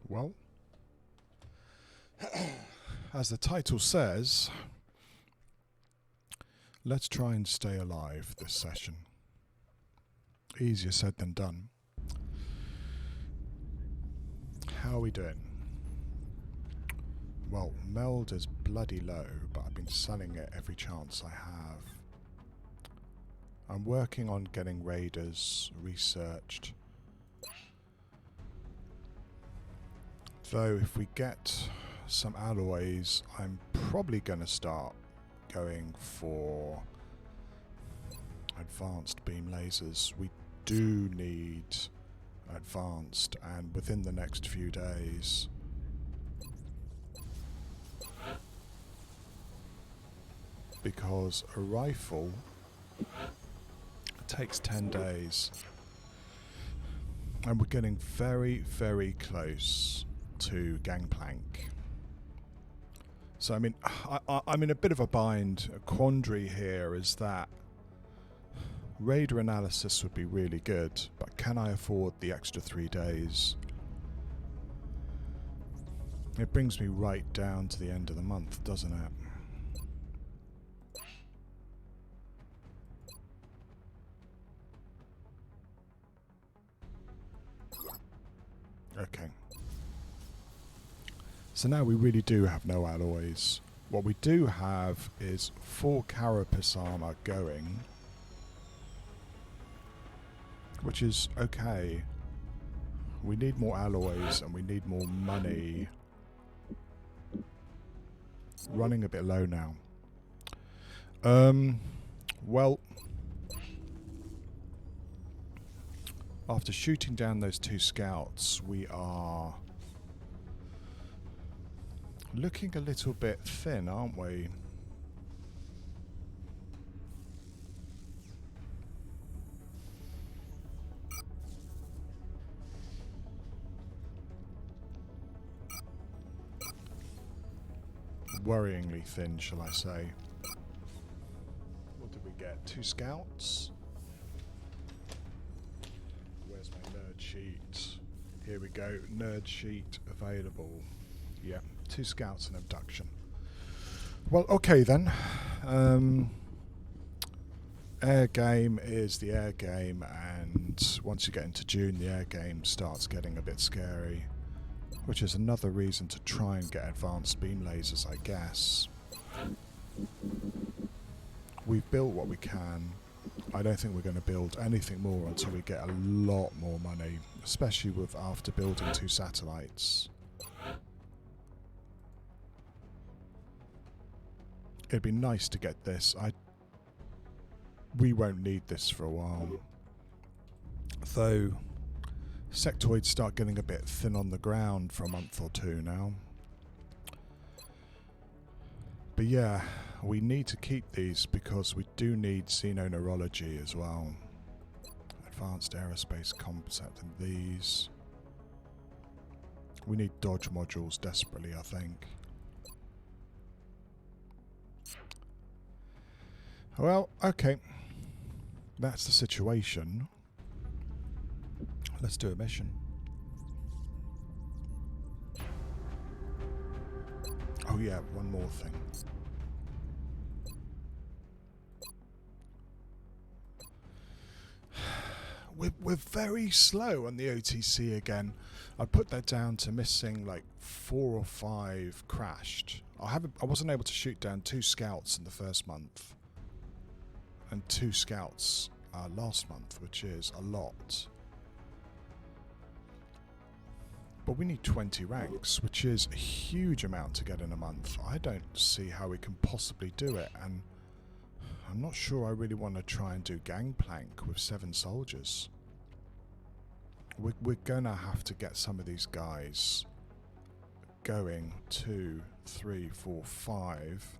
Well, as the title says, let's try and stay alive this session. Easier said than done. How are we doing? Well, meld is bloody low, but I've been selling it every chance I have. I'm working on getting raiders researched. Though if we get some alloys, I'm probably going to start going for advanced beam lasers. We do need advanced, and within the next few days. Because a rifle takes 10 days. And we're getting very, very close to Gangplank. So I mean, I'm in a bit of a bind. A quandary here is that raider analysis would be really good, but can I afford the extra 3 days? It brings me right down to the end of the month, doesn't it? Okay. So now we really do have no alloys. What we do have is 4 carapace armor going, which is okay. We need more alloys and we need more money. Running a bit low now. Well, after shooting down those 2 scouts, we are looking a little bit thin, aren't we? Worryingly thin, shall I say. What did we get? 2 scouts? Where's my nerd sheet? Here we go. Nerd sheet available. Yeah, 2 scouts and abduction. Well, okay then. Air game is the air game, and once you get into June, the air game starts getting a bit scary. Which is another reason to try and get advanced beam lasers, I guess. We've built what we can. I don't think we're going to build anything more until we get a lot more money, especially with after building 2 satellites. It'd be nice to get this. We won't need this for a while. Though sectoids start getting a bit thin on the ground for a month or 2 now. But yeah, we need to keep these because we do need xenoneurology as well. Advanced aerospace concept and these. We need dodge modules desperately, I think. Well, okay. That's the situation. Let's do a mission. Oh yeah, one more thing. We're very slow on the OTC again. I put that down to missing like 4 or 5 crashed. I wasn't able to shoot down 2 scouts in the first month. And 2 scouts last month, which is a lot. But we need 20 ranks, which is a huge amount to get in a month. I don't see how we can possibly do it, and I'm not sure I really want to try and do Gangplank with 7 soldiers. We're gonna have to get some of these guys going. 2, 3, 4, 5.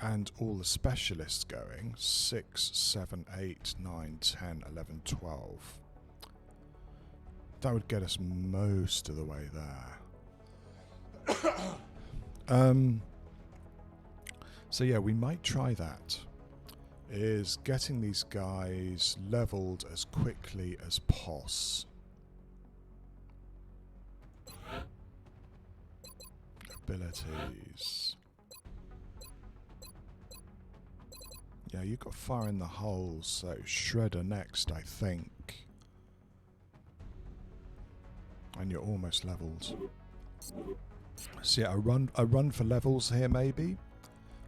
And all the specialists going. 6, 7, 8, 9, 10, 11, 12. That would get us most of the way there. So yeah, we might try that. Is getting these guys leveled as quickly as possible. abilities. Yeah, you've got fire in the holes, so Shredder next, I think. And you're almost leveled. So yeah, a run for levels here maybe.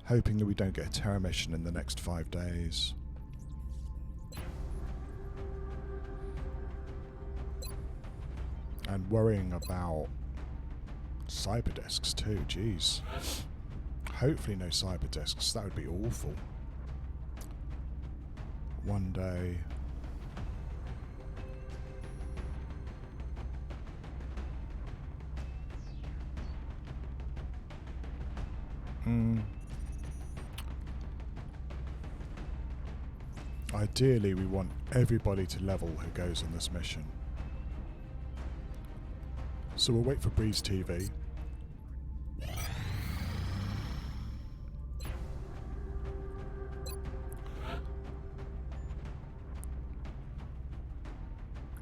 Hoping that we don't get a terror mission in the next 5 days. And worrying about cyber discs too, jeez. Hopefully no cyber discs, that would be awful. One day. Ideally, we want everybody to level who goes on this mission. So we'll wait for Breeze TV.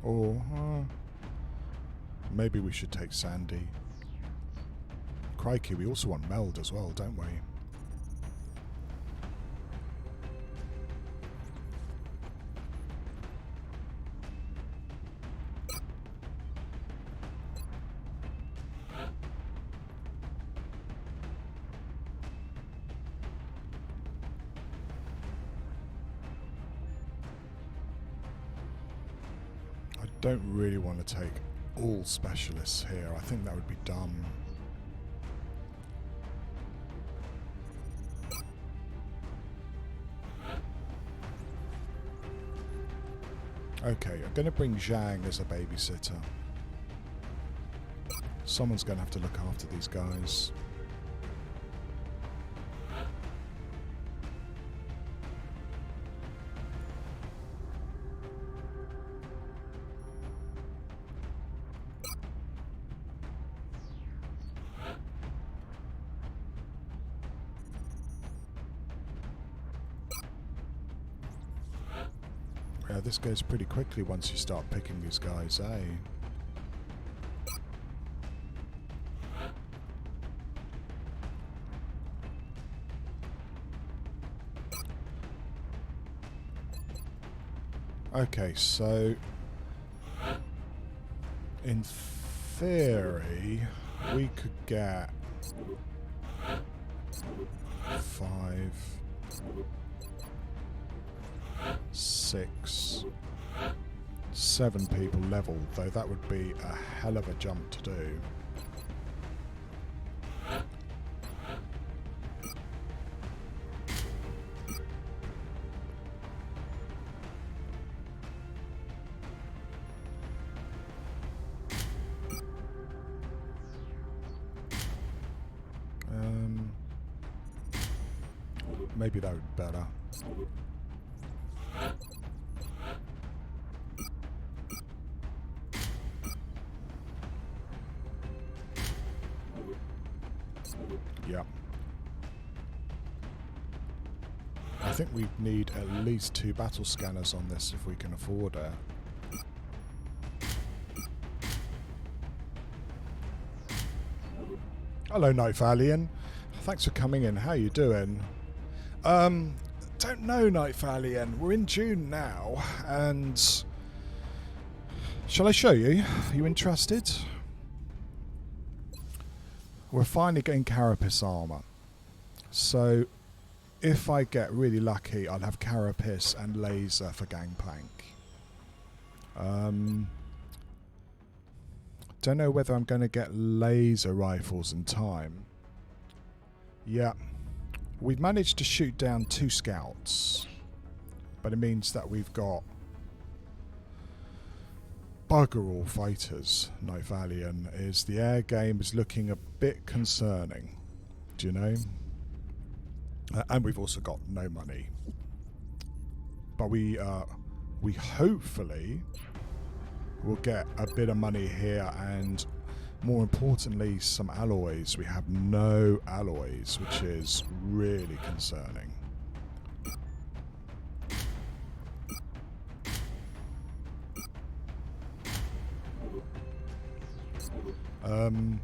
Or maybe we should take Sandy. Crikey, we also want Meld as well, don't we? Don't really want to take all specialists here. I think that would be dumb. Okay, I'm going to bring Zhang as a babysitter. Someone's going to have to look after these guys. Yeah, this goes pretty quickly once you start picking these guys, eh? Okay, so in theory, we could get 5, 6, 7 people leveled, though that would be a hell of a jump to do. Maybe that would be better. Yeah. I think we need at least 2 battle scanners on this if we can afford it. Hello, Night Valiant. Thanks for coming in. How you doing? Don't know, Night Valiant. We're in June now, and shall I show you? Are you interested? We're finally getting Carapace armor. So if I get really lucky, I'll have Carapace and laser for Gangplank. Don't know whether I'm going to get laser rifles in time. Yeah. We've managed to shoot down 2 scouts, but it means that we've got bugger all fighters. Night Valiant is the air game is looking a bit concerning, do you know? And we've also got no money, but we hopefully will get a bit of money here and. More importantly, some alloys. We have no alloys, which is really concerning. And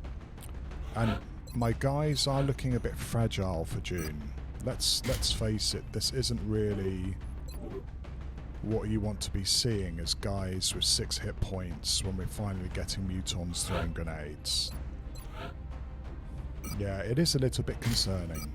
my guys are looking a bit fragile for June. Let's face it, this isn't really what you want to be seeing as guys with 6 hit points when we're finally getting mutons throwing grenades. Yeah, it is a little bit concerning.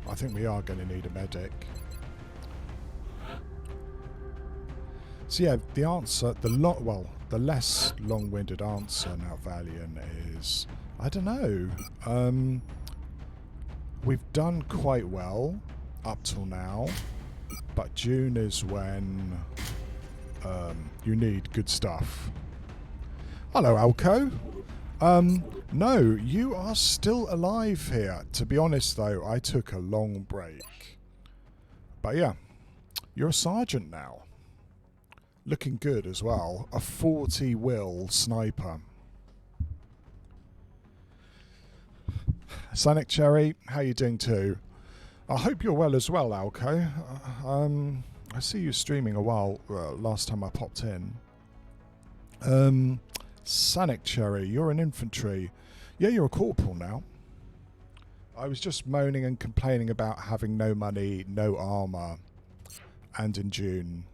I think we are going to need a medic. So yeah, the answer, the less long-winded answer now, Valiant, is I don't know. We've done quite well up till now, but June is when you need good stuff. Hello, Alco. No, you are still alive here. To be honest, though, I took a long break. But yeah, you're a sergeant now. Looking good as well. A 40 will sniper. Sonic Cherry, how you doing too? I hope you're well as well, Alco. I see you streaming a while last time I popped in. Sonic Cherry, you're an infantry. Yeah, you're a corporal now. I was just moaning and complaining about having no money, no armour, and in June.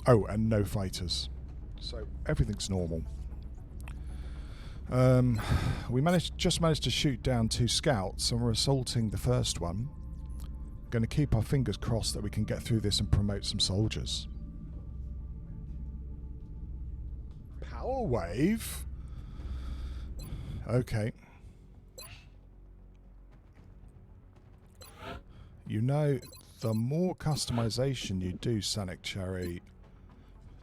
Oh, and no fighters. So everything's normal. We just managed to shoot down 2 scouts, and we're assaulting the first one. Going to keep our fingers crossed that we can get through this and promote some soldiers. Power wave? Okay. You know, the more customization you do, Sonic Cherry,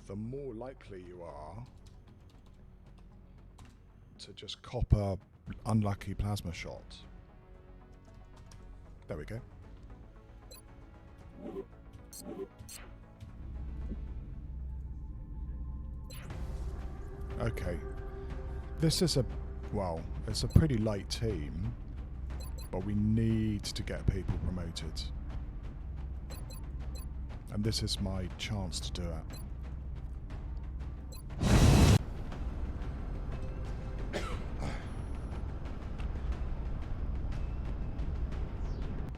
the more likely you are to just cop a unlucky plasma shot. There we go. Okay. This is it's a pretty light team, but we need to get people promoted. And this is my chance to do it.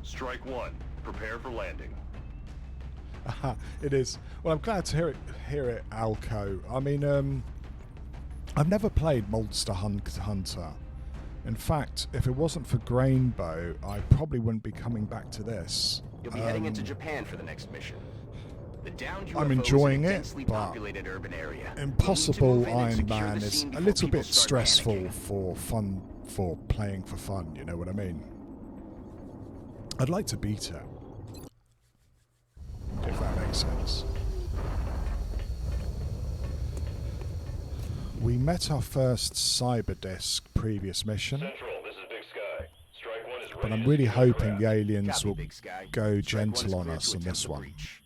Strike 1. Prepare for landing. It is. Well, I'm glad to hear it, Alco. I mean, I've never played Monster Hunter. In fact, if it wasn't for Grainbow, I probably wouldn't be coming back to this. You'll be heading into Japan for the next mission. The downed UFO I'm enjoying is a it, densely but populated urban area. Impossible You'll need to move in and Ironman secure the is scene a before little people bit start stressful panicking. for playing for fun, you know what I mean? I'd like to beat it, if that makes sense. We met our first cyber disc previous mission, Central, this is Big Sky. Strike 1 is ready. but I'm to really secure the hoping craft. the aliens Copy, will Big Sky. go Strike 1 is gentle on clear us to on attempt this the one. breach.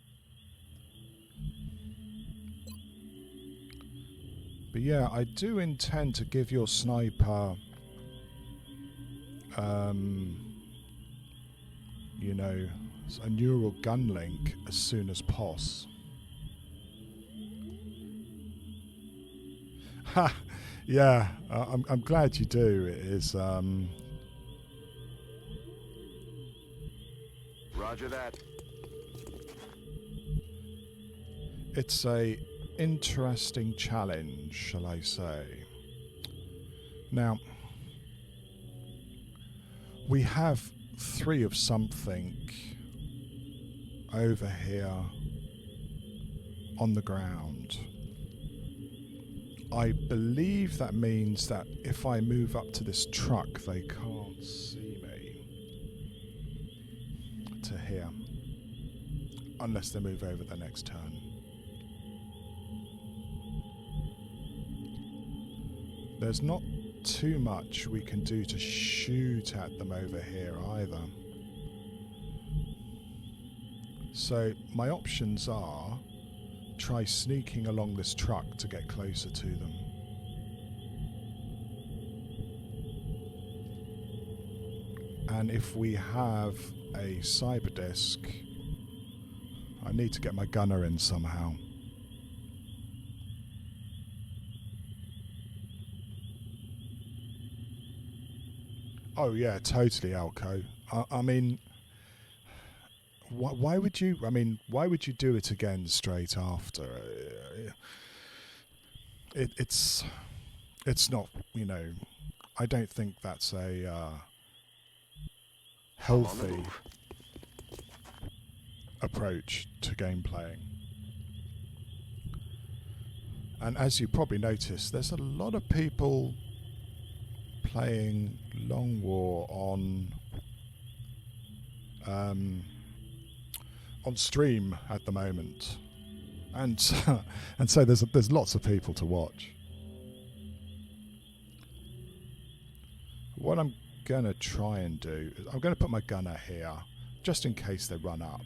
But yeah, I do intend to give your sniper, you know, a neural gun link as soon as pos. Ha! Yeah, I'm glad you do. It is, Roger that. it's a interesting challenge, shall I say. Now, we have 3 of something over here on the ground. I believe that means that if I move up to this truck, they can't see me to here, unless they move over the next turn. There's not too much we can do to shoot at them over here either. So my options are try sneaking along this truck to get closer to them. And if we have a cyber disc, I need to get my gunner in somehow. Oh yeah, totally, Alco. I mean, why would you? I mean, why would you do it again straight after? It's not. You know, I don't think that's a healthy approach to game playing. And as you probably noticed, there's a lot of people playing Long War on stream at the moment, and so there's lots of people to watch. What I'm gonna try and do is I'm gonna put my gunner here just in case they run up.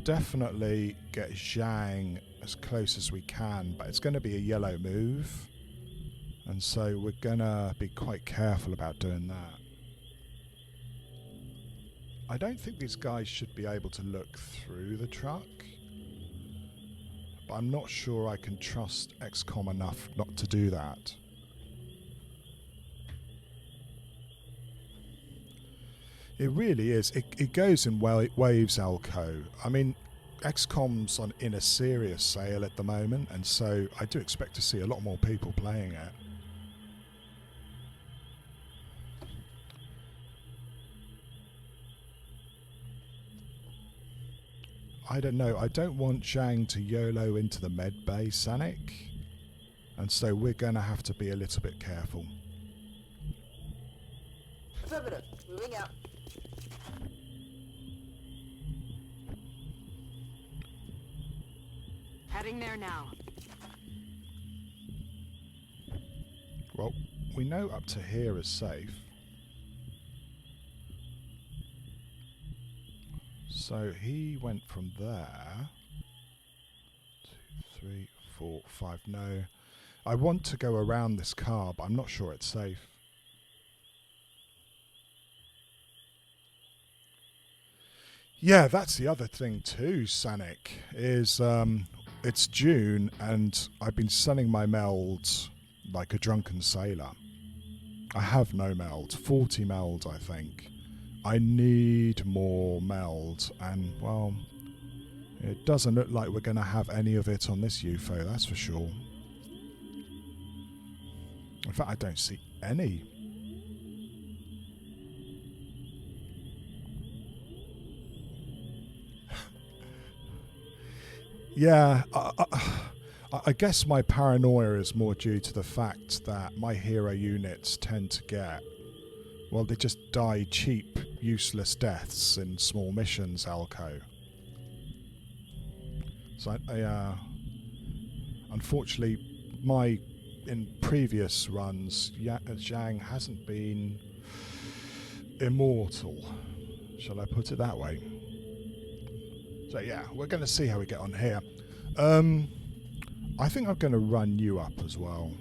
Definitely get Zhang as close as we can, but it's going to be a yellow move, and so we're going to be quite careful about doing that. I don't think these guys should be able to look through the truck, but I'm not sure I can trust XCOM enough not to do that. It really is. It goes in waves, Alco. I mean, XCOM's in a serious sale at the moment, and so I do expect to see a lot more people playing it. I don't know. I don't want Zhang to YOLO into the med bay, Sanic, and so we're going to have to be a little bit careful. Affirmative. Moving out. Heading there now. Well, we know up to here is safe. So he went from there. 2, 3, 4, 5. No. I want to go around this car, but I'm not sure it's safe. Yeah, that's the other thing too, Sanic, is it's June and I've been selling my melds like a drunken sailor. I have no meld, 40 meld I think. I need more meld, and well, it doesn't look like we're going to have any of it on this UFO, that's for sure. In fact, I don't see any. Yeah, I guess my paranoia is more due to the fact that my hero units tend to get, well, they just die cheap, useless deaths in small missions, Alco. So unfortunately, in previous runs, Zhang hasn't been immortal, shall I put it that way. So yeah, we're going to see how we get on here. I think I'm going to run you up as well.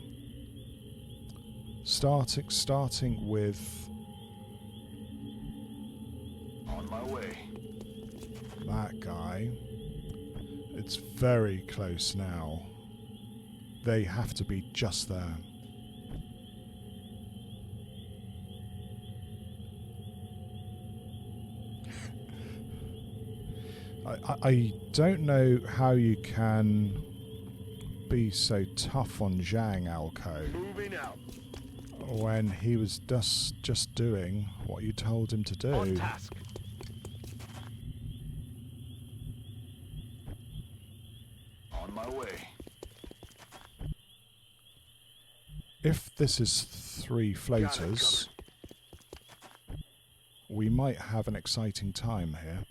Starting with On my way. that guy. It's very close now. They have to be just there. I don't know how you can be so tough on Zhang, Alco, Moving out. when he was just doing what you told him to do. On task. On my way. If this is 3 floaters, we might have an exciting time here.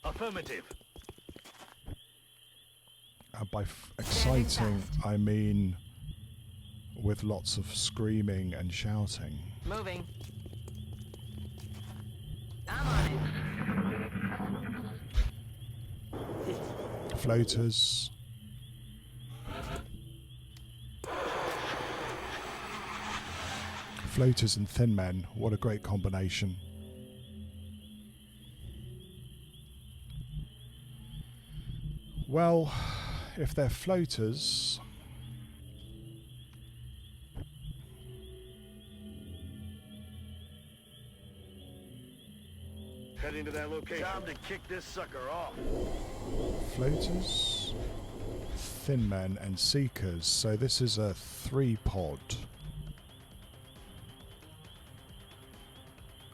Affirmative. By exciting, I mean with lots of screaming and shouting. Moving. I'm on Floaters. Floaters and thin men. What a great combination. Well, if they're floaters... Heading to that location. Time to kick this sucker off. Floaters, thin men and seekers. So this is a 3-pod.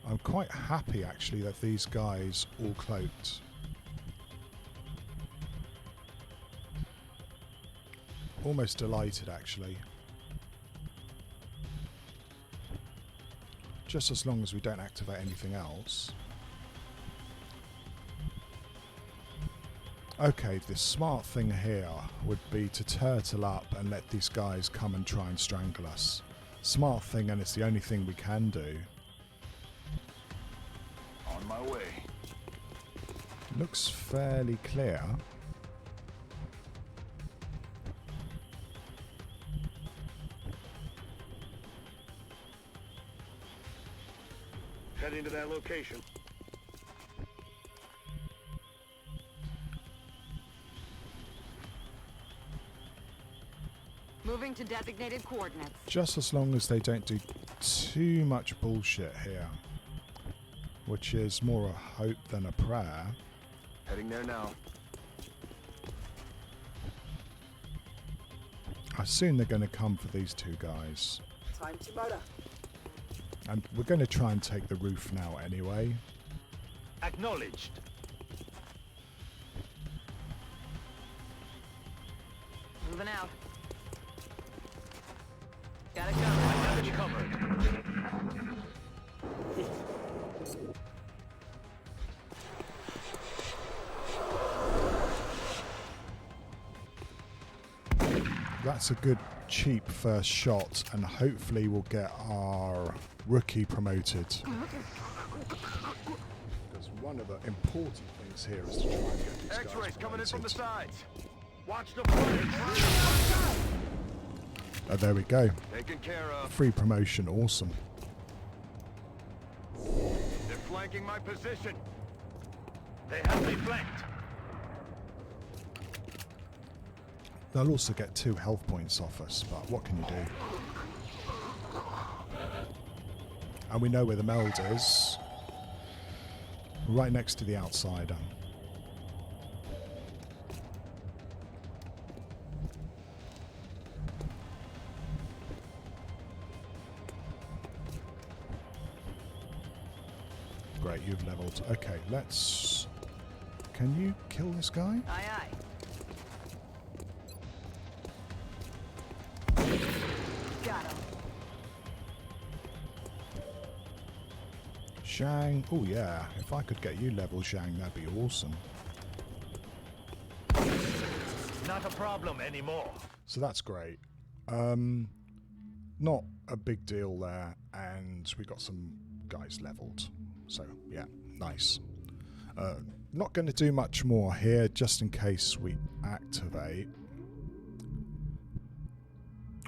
I'm quite happy actually that these guys all cloaked. Almost delighted actually. Just as long as we don't activate anything else. Okay, the smart thing here would be to turtle up and let these guys come and try and strangle us. Smart thing, and it's the only thing we can do. On my way. Looks fairly clear. Heading to that location. Moving to designated coordinates. Just as long as they don't do too much bullshit here. Which is more a hope than a prayer. Heading there now. I assume they're going to come for these two guys. Time to motor. And we're going to try and take the roof now anyway. Acknowledged. Moving out. Got it covered. I got it covered. That's a good cheap first shot, and hopefully we'll get our rookie promoted. Because one of the important things here is to try and get these guys X-rays coming in from the promoted. sides. Watch the plane. Oh, there we go. Taken care of. Free promotion, awesome. They're flanking my position. They have me flanked. They'll also get 2 health points off us, but what can you do? And we know where the meld is. Right next to the outsider. Great, you've leveled. Okay, let's... Can you kill this guy? Aye, aye. Got him. Zhang. Oh yeah, if I could get you level, Zhang, that'd be awesome. Not a problem anymore. So that's great. Not a big deal there, and we got some guys leveled. So yeah, nice. Not going to do much more here, just in case we activate.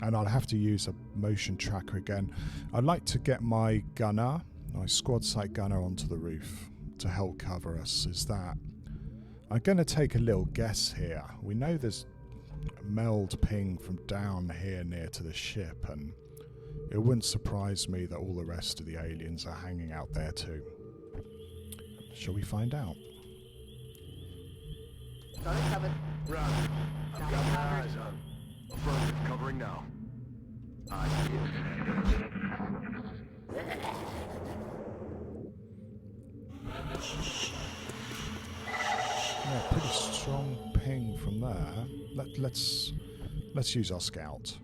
And I'll have to use a motion tracker again. I'd like to get my gunner, my squad site gunner, onto the roof to help cover us. Is that... I'm going to take a little guess here. We know there's a meld ping from down here near to the ship, and it wouldn't surprise me that all the rest of the aliens are hanging out there too. Shall we find out? Got it covered. Roger. I've got my eyes on. Affirmative, covering now. I see it. Yeah, pretty strong ping from there. Let's use our scout.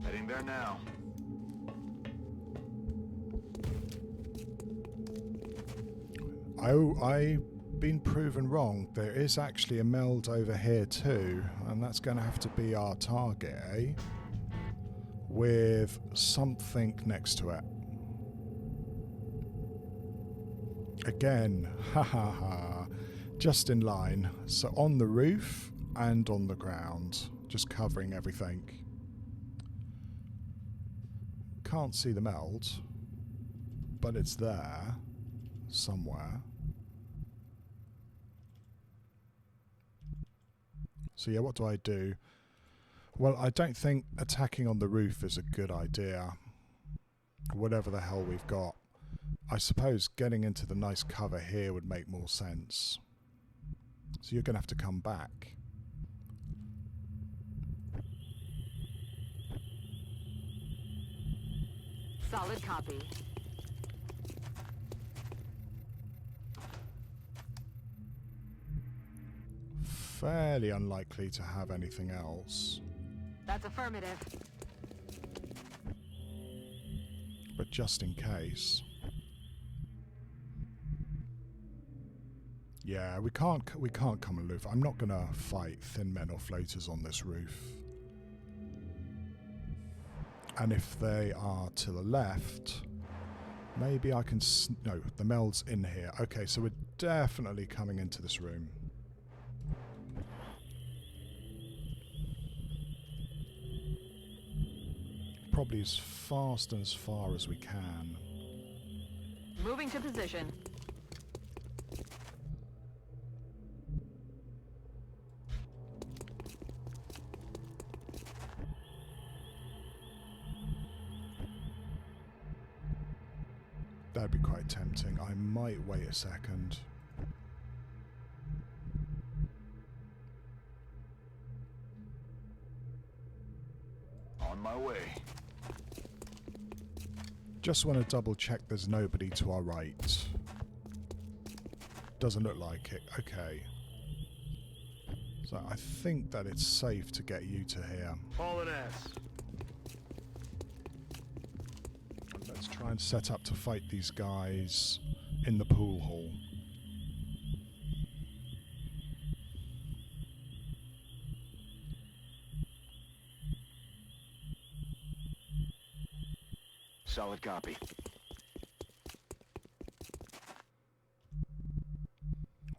Heading there now. I've been proven wrong. There is actually a meld over here too, and that's going to have to be our target, eh? With something next to it. Again, ha ha ha. Just in line. So on the roof and on the ground. Just covering everything. Can't see the meld, but it's there somewhere. So yeah, what do I do? Well, I don't think attacking on the roof is a good idea. Whatever the hell we've got. I suppose getting into the nice cover here would make more sense. So you're going to have to come back. Solid copy. Fairly unlikely to have anything else. That's affirmative. But just in case. Yeah, we can't come aloof. I'm not gonna fight thin men or floaters on this roof. And if they are to the left, maybe I can... no, the meld's in here. Okay, so we're definitely coming into this room. Probably as fast and as far as we can. Moving to position. That'd be quite tempting. I might wait a second. On my way. Just want to double check there's nobody to our right. Doesn't look like it. Okay. So I think that it's safe to get you to here. Hauling ass. Let's try and set up to fight these guys in the pool hall. Solid copy.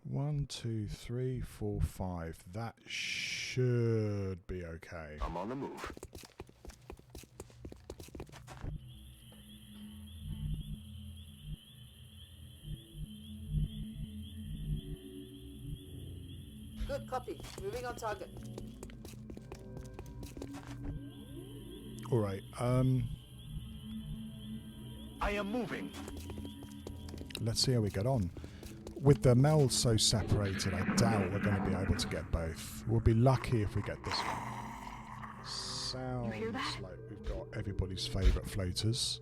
One, two, three, four, five. That should be okay. I'm on the move. Good copy. Moving on target. Alright, I am moving. let's see how we get on. With the meld so separated, I doubt we're going to be able to get both. We'll be lucky if we get this one. Sounds hear that? like we've got everybody's favourite floaters.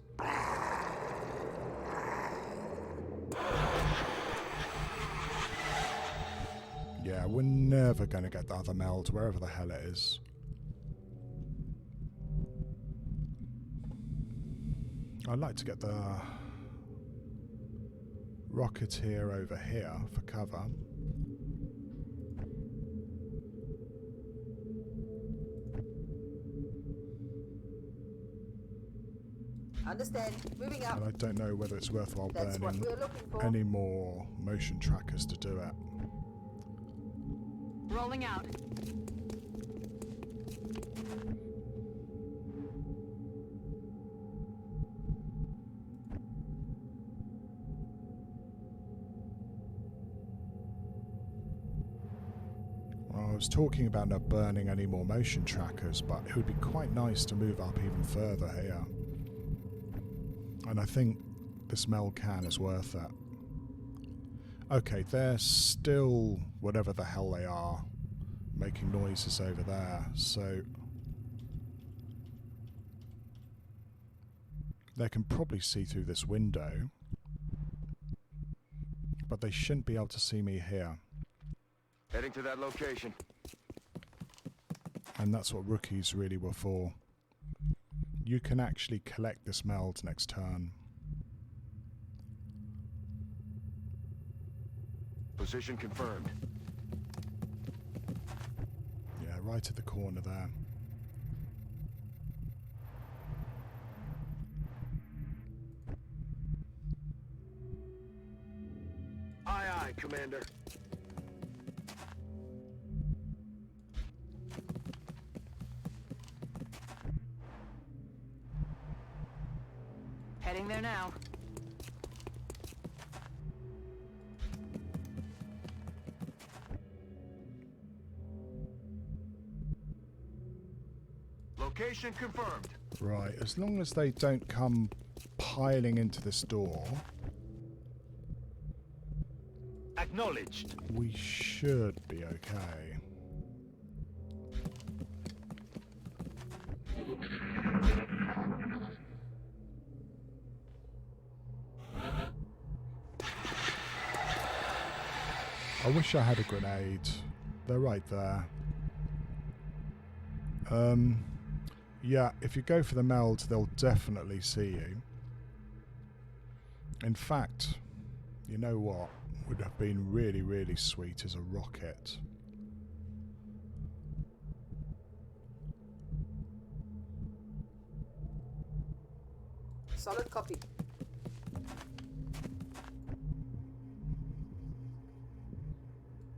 Yeah, we're never going to get the other meld, wherever the hell it is. I'd like to get the Rocketeer over here for cover. Understand. Moving out. And I don't know whether it's worthwhile That's what burning we're looking for. any more motion trackers to do it. Rolling out. Well, I was talking about not burning any more motion trackers, but it would be quite nice to move up even further here. And I think this meld can is worth it. Okay, they're still, whatever the hell they are, making noises over there, so they can probably see through this window, but they shouldn't be able to see me here. Heading to that location. And that's what rookies really were for. You can actually collect this meld next turn. Position confirmed. Yeah, right at the corner there. Commander. Heading there now. Location confirmed. Right, as long as they don't come piling into this door, Acknowledged. we should be okay. I wish I had a grenade. They're right there. Yeah, if you go for the meld, they'll definitely see you. In fact, you know what would have been really, really sweet is a rocket. Solid copy.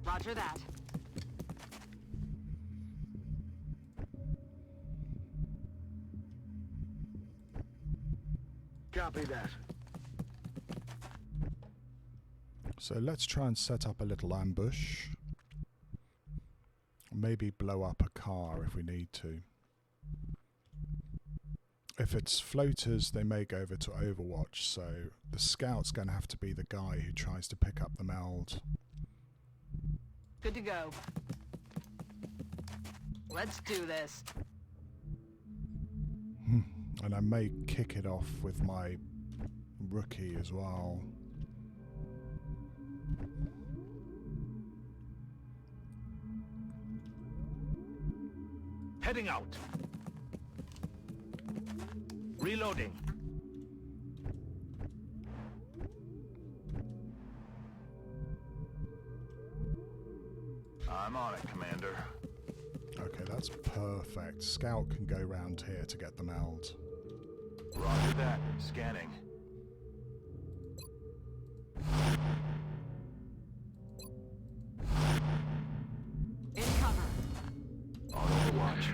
Roger that. Copy that. So let's try and set up a little ambush. Maybe blow up a car if we need to. If it's floaters, they may go over to Overwatch, so the scout's going to have to be the guy who tries to pick up the meld. Good to go. Let's do this. And I may kick it off with my rookie as well. Heading out. Reloading. I'm on it, Commander. Okay, that's perfect. Scout can go round here to get the meld. Roger that. Scanning. In cover. On Overwatch.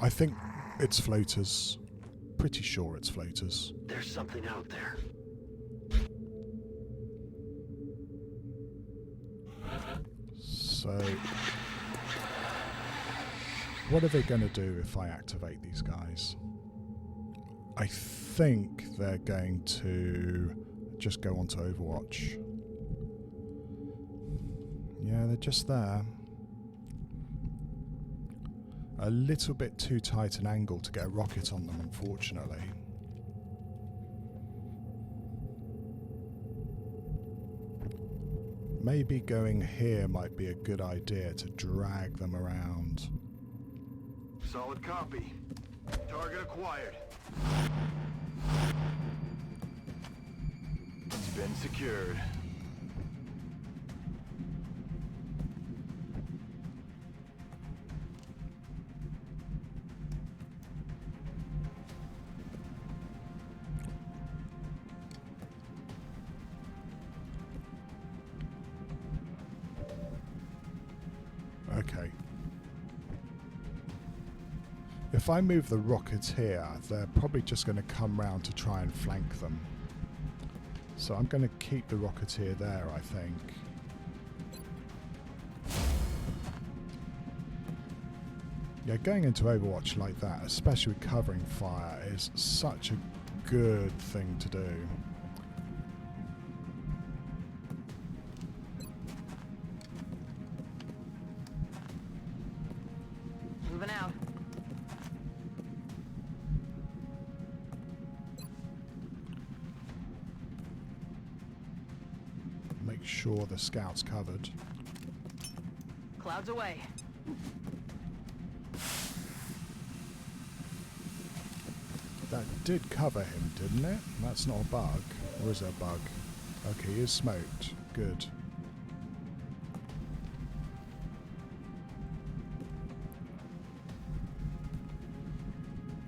I think it's floaters. Pretty sure it's floaters. There's something out there. So, what are they going to do if I activate these guys? I think they're going to just go onto Overwatch. Yeah, they're just there. A little bit too tight an angle to get a rocket on them, unfortunately. Maybe going here might be a good idea to drag them around. Solid copy. Target acquired. It's been secured. Okay. If I move the rockets here, they're probably just going to come round to try and flank them. So I'm going to keep the rocketeer there, I think. Yeah, going into Overwatch like that, especially with covering fire, is such a good thing to do. Moving out. Make sure the scout's covered. Clouds away. That did cover him, didn't it? That's not a bug. Or is it a bug? Okay, he is smoked. Good.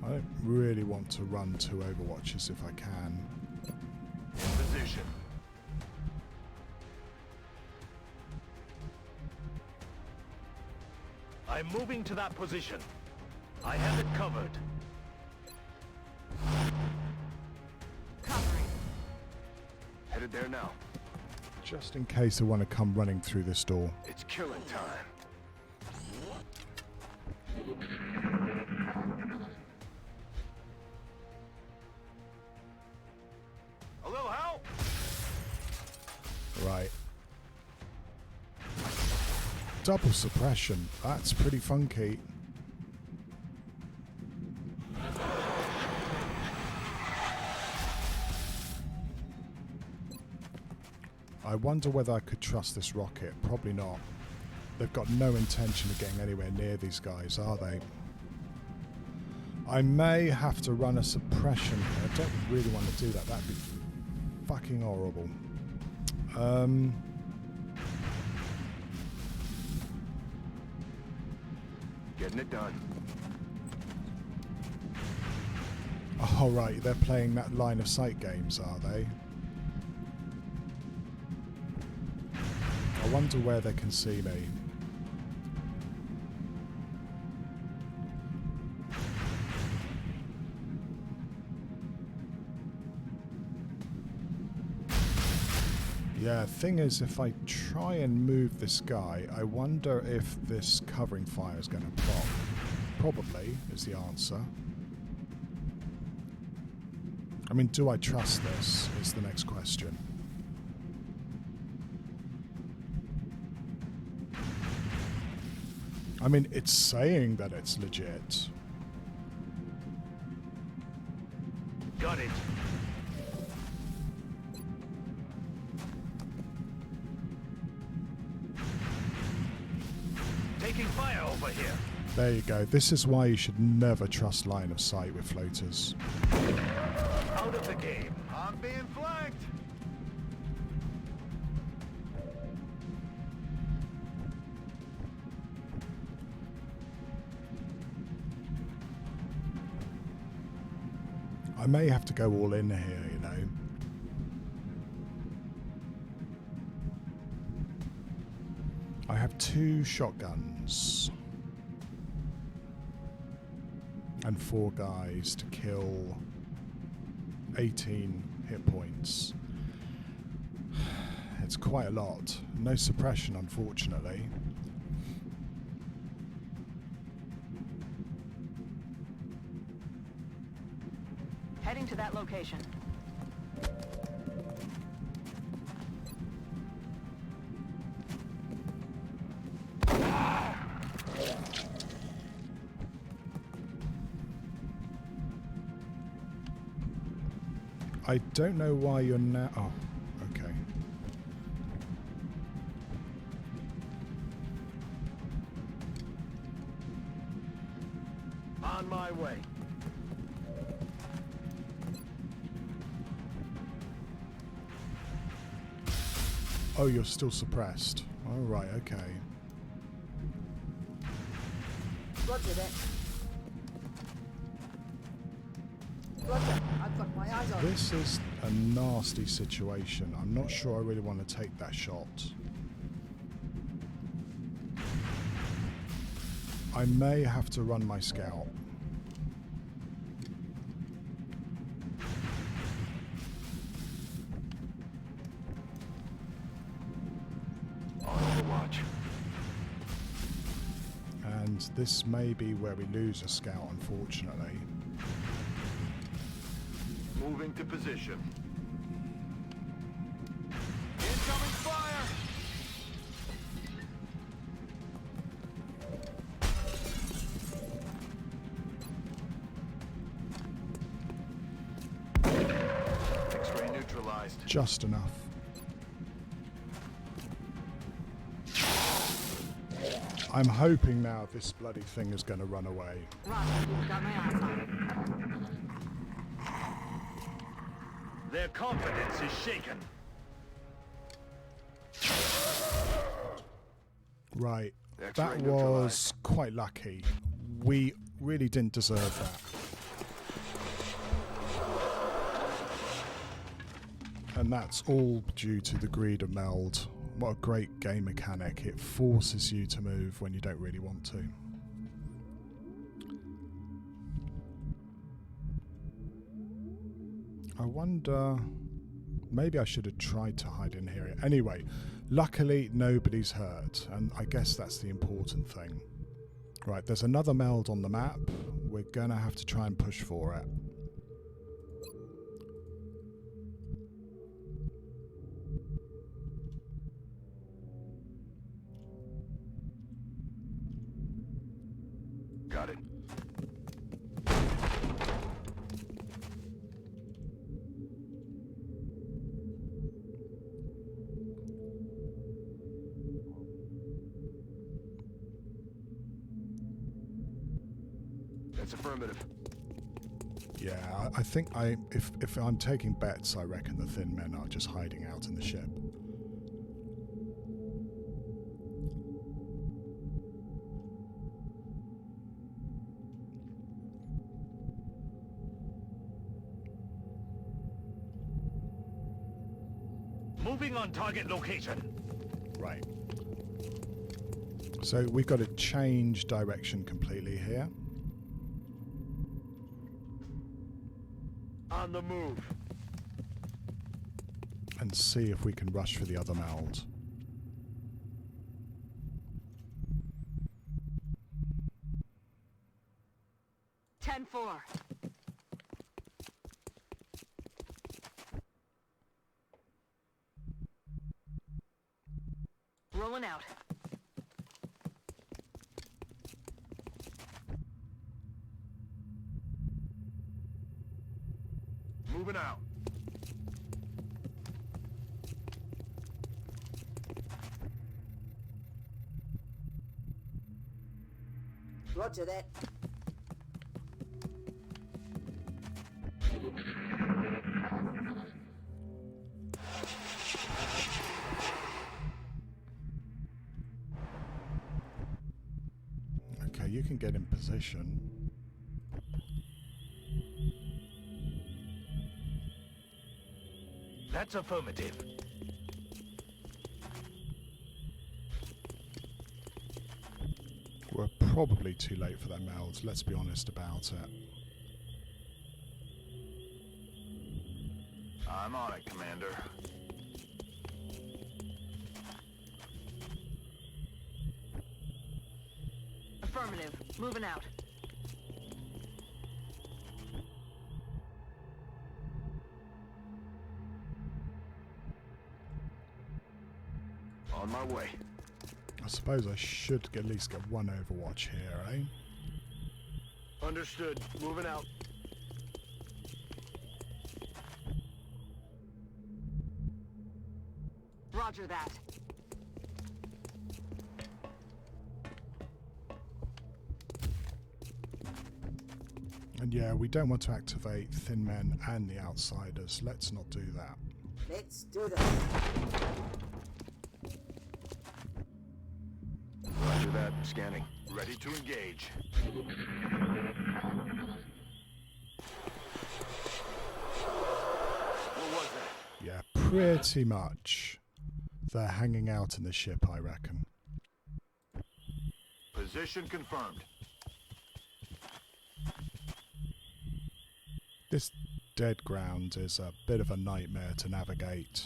I don't really want to run two Overwatches if I can. In position. I'm moving to that position. I have it covered. Covering. Headed there now. Just in case they want to come running through this door. It's killing time. A little help? Right. Double suppression. That's pretty funky. I wonder whether I could trust this rocket. Probably not. They've got no intention of getting anywhere near these guys, are they? I may have to run a suppression. I don't really want to do that. That'd be fucking horrible. Getting it done. Oh, right. They're playing that line of sight games, are they? I wonder where they can see me. Yeah, thing is, if I try and move this guy, I wonder if this covering fire is going to pop. Probably is the answer. I mean, do I trust this is the next question. I mean, it's saying that it's legit. Got it. Taking fire over here. There you go. This is why you should never trust line of sight with floaters. Out of the game. I'm being flanked. I may have to go all in here, you know. I have 2 shotguns. And 4 guys to kill 18 hit points. It's quite a lot. No suppression, unfortunately. Heading to that location. I don't know why you're now... Oh, okay. On my way. Oh, you're still suppressed. All right, okay. Roger that. Roger, I've got my eyes on. This is a nasty situation. I'm not sure I really want to take that shot. I may have to run my scout. And this may be where we lose a scout, unfortunately. Moving to position. Incoming fire! X-ray neutralized. Just enough. I'm hoping now this bloody thing is going to run away. Roger, got my eyes on it. Their confidence is shaken. Right. X-ray That neutralized. was quite lucky. We really didn't deserve that. And that's all due to the greed of Meld. What a great game mechanic. It forces you to move when you don't really want to. I wonder... Maybe I should have tried to hide in here. Anyway, luckily nobody's hurt, and I guess that's the important thing. Right, there's another meld on the map. We're gonna have to try and push for it. Got it. That's affirmative. Yeah, I think if I'm taking bets, I reckon the thin men are just hiding out in the ship. Moving on target location. Right. So we've got to change direction completely here. On the move. And see if we can rush for the other meld. Ten four. Rolling out. Moving out. Roger that. Okay, you can get in position. That's affirmative. We're probably too late for that meld, let's be honest about it. I'm on it, Commander. Affirmative. Moving out. On my way. I suppose I should at least get one overwatch here, eh? Understood. Moving out. Roger that. And yeah, we don't want to activate Thin Men and the Outsiders. Let's not do that. Let's do this. Roger that. Scanning. Ready to engage. What was that? Yeah, pretty much. They're hanging out in the ship, I reckon. Position confirmed. This dead ground is a bit of a nightmare to navigate.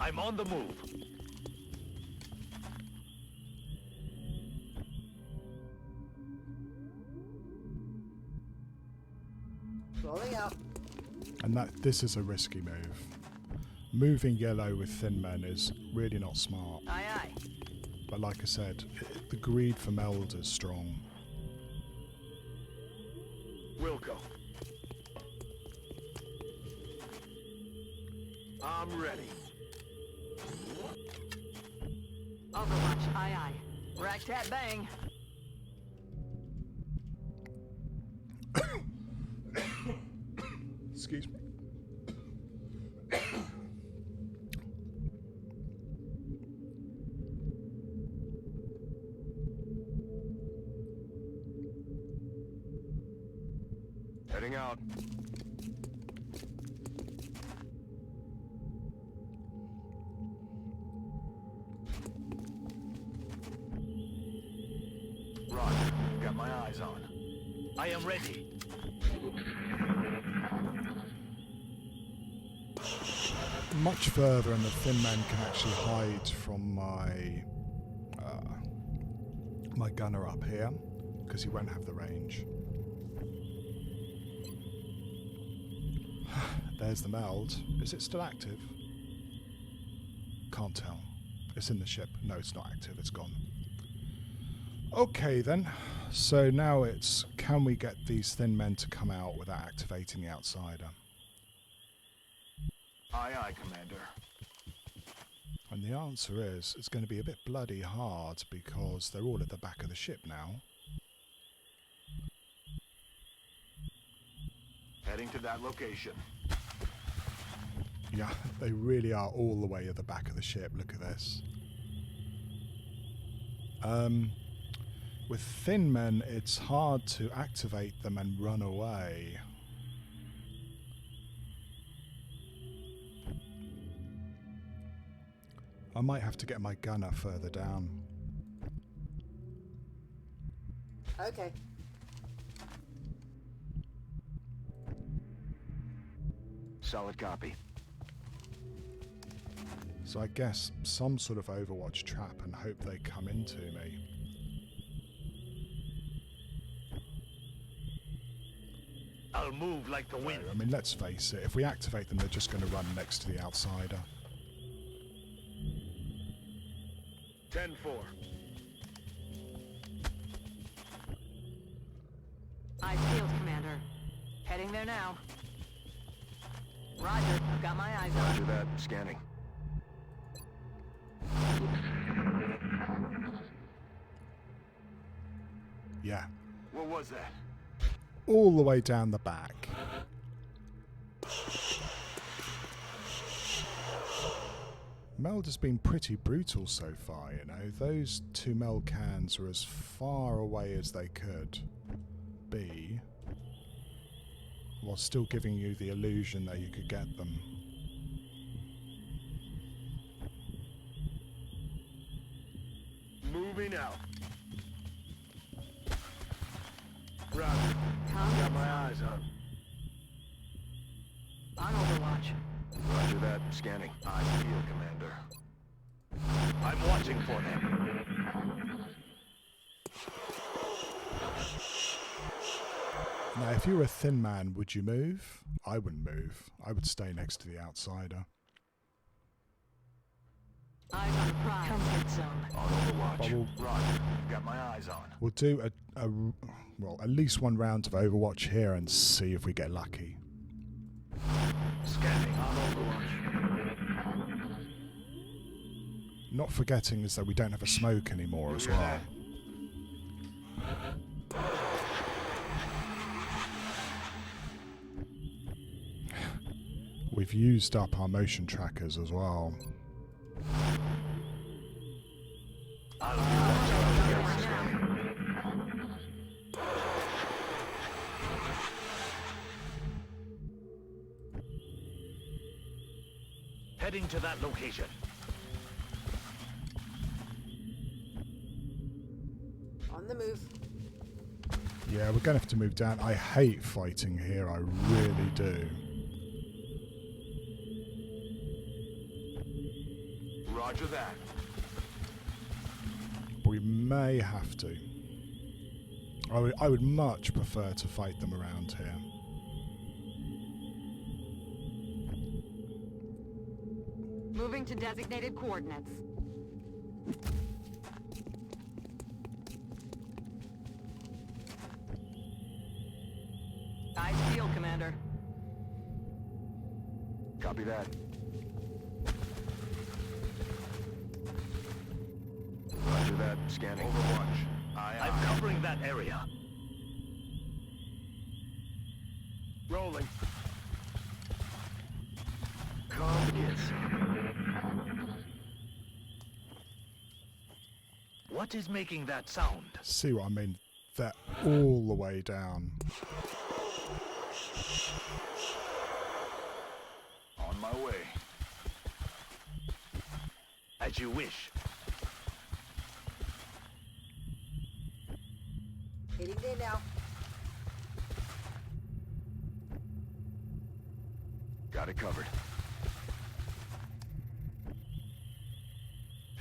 I'm on the move. Rolling out. And this is a risky move. Moving yellow with Thin Men is really not smart. Aye aye. But like I said, the greed for meld is strong. Wilco. I'm ready. Overwatch. Aye aye. Rack tat bang. Excuse me. Heading out. Roger. Got my eyes on. I am ready. Much further, and the thin man can actually hide from my my gunner up here, because he won't have the range. There's the meld. Is it still active? Can't tell. It's in the ship. No, it's not active. It's gone. Okay then. So now it's, can we get these thin men to come out without activating the outsider? Aye, aye, Commander. And the answer is, it's going to be a bit bloody hard because they're all at the back of the ship now. Heading to that location. Yeah, they really are all the way at the back of the ship. Look at this. With thin men, it's hard to activate them and run away. I might have to get my gunner further down. Okay. Solid copy. So I guess some sort of Overwatch trap and hope they come into me. I'll move like the wind. I mean, let's face it, if we activate them, they're just going to run next to the outsider. 10-4. Eyes peeled, Commander. Heading there now. Roger. I've got my eyes on. Roger that. Scanning. Yeah. What was that? All the way down the back. Meld has been pretty brutal so far, you know. Those two meld cans are as far away as they could be, while still giving you the illusion that you could get them. Moving out. Roger. Tom, Got my eyes on. on Overwatch. Roger that. Scanning. Eyes peeled, Commander. I'm watching for them. Now, if you were a thin man, would you move? I wouldn't move. I would stay next to the outsider. Eyes on the prize. Comfort zone. On Overwatch. But we'll- Roger. Got my eyes on. We'll do well, at least one round of Overwatch here and see if we get lucky. Scanning. On Overwatch. Not forgetting is that we don't have a smoke anymore as well. We've used up our motion trackers as well. I'll be watching. Heading to that location. On the move. Yeah, we're going to have to move down. I hate fighting here, I really do. Roger that. But we may have to. I would much prefer to fight them around here. Moving to designated coordinates. Eyes peeled, Commander. Copy that. Roger that. Scanning. Overwatch. Aye, I'm aye. covering that area. Rolling. Come get some. What is making that sound? See what I mean? They're all the way down. On my way. As you wish.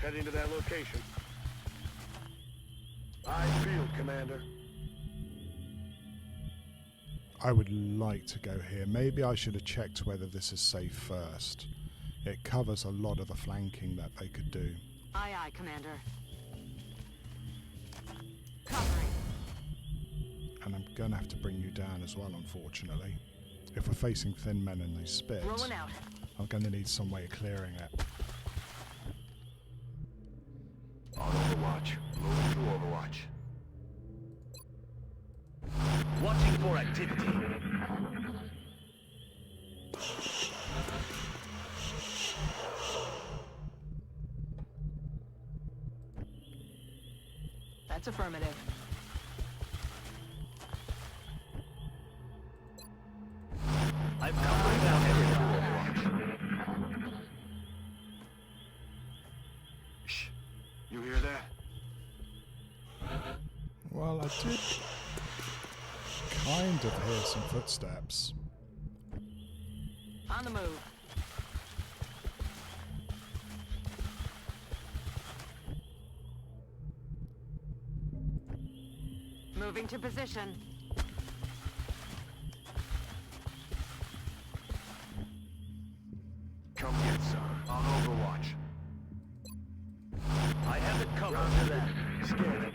Heading to that location. Eyes peeled, Commander. I would like to go here. Maybe I should have checked whether this is safe first. It covers a lot of the flanking that they could do. Aye, aye, Commander. Covering. And I'm going to have to bring you down as well, unfortunately. If we're facing thin men and they spit, Rolling out. I'm going to need some way of clearing it. On Overwatch. Moving to Overwatch. Watching for activity. That's affirmative. I'm covering down everyone. Shh. You hear that? Well, I did kind of hear some footsteps. On the move. Moving to position. Come get some. On Overwatch. I have it covered. Roger that. Scanning.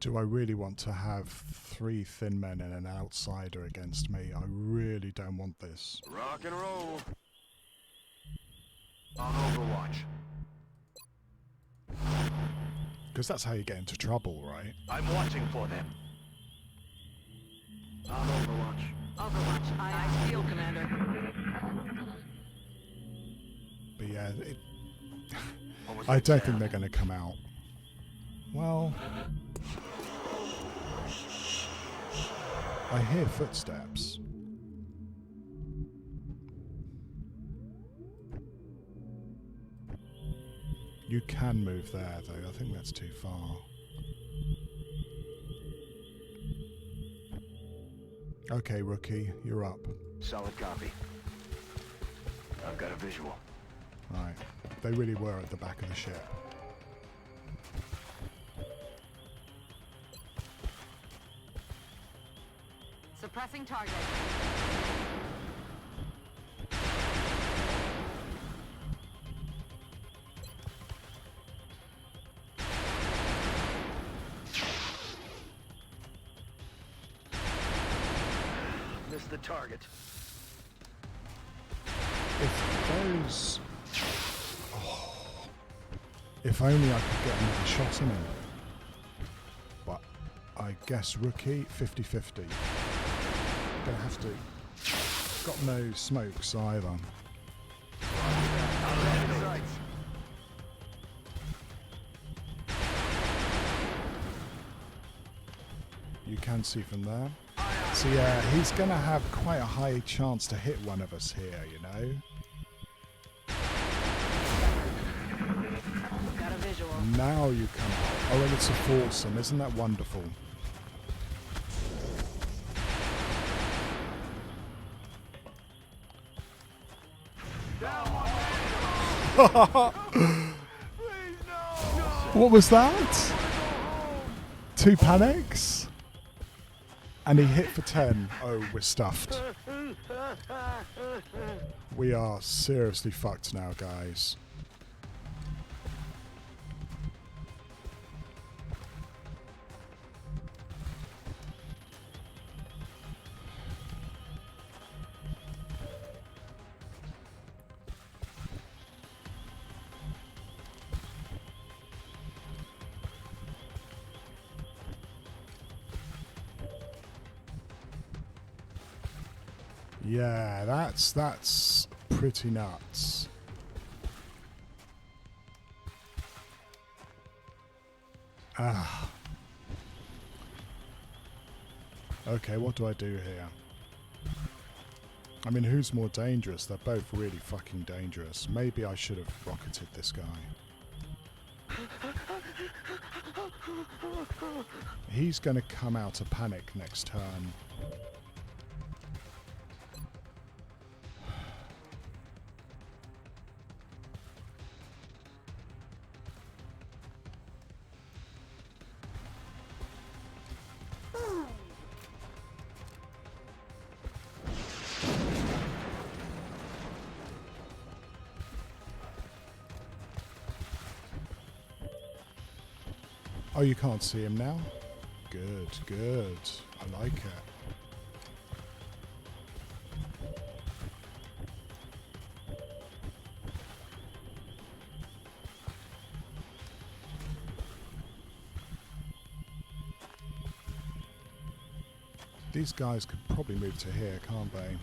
Do I really want to have 3 thin men and an outsider against me? I really don't want this. Rock and roll. On Overwatch. Because that's how you get into trouble, right? I'm watching for them. On Overwatch. Overwatch. Aye, aye. Field, Commander. But yeah, Almost I don't down. think they're going to come out. Well, I hear footsteps. You can move there, though. I think that's too far. Okay, rookie, you're up. Solid copy. I've got a visual. Right. They really were at the back of the ship. Suppressing target. Missed the target. If those... Oh, if only I could get another shot in him. But I guess rookie, 50-50. Gonna have to... Got no smokes either. You can see from there. So yeah, he's gonna have quite a high chance to hit one of us here, you know? Got a visual. Now you come out. Oh, and it's a foursome. Isn't that wonderful? What was that? 2 panics? And he hit for 10. Oh, we're stuffed. We are seriously fucked now, guys. Yeah, that's pretty nuts. Ah. Okay, what do I do here? I mean, who's more dangerous? They're both really fucking dangerous. Maybe I should have rocketed this guy. He's going to come out of panic next turn. you can't see him now? Good, good. I like it. These guys could probably move to here, can't they?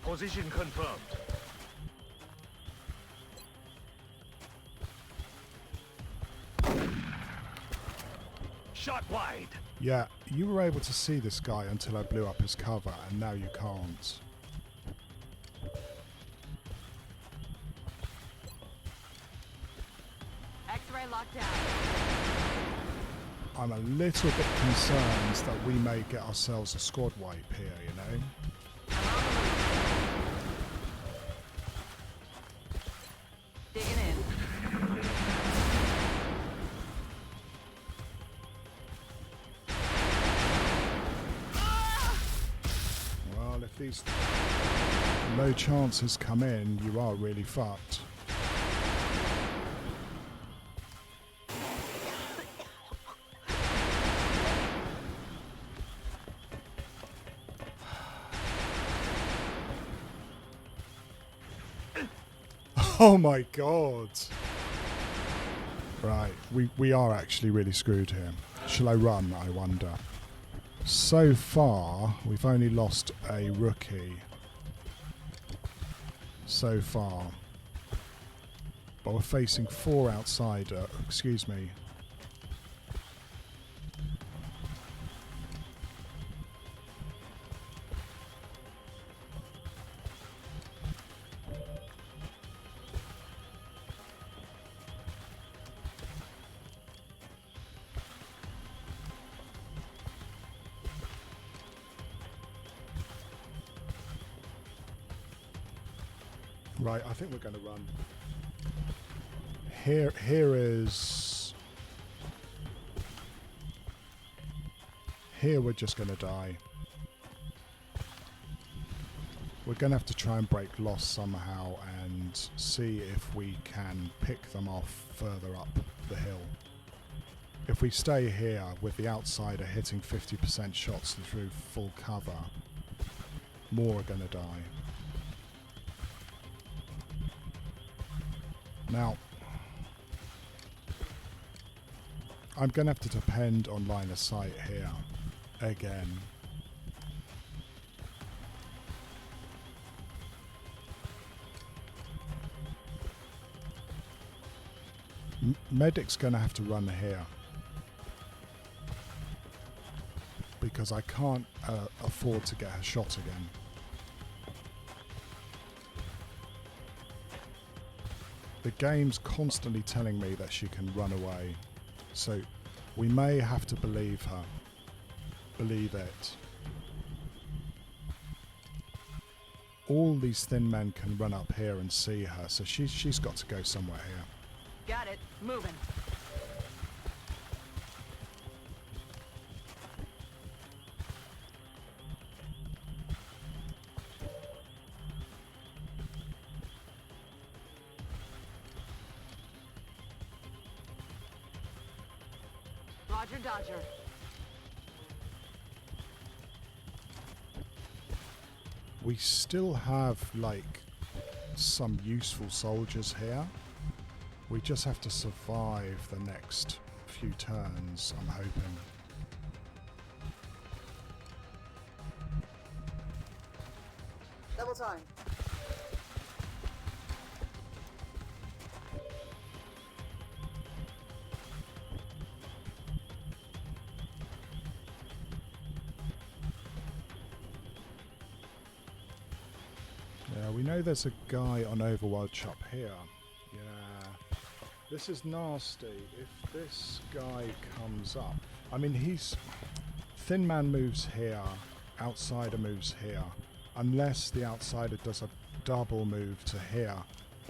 Position confirmed. Shot wide. Yeah, you were able to see this guy until I blew up his cover, and now you can't. X-ray locked down. I'm a little bit concerned that we may get ourselves a squad wipe here, you know? Digging in. Well, if these low chances come in, you are really fucked. Oh my god. Right, we are actually really screwed here. Shall I run, I wonder? So far, we've only lost a rookie. So far. But we're facing 4 outsider. Excuse me. Right, I think we're going to run. Here is... Here we're just going to die. We're going to have to try and break loss somehow and see if we can pick them off further up the hill. If we stay here with the outsider hitting 50% shots through full cover, more are going to die. Now, I'm going to have to depend on line of sight here, again. Medic's going to have to run here. Because I can't afford to get her shot again. The game's constantly telling me that she can run away, so we may have to believe her. Believe it. All these thin men can run up here and see her, so she's got to go somewhere here. Got it. Moving. Roger, Dodger. We still have, like, some useful soldiers here. We just have to survive the next few turns, I'm hoping. Double time. Yeah, we know there's a guy on Overwatch up here. Yeah. This is nasty. If this guy comes up... I mean, he's... Thin man moves here. Outsider moves here. Unless the outsider does a double move to here.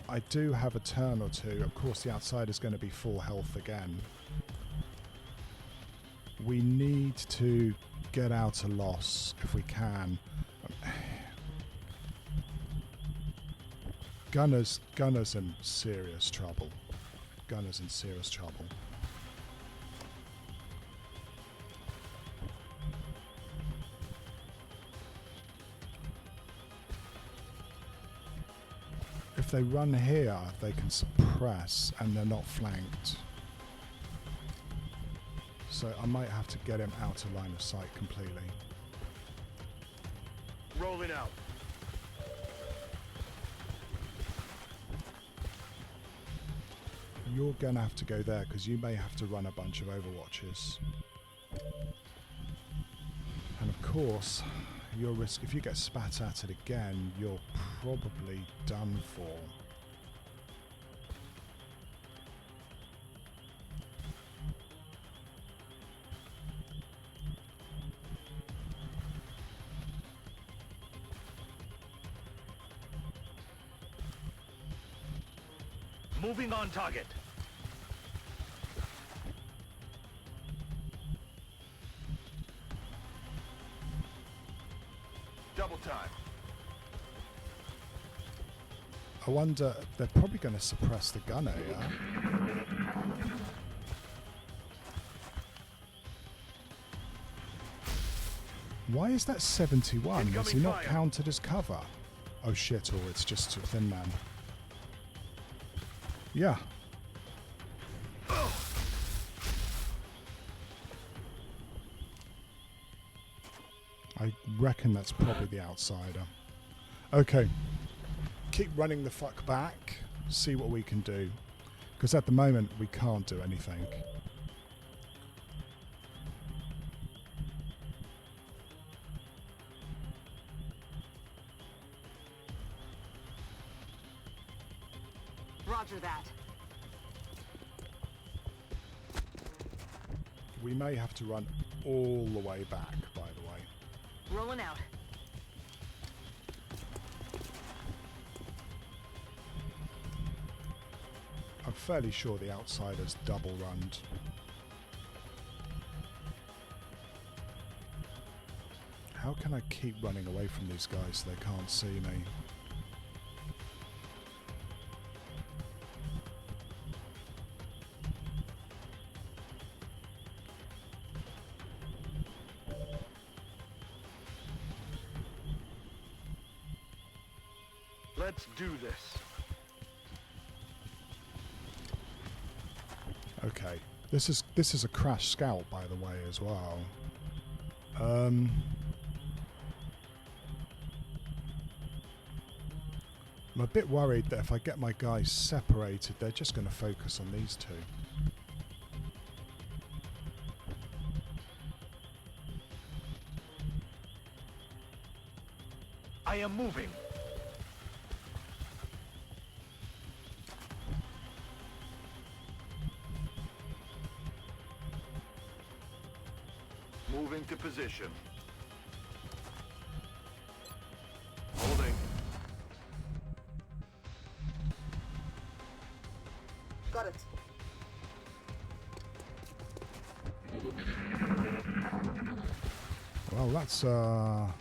I do have a turn or two. Of course, the outsider's going to be full health again. We need to get out a loss if we can. Gunner's in serious trouble. Gunner's in serious trouble. If they run here, they can suppress and they're not flanked. So I might have to get him out of line of sight completely. Rolling out. You're going to have to go there because you may have to run a bunch of overwatches. And of course, your risk, if you get spat at it again, you're probably done for. Moving on target. Double time. I wonder, they're probably going to suppress the gunner, yeah? Why is that 71? Is he Incoming not fire. counted as cover? Oh shit, or it's just a thin man. Yeah. I reckon that's probably the outsider. Okay. Keep running the fuck back. See what we can do. Because at the moment, we can't do anything. Roger that. We may have to run all the way back, by the way. Rolling out. I'm fairly sure the outsider's double runned. How can I keep running away from these guys so they can't see me? Let's do this. Okay, this is a crash scout, by the way, as well. I'm a bit worried that if I get my guys separated, they're just going to focus on these two. I am moving. Moving to position. Holding. Got it. Well, that's a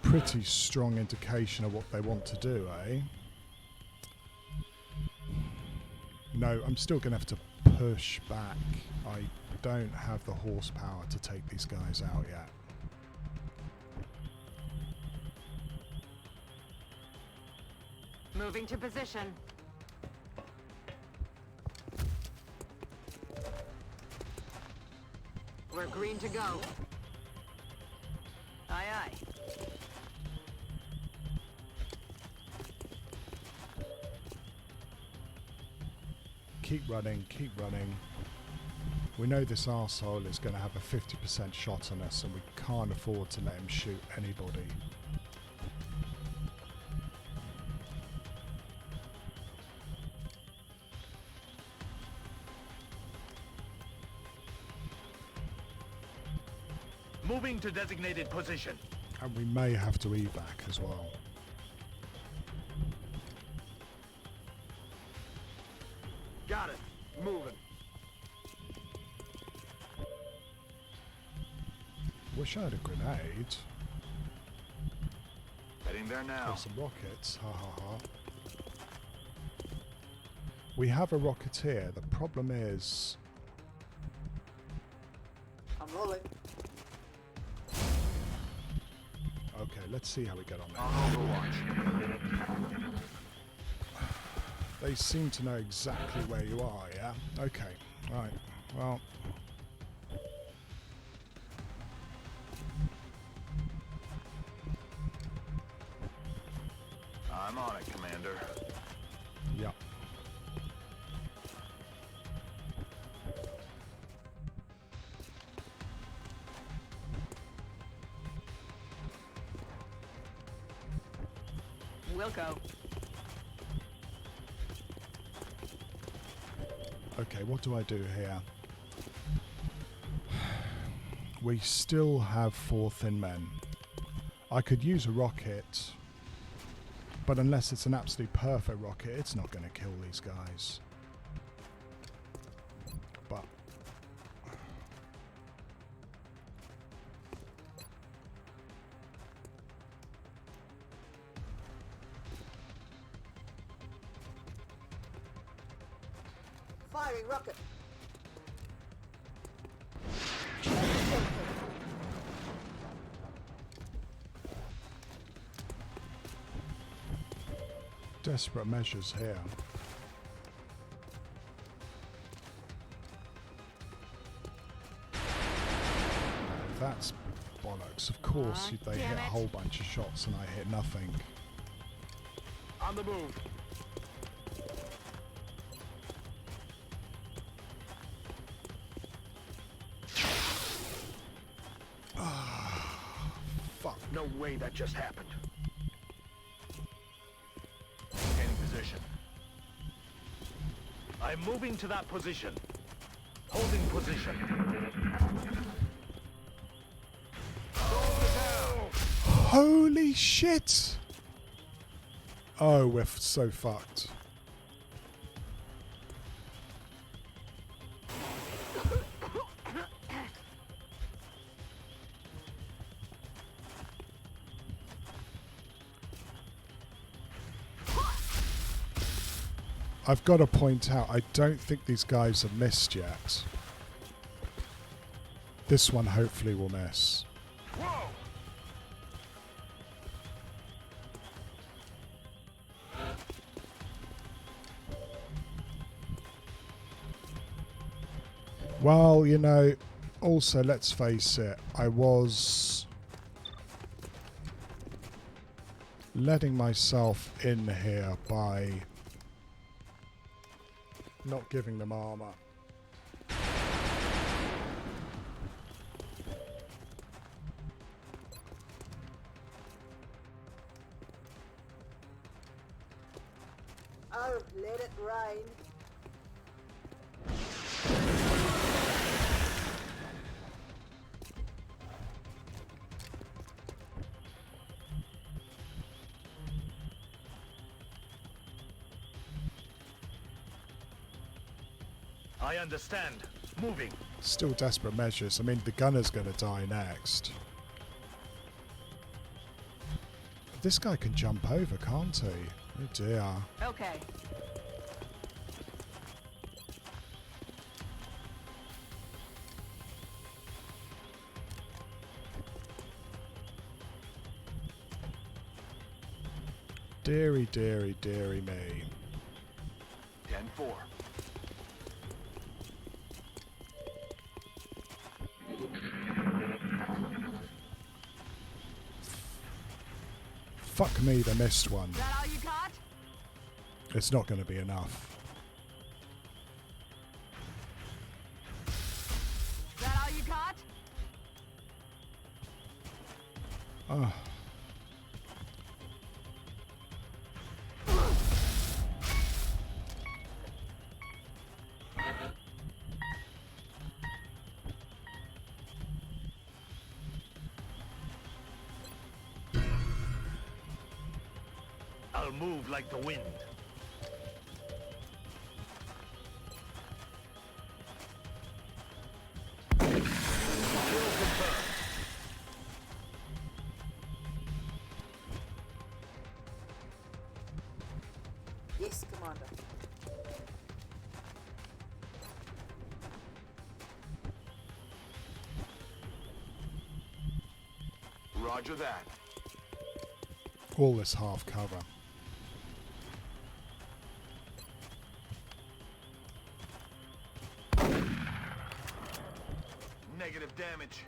pretty strong indication of what they want to do, eh? No, I'm still going to have to push back. I don't have the horsepower to take these guys out yet. Moving to position. We're green to go. Aye, aye. Keep running, keep running. We know this arsehole is going to have a 50% shot on us and we can't afford to let him shoot anybody. Moving to designated position. And we may have to evac as well. Got it. Moving. Wish I had a grenade. Heading there now. Got some rockets. Ha ha ha. We have a rocketeer. The problem is... I'm rolling. Okay, let's see how we get on there. On Overwatch. They seem to know exactly where you are, yeah? Okay, right. Well... I'm on it, Commander. yeah. We'll go. Okay, what do I do here? We still have 4 thin men. I could use a rocket, but unless it's an absolutely perfect rocket, it's not going to kill these guys. But Firing rocket. desperate measures here. That's bollocks. Of course, they hit a whole bunch of shots and I hit nothing. On the move. Fuck. No way that just happened. Gaining position. I'm moving to that position. Holding position. Holy shit! Oh, we're so fucked. I've got to point out, I don't think these guys have missed yet. This one hopefully will miss. Whoa! Well, you know, also, let's face it, I was letting myself in here by not giving them armor. Oh, let it rain. I understand. Moving. Still desperate measures. I mean, the gunner's going to die next. This guy can jump over, can't he? Oh dear. Okay. Deary, deary, deary me. 10-4. Fuck me, they missed one. Is that all you got? It's not going to be enough. Is that all you got? Oh. I'll move like the wind. Kill confirmed. Roger that. All this half cover. Negative damage.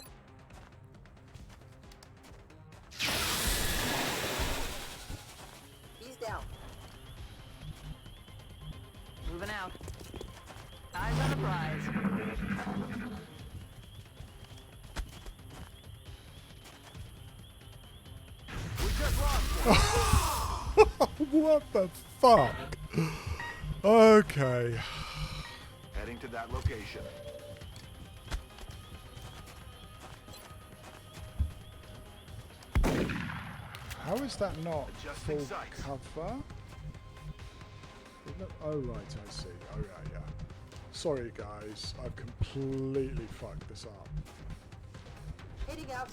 He's down. Moving out. Eyes on the prize. We just lost one. What the fuck? Okay. Heading to that location. How is that not Adjusting full sights. cover? Oh right, I see. Oh yeah, yeah. Sorry guys, I've completely fucked this up. Heading out.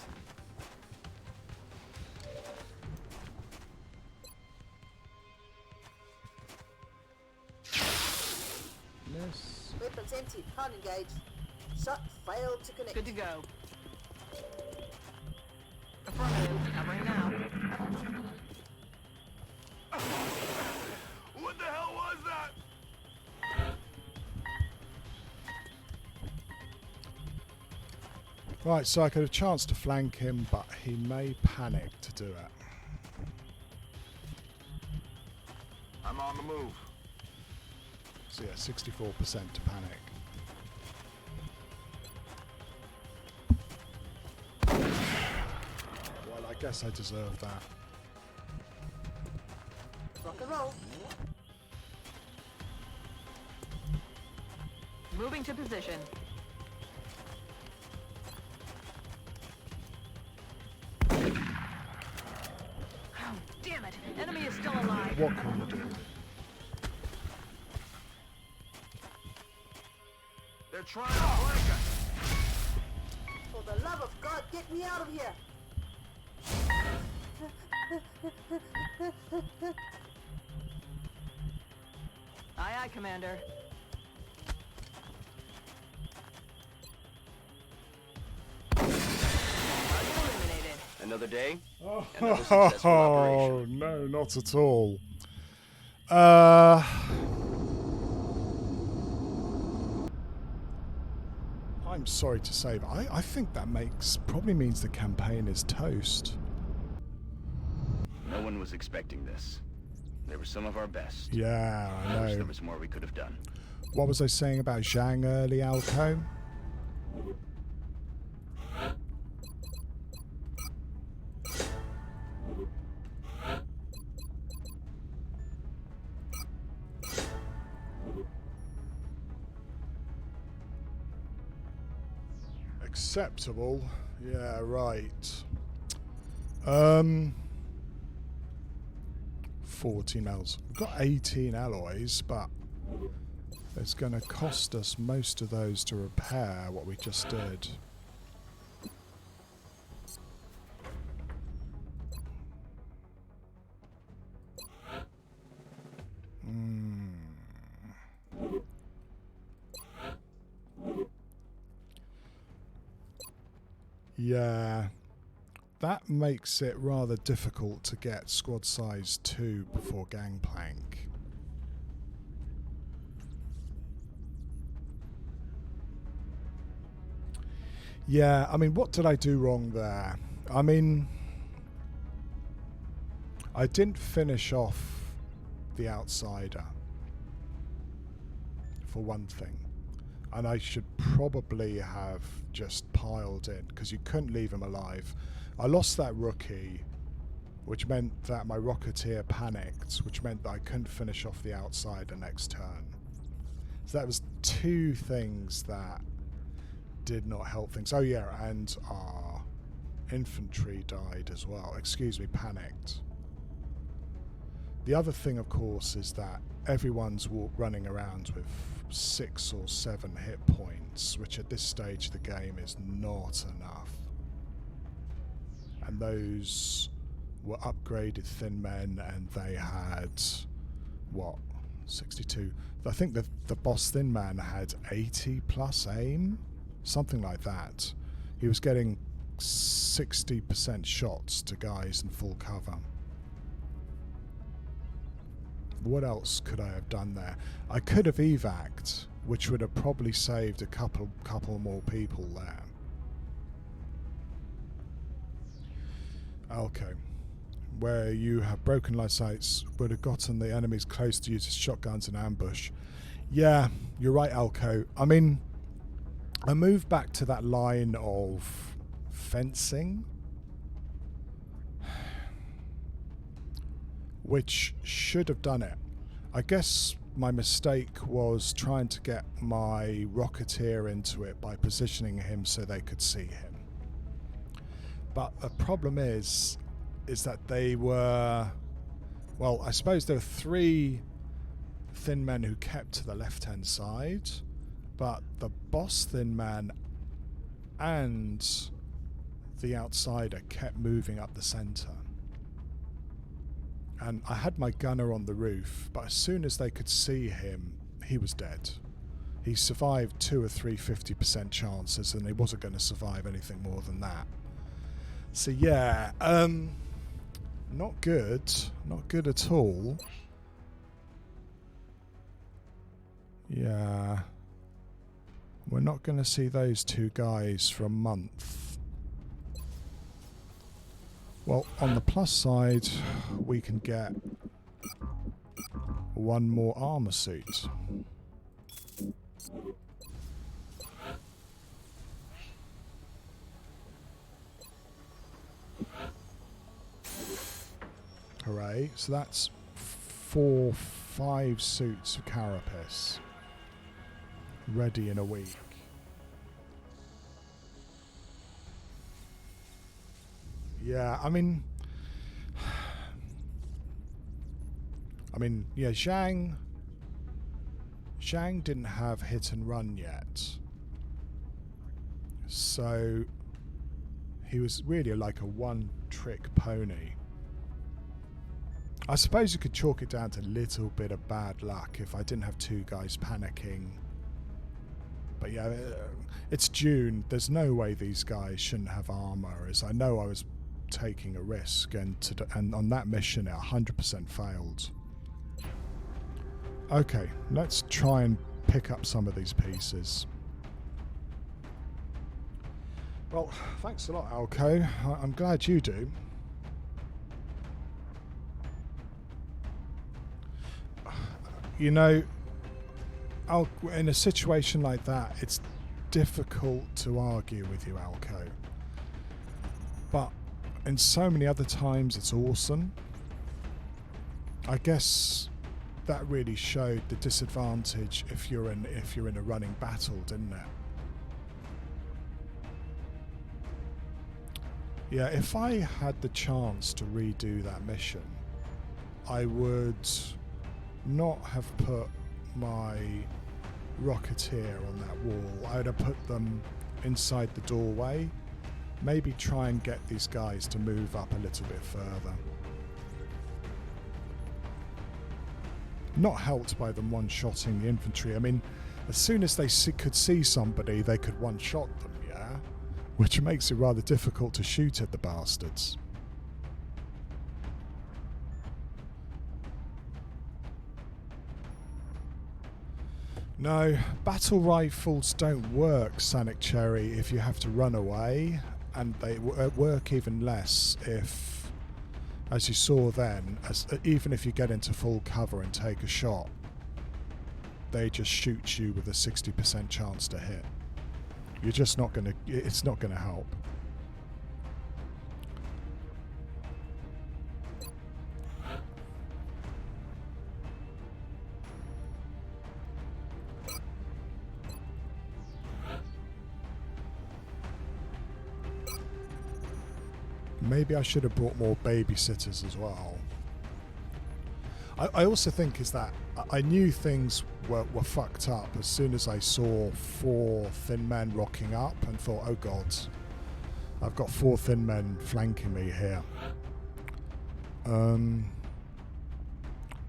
Miss. Weapons empty. Can't engage. Shot failed to connect. Good to go. Affirmative. Covering now. What the hell was that? Right, so I got a chance to flank him, but he may panic to do it. I'm on the move. So yeah, 64% to panic. Well, I guess I deserve that. Rock and roll. Moving to position. Oh, damn it. Enemy is still alive. What can you do? They're trying to flank us. For the love of God, get me out of here. Aye, aye, Commander. Target eliminated. Another day? Oh, Another successful operation. no, not at all. I'm sorry to say, but I think that probably means the campaign is toast. No one was expecting this. They were some of our best. Yeah, I I wish know. there was more we could have done. What was I saying about Zhang early, Alco? Acceptable. Yeah, right. 14 mils. We've got 18 alloys, but it's going to cost us most of those to repair what we just did. Yeah, that makes it rather difficult to get squad size 2 before gangplank. Yeah, I mean, what did I do wrong there? I mean, I didn't finish off the outsider, for one thing. And I should probably have just piled in, because you couldn't leave him alive. I lost that rookie, which meant that my Rocketeer panicked, which meant that I couldn't finish off the outsider next turn. So that was two things that did not help things. Oh yeah, and our infantry died as well. Excuse me, panicked. The other thing, of course, is that everyone's running around with 6 or 7 hit points, which at this stage of the game is not enough. And those were upgraded thin men, and they had, what, 62? I think the boss thin man had 80 plus aim, something like that. He was getting 60% shots to guys in full cover. What else could I have done there? I could have evac'd, which would have probably saved a couple more people there. Okay. Where you have broken light sights, would have gotten the enemies close to you to shotguns and ambush. Yeah, you're right, Alco. I mean, I moved back to that line of fencing, which should have done it. I guess my mistake was trying to get my Rocketeer into it by positioning him so they could see him. But the problem is that they were, well, I suppose there were 3 thin men who kept to the left-hand side, but the boss thin man and the outsider kept moving up the centre. And I had my gunner on the roof, but as soon as they could see him, he was dead. He survived 2 or 3 50% chances, and he wasn't going to survive anything more than that. So yeah, not good. Not good at all. Yeah. We're not going to see those 2 guys for a month. Well, on the plus side, we can get 1 more armor suit. Hooray. So that's 5 suits of carapace ready in a week. Yeah, I mean, yeah, Zhang didn't have hit and run yet, so he was really like a one-trick pony. I suppose you could chalk it down to a little bit of bad luck if I didn't have 2 guys panicking. But yeah, it's June. There's no way these guys shouldn't have armor, as I know I was taking a risk, and on that mission it 100% failed. Okay, let's try and pick up some of these pieces. Well, thanks a lot, Alco. I'm glad you do. You know, in a situation like that, it's difficult to argue with you, Alco. But in so many other times, it's awesome. I guess that really showed the disadvantage if you're in a running battle, didn't it? Yeah, if I had the chance to redo that mission, I would not have put my Rocketeer on that wall. I'd have put them inside the doorway. Maybe try and get these guys to move up a little bit further. Not helped by them one-shotting the infantry. I mean, as soon as they could see somebody, they could one-shot them, yeah? Which makes it rather difficult to shoot at the bastards. No, battle rifles don't work, Sonic Cherry, if you have to run away, and they work even less if, as you saw then, even if you get into full cover and take a shot, they just shoot you with a 60% chance to hit. You're just not going to, it's not going to help. Maybe I should have brought more babysitters as well. I also think is that I knew things were fucked up as soon as I saw 4 thin men rocking up and thought, oh god, I've got 4 thin men flanking me here.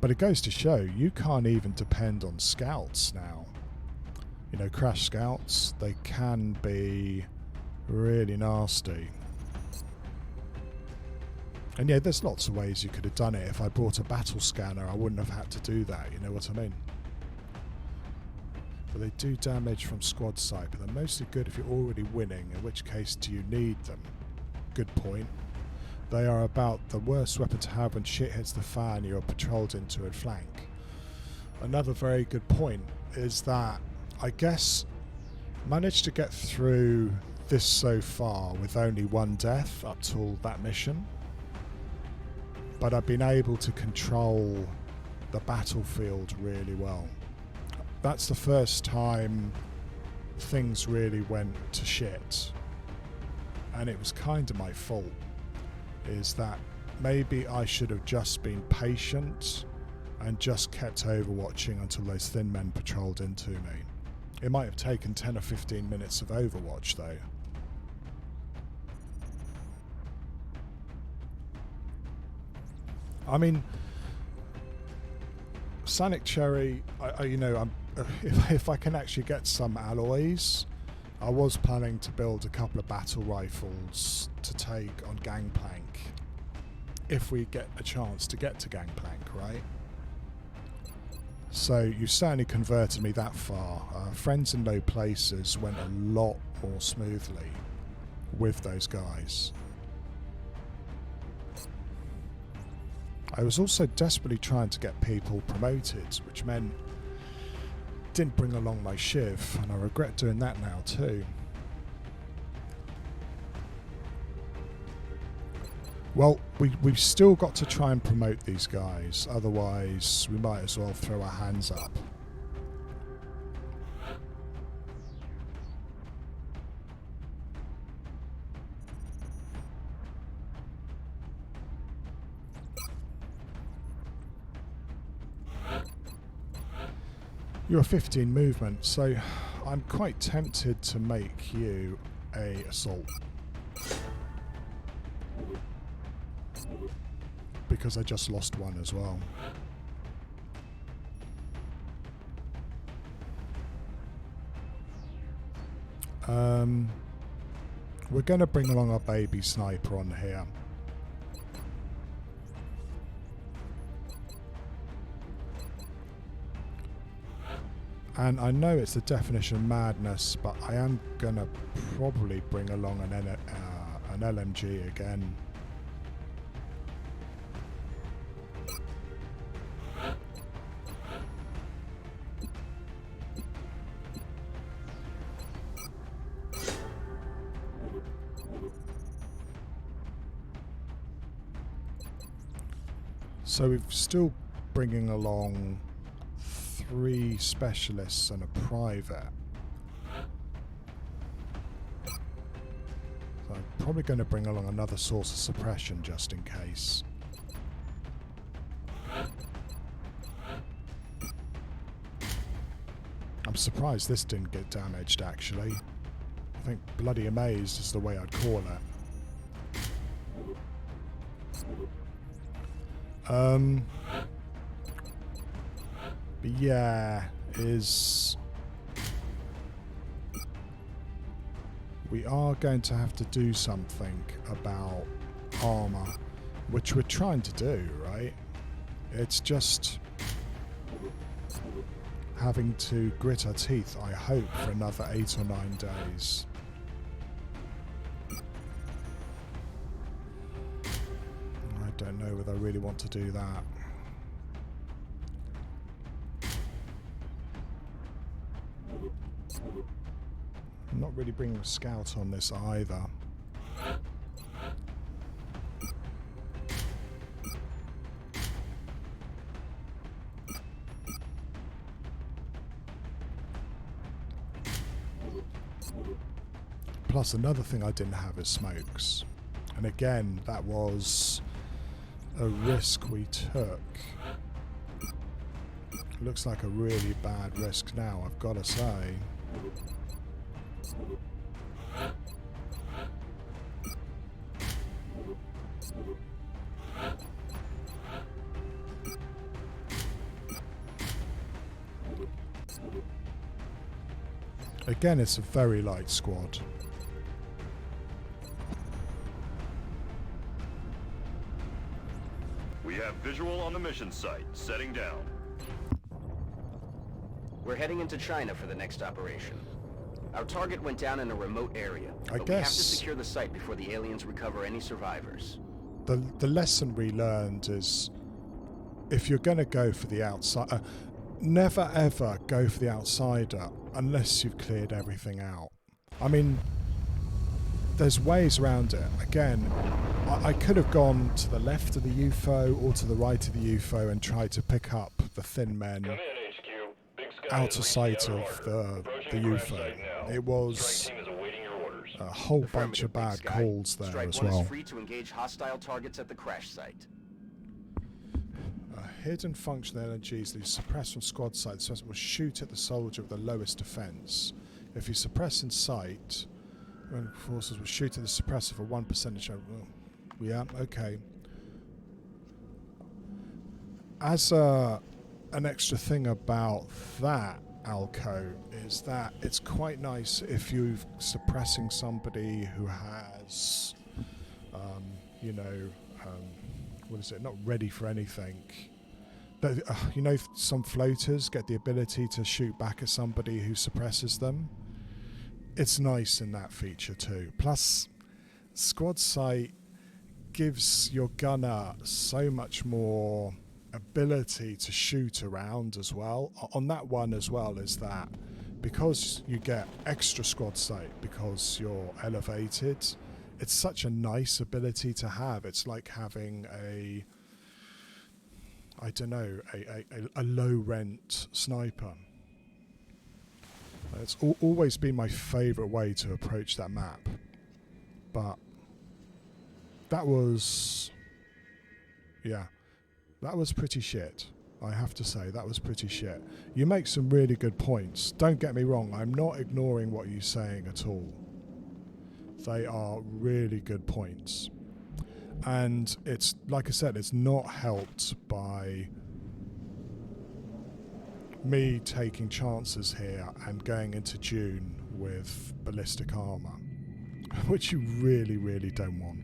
But it goes to show you can't even depend on scouts now. You know, crash scouts, they can be really nasty. And yeah, there's lots of ways you could have done it. If I brought a battle scanner, I wouldn't have had to do that, you know what I mean? But they do damage from squad sight, but they're mostly good if you're already winning, in which case do you need them? Good point. They are about the worst weapon to have when shit hits the fan you're patrolled into and flank. Another very good point is that I guess managed to get through this so far with only one death up till that mission. But I've been able to control the battlefield really well. That's the first time things really went to shit. And it was kind of my fault. Is that maybe I should have just been patient and just kept overwatching until those thin men patrolled into me. It might have taken 10 or 15 minutes of overwatch though. I mean, Sonic Cherry, if I can actually get some alloys, I was planning to build a couple of battle rifles to take on Gangplank, if we get a chance to get to Gangplank, right? So you certainly converted me that far. Friends in Low Places went a lot more smoothly with those guys. I was also desperately trying to get people promoted, which meant didn't bring along my shiv, and I regret doing that now too. Well, we've still got to try and promote these guys, otherwise we might as well throw our hands up. You're 15 movement, so I'm quite tempted to make you a assault. Because I just lost one as well. We're going to bring along our baby sniper on here. And I know it's the definition of madness, but I am going to probably bring along an LMG again. So we're still bringing along 3 specialists and a private. So I'm probably going to bring along another source of suppression just in case. I'm surprised this didn't get damaged actually. I think bloody amazed is the way I'd call it. But yeah, we are going to have to do something about armor, which we're trying to do, right? It's just having to grit our teeth, I hope, for another 8 or 9 days. I don't know whether I really want to do that. I'm not really bringing a scout on this either. Plus another thing I didn't have is smokes. And again, that was a risk we took. Looks like a really bad risk now, I've got to say. Again, it's a very light squad. Visual on the mission site. Setting down. We're heading into China for the next operation. Our target went down in a remote area, but we have to guess- secure the site before the aliens recover any survivors. The lesson we learned is, if you're going to go for the outside, never ever go for the outsider unless you've cleared everything out. I mean, there's ways around it. Again, I could have gone to the left of the UFO or to the right of the UFO and tried to pick up the thin men Come in, HQ. Big Sky out is of reaching sight out of hard. the Approaching crash UFO. site now. It was Strike team is awaiting your orders. a whole bunch Affirmative, of Big bad Sky. calls there Strike as 1 well. is free to engage hostile targets at the crash site. Hidden functional energies that you suppress from squad sites so will shoot at the soldier with the lowest defense. If you suppress in sight, when forces will shoot at the suppressor for 1%. Yeah, okay. As an extra thing about that, Alco, is that it's quite nice if you're suppressing somebody who has, what is it, not ready for anything. Some floaters get the ability to shoot back at somebody who suppresses them. It's nice in that feature too. Plus, squad sight gives your gunner so much more ability to shoot around as well. On that one as well is that because you get extra squad sight because you're elevated, it's such a nice ability to have. It's like having a low rent sniper. It's always been my favourite way to approach that map. But that was pretty shit. I have to say, that was pretty shit. You make some really good points. Don't get me wrong, I'm not ignoring what you're saying at all. They are really good points. And it's, like I said, it's not helped by me taking chances here and going into June with ballistic armor, which you really, really don't want.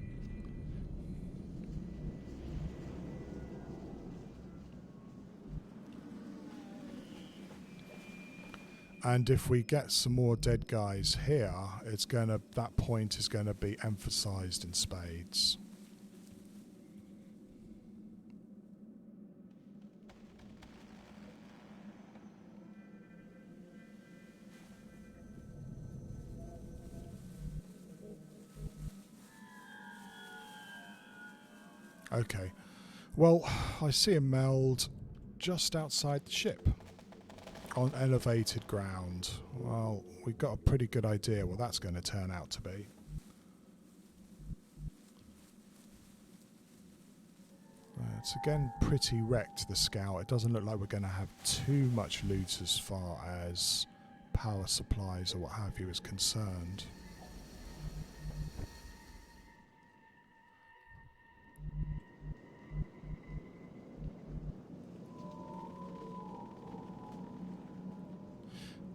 And if we get some more dead guys here, that point is gonna be emphasized in spades. Okay, well, I see a meld just outside the ship on elevated ground. Well, we've got a pretty good idea what that's going to turn out to be. It's again pretty wrecked, the scout. It doesn't look like we're going to have too much loot as far as power supplies or what have you is concerned.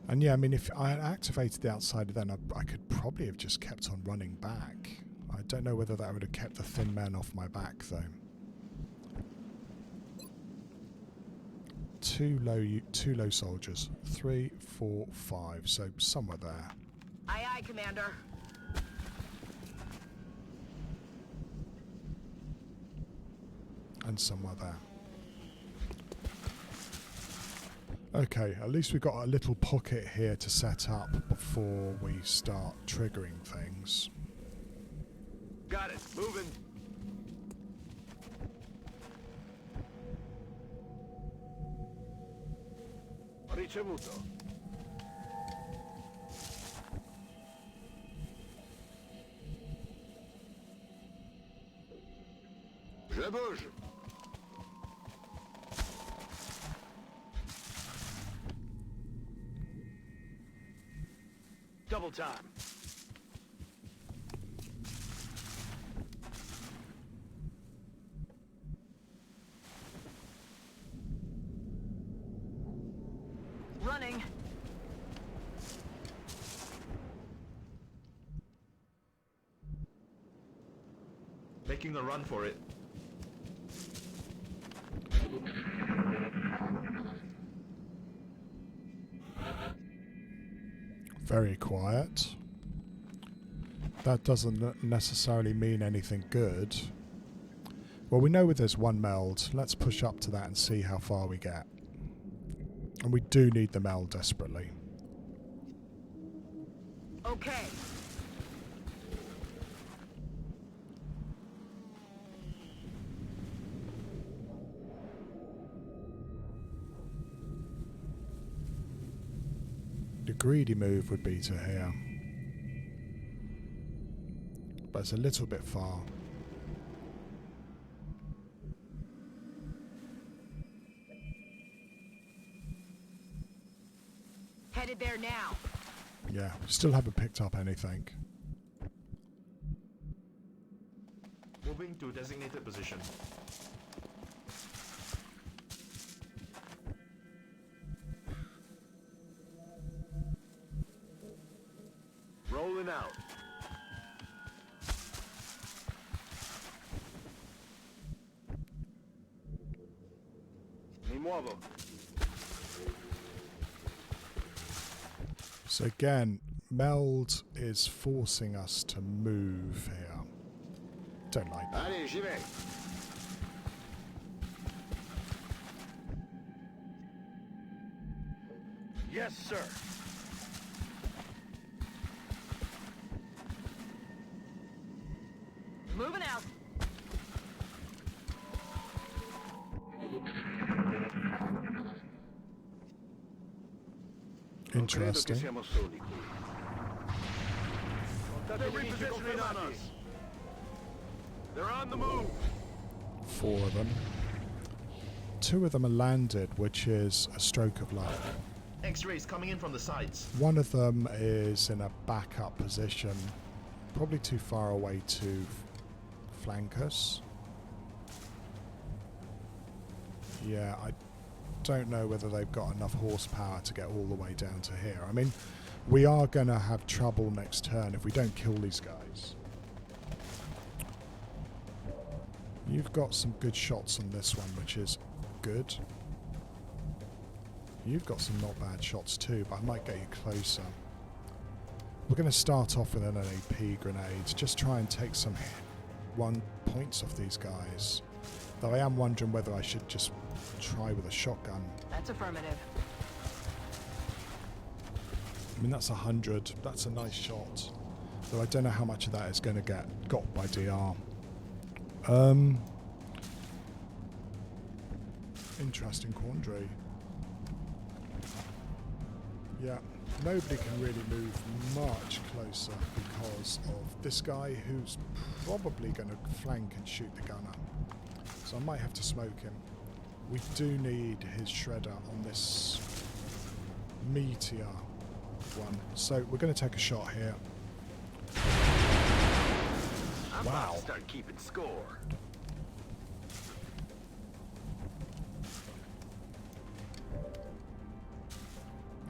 And yeah, I mean, if I had activated the outsider then, I could probably have just kept on running back. I don't know whether that would have kept the thin men off my back, though. Two low soldiers. 3, 4, 5. So somewhere there. Aye, aye, Commander. And somewhere there. Okay, at least we've got a little pocket here to set up before we start triggering things. Got it. Moving. Ricevuto. Je bouge. Double time. Running. Making a run for it. Very quiet. That doesn't necessarily mean anything good. Well, we know there's one meld. Let's push up to that and see how far we get. And we do need the meld desperately. Okay. The greedy move would be to here. But it's a little bit far. Headed there now. Yeah, still haven't picked up anything. Moving to designated position. Rolling out. Mi muovo. So again, meld is forcing us to move here. Don't like that. Allez, j'y vais. Yes, sir. Moving out. Non credo che Interesting. siamo soli qui. They're repositioning on us. They're on the move. 4 of them. 2 of them are landed, which is a stroke of luck. X-rays coming in from the sides. One of them is in a backup position, probably too far away to flank us. Yeah, I don't know whether they've got enough horsepower to get all the way down to here. I mean, we are going to have trouble next turn if we don't kill these guys. You've got some good shots on this one, which is good. You've got some not bad shots too, but I might get you closer. We're going to start off with an AP grenade. Just try and take some points off these guys. Though I am wondering whether I should just try with a shotgun. That's affirmative. I mean, that's 100. That's a nice shot. Though I don't know how much of that is going to get got by DR. Interesting quandary. Yeah, nobody can really move much closer because of this guy who's probably going to flank and shoot the gunner. So I might have to smoke him. We do need his shredder on this meteor one. So we're going to take a shot here. I'm Wow. about to start keeping score.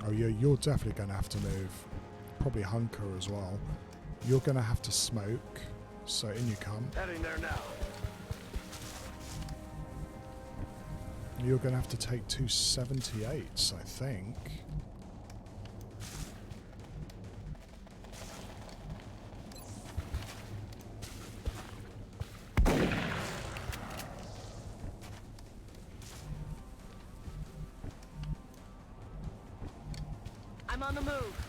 Oh yeah, you're definitely going to have to move. Probably hunker as well. You're going to have to smoke. So in you come. Heading there now. You're going to have to take 2 78s, I think. I'm on the move.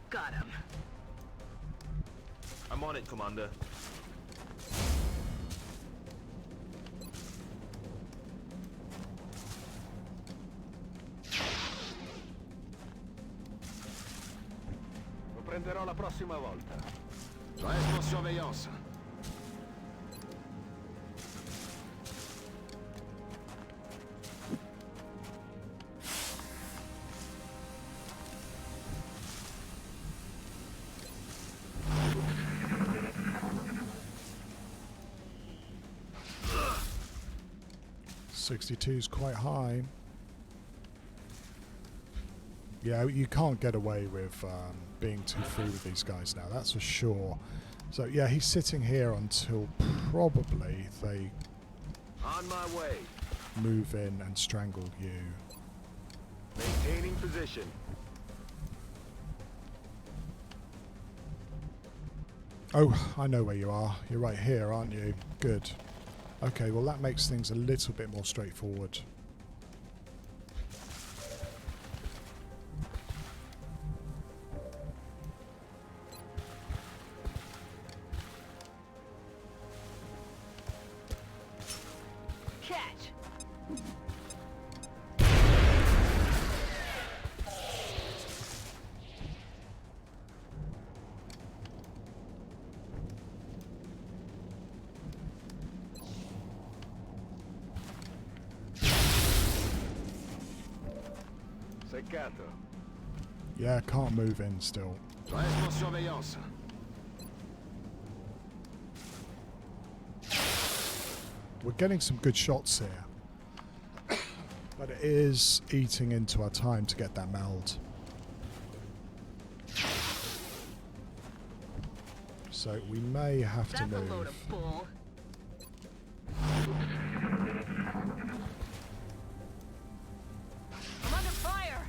Got him. I'm on it, Commander. Lo prenderò la prossima volta. Reste en surveillance. .62 is quite high. Yeah, you can't get away with being too free with these guys now, that's for sure. So yeah, he's sitting here until probably they On my way. move in and strangle you. Maintaining position. Oh, I know where you are. You're right here, aren't you? Good. Okay, well that makes things a little bit more straightforward. Catch. Seccato. Yeah, can't move in still. Reste en surveillance. We're getting some good shots here. But it is eating into our time to get that meld. So we may have to That's a load move. of bull. I'm under fire.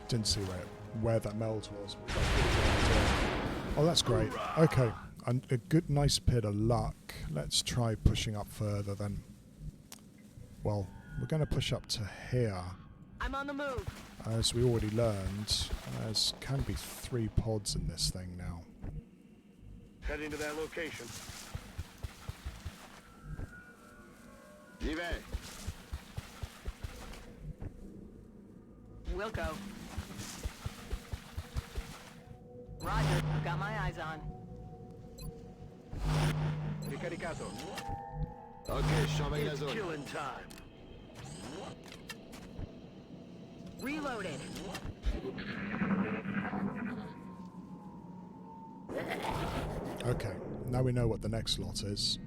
Didn't see where that meld was. Oh, that's great. Okay, and a good, nice bit of luck. Let's try pushing up further then. Well, we're going to push up to here. I'm on the move. As we already learned, there can be 3 pods in this thing now. Heading to that location. J'y vais. We'll go. Roger. I've got my eyes on. Ricaricato. Ok, surveille la zone. Killing time. Reloaded. Okay, now we know what the next lot is.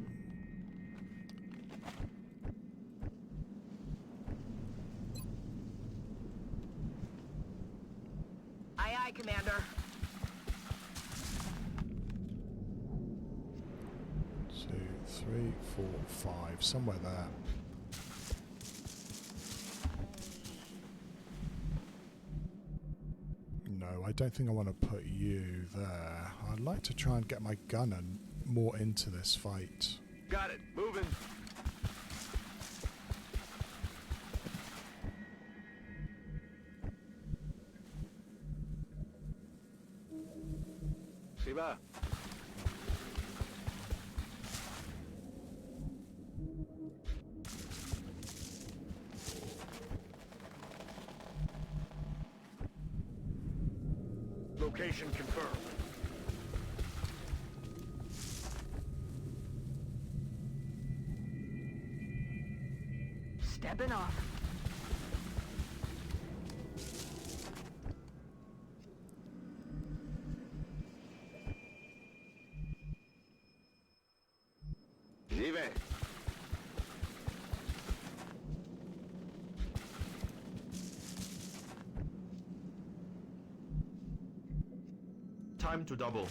Aye, aye, Commander. 2, 3, 4, 5, somewhere there. No, I don't think I want to put you there. I'd like to try and get my gunner more into this fight. Got it. Moving. S'y va. Location confirmed. Stepping off. J'y vais. Time to double.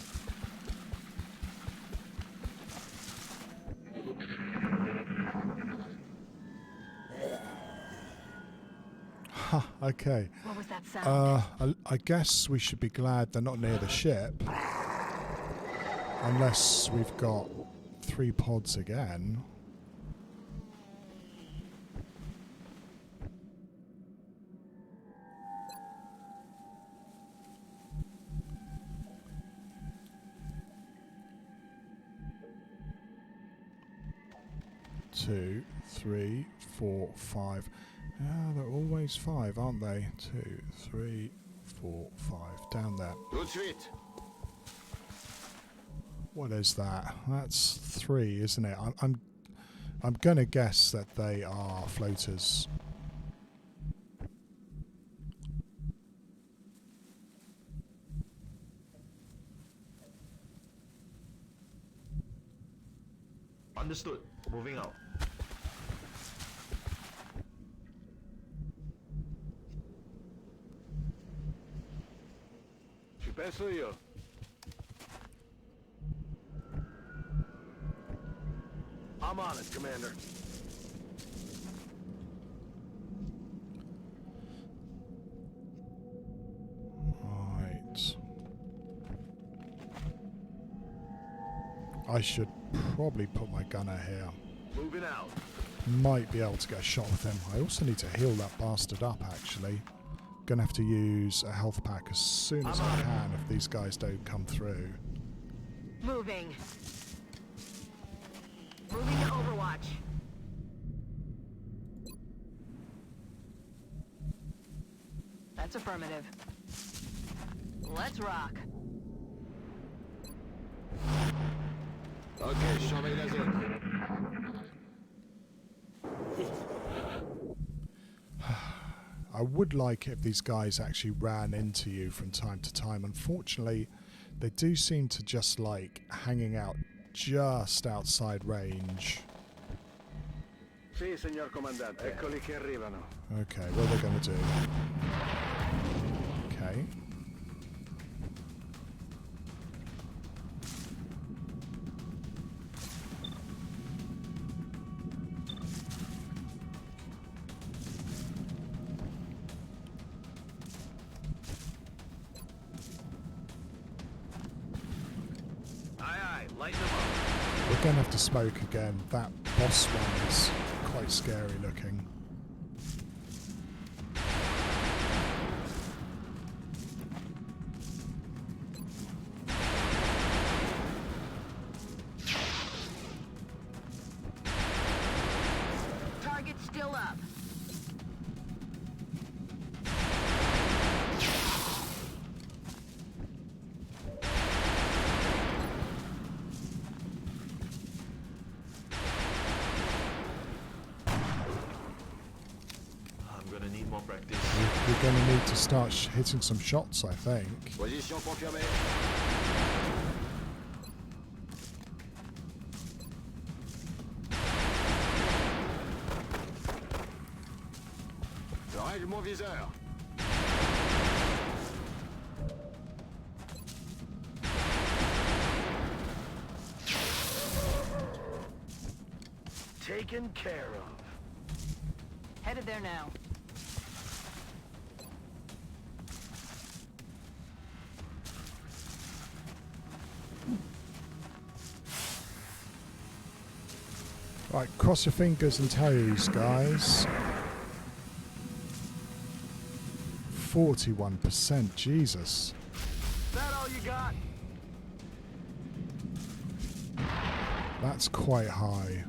Ha, okay. What was that sound? I guess we should be glad they're not near the ship. Unless we've got 3 pods again. Two, 3, 4, 5. Yeah, they're always 5, aren't they? 2, 3, 4, 5. Down there. Tout de suite. What is that? That's 3, isn't it? I'm gonna guess that they are floaters. Understood. Moving out. Ci penso io. I'm on it, Commander. Right. I should probably put my gunner here. Moving out. Might be able to get a shot with him. I also need to heal that bastard up, actually. Gonna have to use a health pack as soon as I can if these guys don't come through. Moving. Moving to Overwatch. That's affirmative. Let's rock. Okay, show me das I would like it if these guys actually ran into you from time to time. Unfortunately, they do seem to just like hanging out just outside range. Sì, signor comandante. Eccoli che arrivano. Okay, what are they going to do? Okay. Aye, aye, lighten them up. We're going to have to smoke again. That boss one is quite scary looking. Target's still up. I'm gonna need more practice. We're going to need to start hitting some shots, I think. Position confirmée. Je règle mon viseur. Taken care of. Headed there now. Right, cross your fingers and toes, guys. 41%, Jesus. That all you got? That's quite high.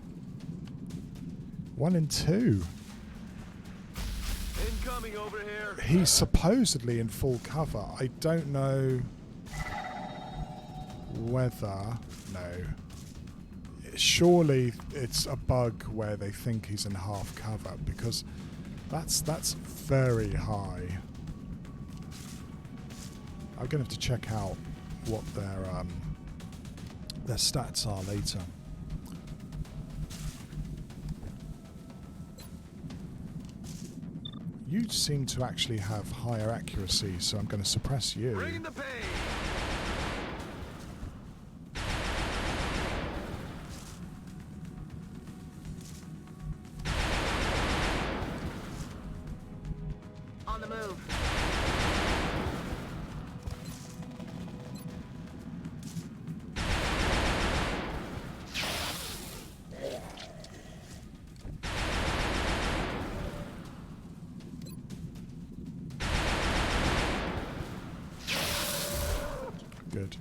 1 in 2. Incoming over here. He's supposedly in full cover. I don't know whether... No. Surely it's a bug where they think he's in half cover, because that's very high. I'm gonna have to check out what their stats are later. You seem to actually have higher accuracy, so I'm going to suppress you. Bringing the pain. On the move. Good.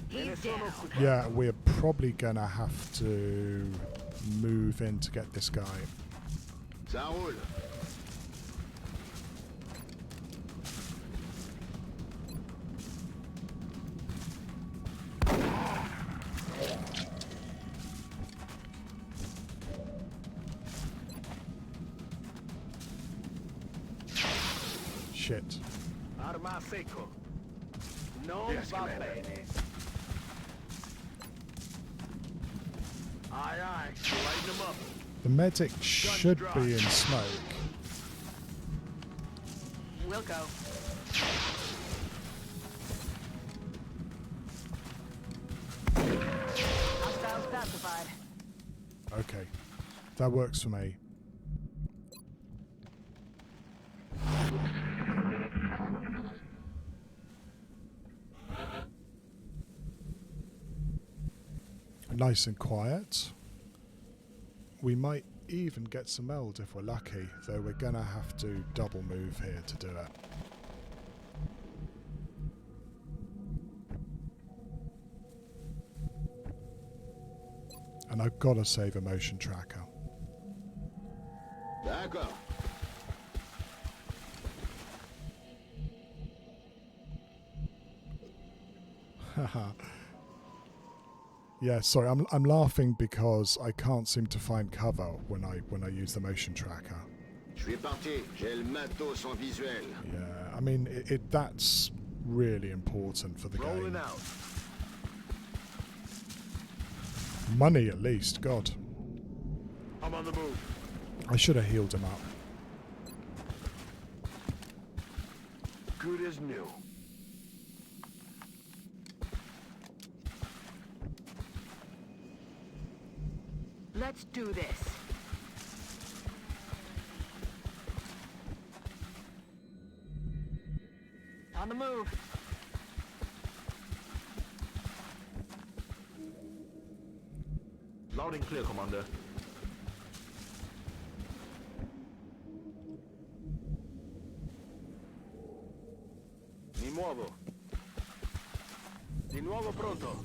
He's down. Yeah, we're probably going to have to move in to get this guy. Ça roule. Shit. Arma seco. Non va bene. Aye, aye. Lighten them up. The medic should be in smoke. We'll go. Hostiles pacified. Okay. That works for me. Nice and quiet. We might even get some eld if we're lucky, though we're gonna have to double move here to do it. And I've got to save a motion tracker. D'accord. Haha. Yeah, sorry, I'm laughing because I can't seem to find cover when I use the motion tracker. Je suis parti. J'ai le matos en visuel. Yeah, I mean that's really important for the Rolling game. out. Money at least, God. I'm on the move. I should have healed him up. Good as new. Let's do this. On the move. Loud and clear, Commander. Mi muovo. Di nuovo pronto.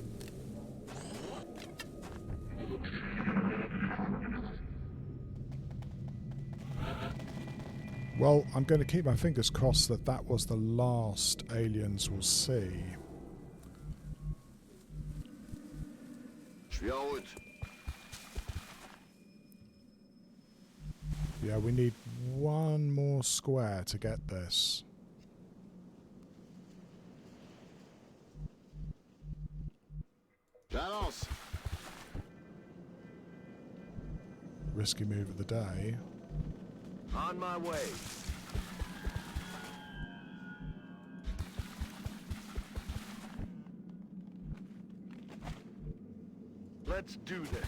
Well, I'm going to keep my fingers crossed that that was the last aliens we'll see. Je suis en route. Yeah, we need one more square to get this. J'avance. Risky move of the day. On my way. Let's do this.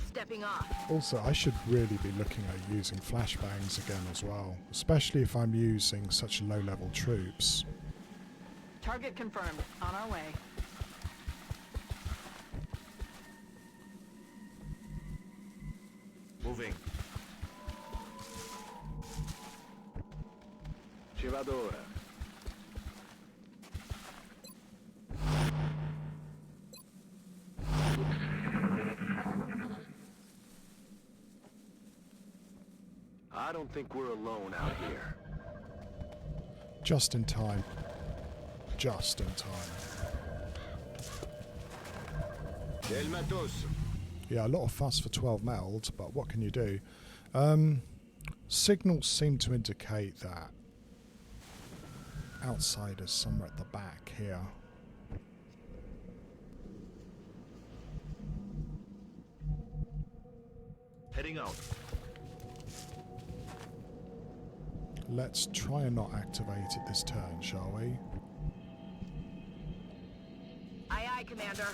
Stepping off. Also, I should really be looking at using flashbangs again as well, especially if I'm using such low-level troops. Target confirmed. On our way. Moving. Ci vado ora. I don't think we're alone out here. Just in time. Just in time. J'ai le matos. Yeah, a lot of fuss for 12 meld, but what can you do? Signals seem to indicate that outsiders somewhere at the back here. Heading out. Let's try and not activate it this turn, shall we? Aye, aye, Commander.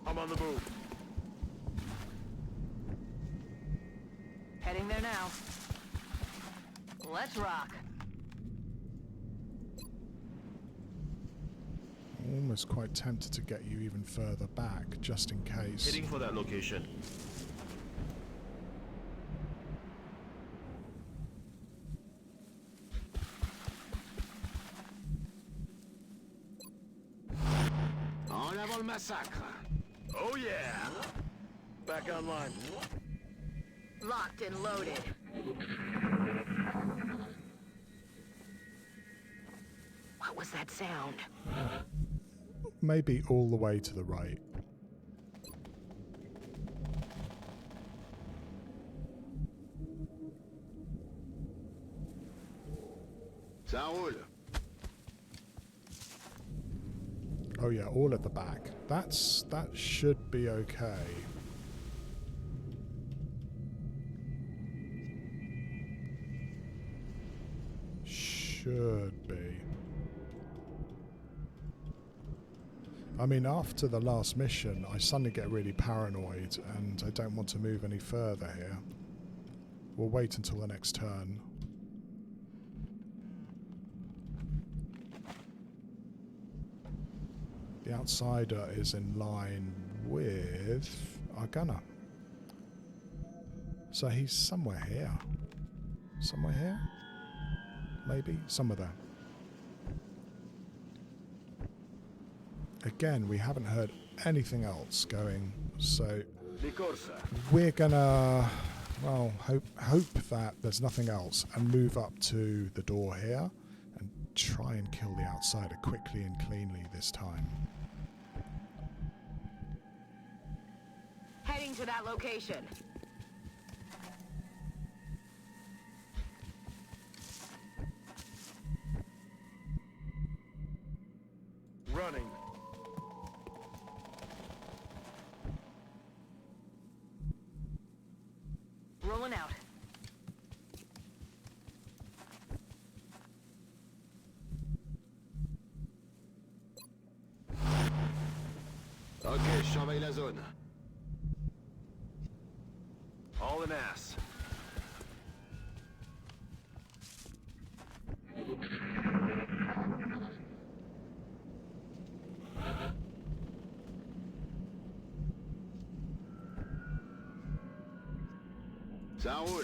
I'm on the move. Heading there now. Let's rock. Almost quite tempted to get you even further back, just in case. Heading for that location. En avant le massacre. Oh yeah! Back online. Locked and loaded. What was that sound? Maybe all the way to the right. Ça roule. Oh yeah, all at the back. That should be okay. should be. I mean, after the last mission, I suddenly get really paranoid and I don't want to move any further here. We'll wait until the next turn. The outsider is in line with our gunner. So he's somewhere here. Somewhere here? Maybe? Somewhere there. Again, we haven't heard anything else going, so we're gonna, well, hope that there's nothing else and move up to the door here and try and kill the outsider quickly and cleanly this time. Heading to that location. Running. Rolling out. Ok, je surveille la zone. All an ass. Ça roule.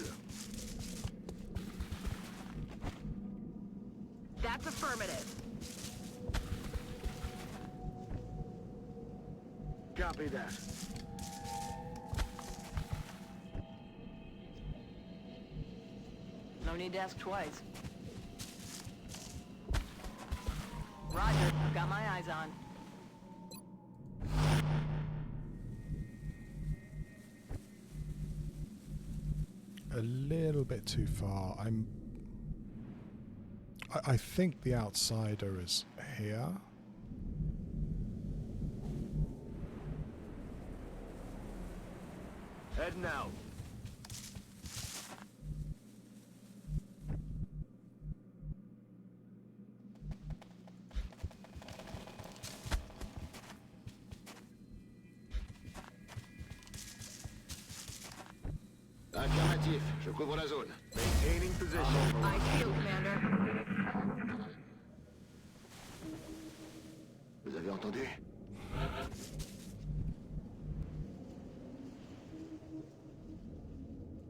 That's affirmative. Copy that. No need to ask twice. Roger, got my eyes on. A little bit too far. I think the outsider is here. Heading out. Affirmatif, je couvre la zone. Maintaining position. IQ, Commander. Vous avez entendu?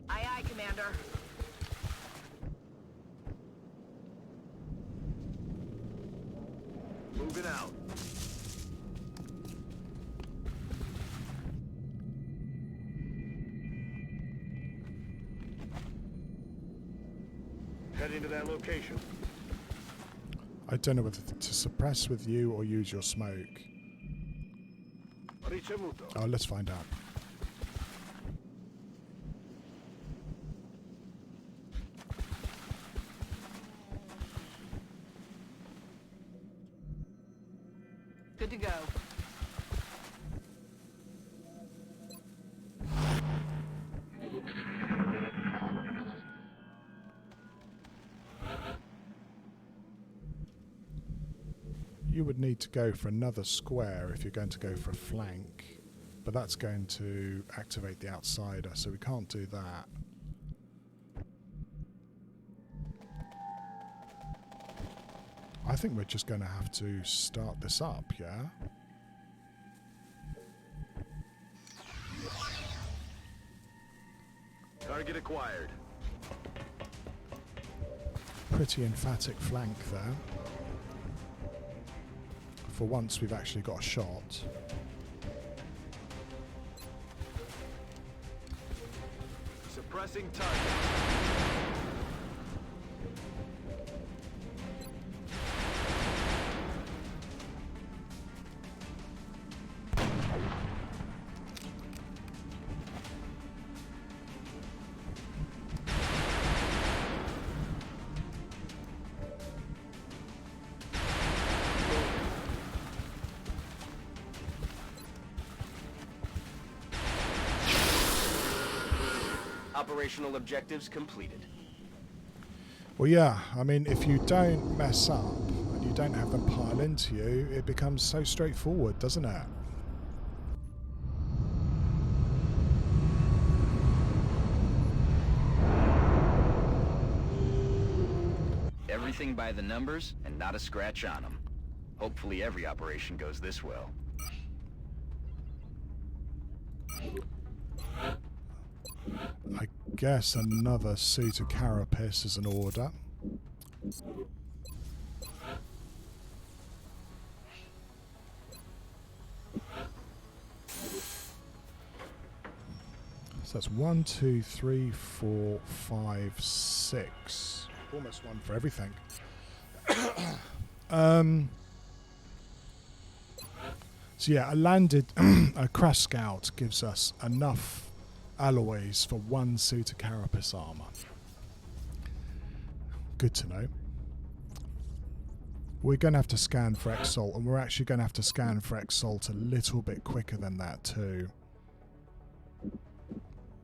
Aye, aye, Commander. Moving out. Heading to that location. I don't know whether to suppress with you or use your smoke. Ricevuto. Oh, let's find out. Good to go. You would need to go for another square if you're going to go for a flank, but that's going to activate the outsider, so we can't do that. I think we're just going to have to start this up, yeah? Target acquired. Pretty emphatic flank there. For once we've actually got a shot. Suppressing target. Operational objectives completed. Well, yeah, I mean, if you don't mess up and you don't have them pile into you, it becomes so straightforward, doesn't it? Everything by the numbers and not a scratch on them. Hopefully every operation goes this well. I guess another suit of carapace is an order. So that's 1, 2, 3, 4, 5, 6. Almost one for everything. So yeah, a crash scout gives us enough alloys for one suit of carapace armor. Good to know. We're going to have to scan for X-Salt, and we're actually going to have to scan for X-Salt a little bit quicker than that too.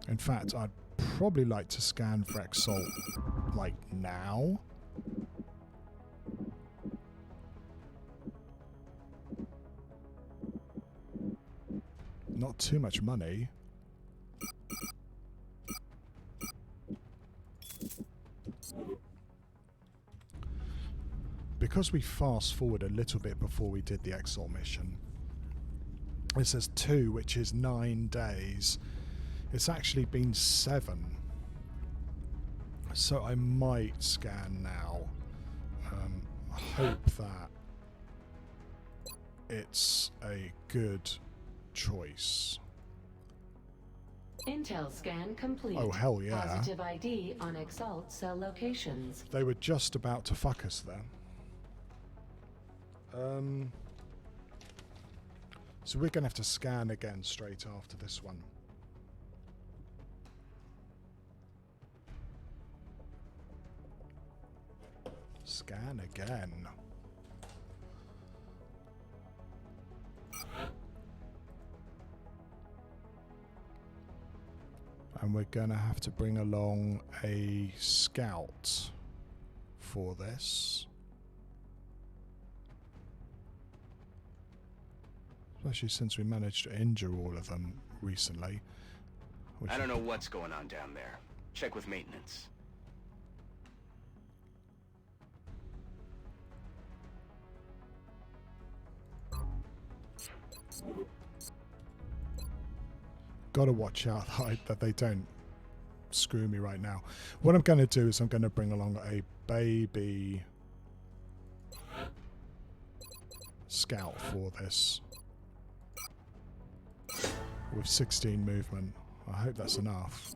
In fact, I'd probably like to scan for X-Salt like now. Not too much money. Because we fast forward a little bit before we did the X-Salt mission, it says 2, which is 9 days. It's actually been 7. So I might scan now. Hope that it's a good choice. Intel scan complete. Oh, hell yeah. Positive ID on Exalt cell locations. They were just about to fuck us there. So we're going to have to scan again straight after this one. Scan again. And we're going to have to bring along a scout for this. Especially since we managed to injure all of them recently. I don't know what's going on down there. Check with maintenance. Gotta watch out that they don't screw me right now. What I'm going to do is I'm going to bring along a baby scout for this. With 16 movement. I hope that's enough.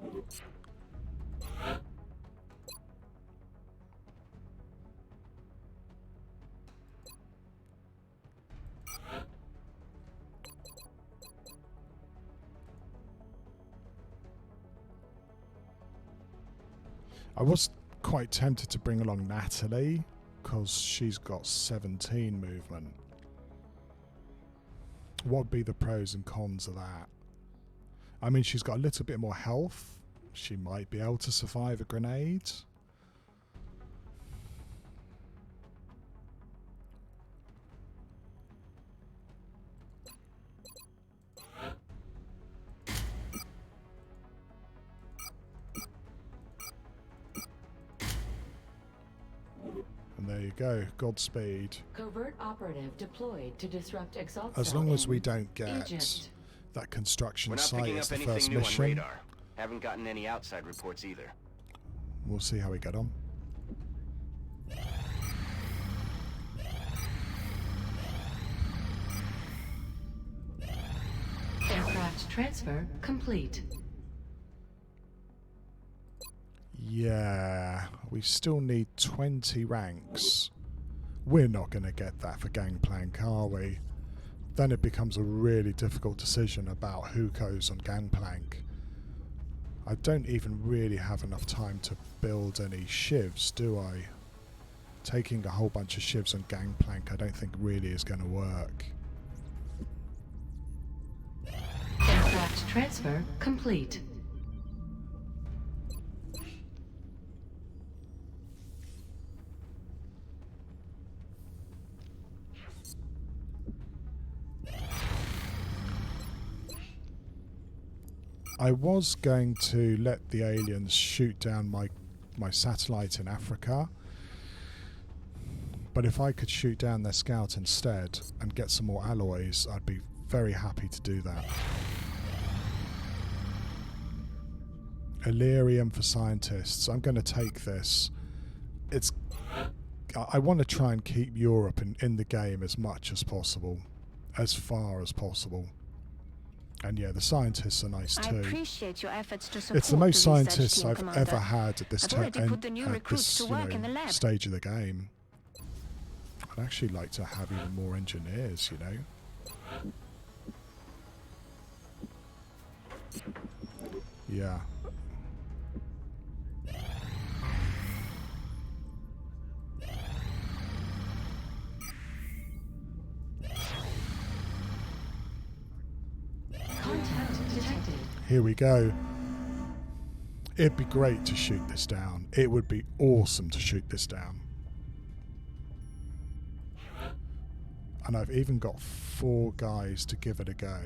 I was quite tempted to bring along Natalie because she's got 17 movement. What would be the pros and cons of that? I mean, she's got a little bit more health. She might be able to survive a grenade. And there you go, Godspeed. Covert operative deployed to disrupt Exalt. As long as we don't get Egypt. that construction We're not site picking as up the anything first new on mission. radar. Haven't gotten any outside reports either. We'll see how we get on. Aircraft transfer complete. Yeah, we still need 20 ranks. We're not going to get that for Gangplank, are we? Then it becomes a really difficult decision about who goes on Gangplank. I don't even really have enough time to build any shivs, do I? Taking a whole bunch of shivs on Gangplank I don't think really is going to work. Aircraft transfer complete. I was going to let the aliens shoot down my satellite in Africa, but if I could shoot down their scout instead and get some more alloys, I'd be very happy to do that. Illyrium for scientists. I'm going to take this. I want to try and keep Europe in the game as much as possible, as far as possible. And yeah, the scientists are nice too. I appreciate your efforts to support It's the most the research scientists team, I've Commander. ever had at this I've already put the new recruits to work in the lab. stage of the game. I'd actually like to have even more engineers, you know. Yeah. Contact detected. Here we go. It'd be great to shoot this down. It would be awesome to shoot this down. And I've even got 4 guys to give it a go.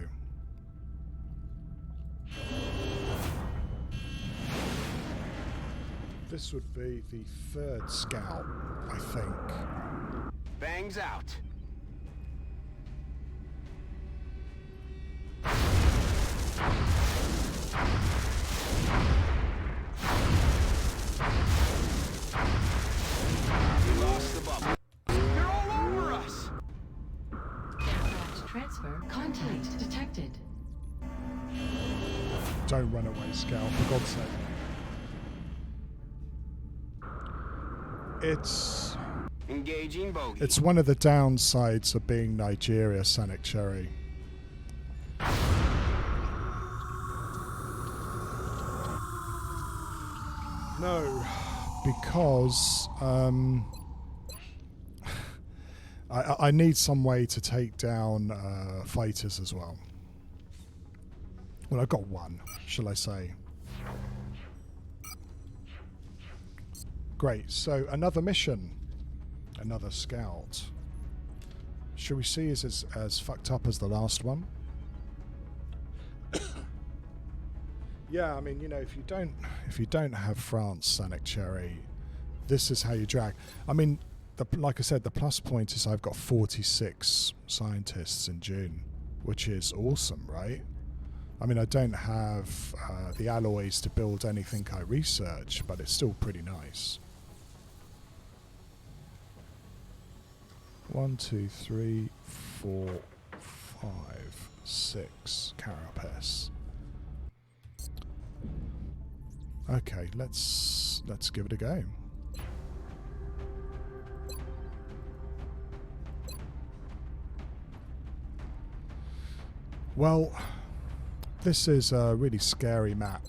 This would be the 3rd scout, I think. Bangs out. We lost the bubble. They're all over us. Aircraft transfer. Contact detected. Don't run away, Scout, for God's sake. Engaging bogey. It's one of the downsides of being Nigeria, Sonic Cherry. No, because I need some way to take down fighters as well. Well, I've got one, shall I say. Great, so another mission. Another scout. Should we see is as fucked up as the last one? Yeah, I mean, you know, if you don't have France, Sonic Cherry, this is how you drag. I mean, like I said, the plus point is I've got 46 scientists in June, which is awesome, right? I mean, I don't have the alloys to build anything I research, but it's still pretty nice. 1, 2, 3, 4, 5, 6 carapace. Okay, let's give it a go. Well, this is a really scary map.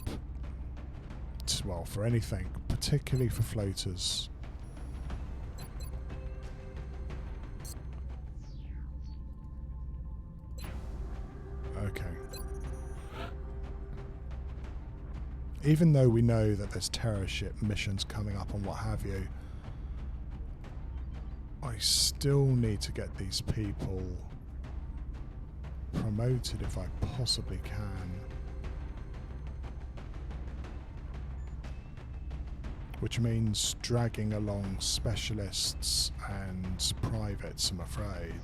Well, for anything, particularly for floaters. Okay. Even though we know that there's terror ship missions coming up and what have you, I still need to get these people promoted if I possibly can. Which means dragging along specialists and privates, I'm afraid.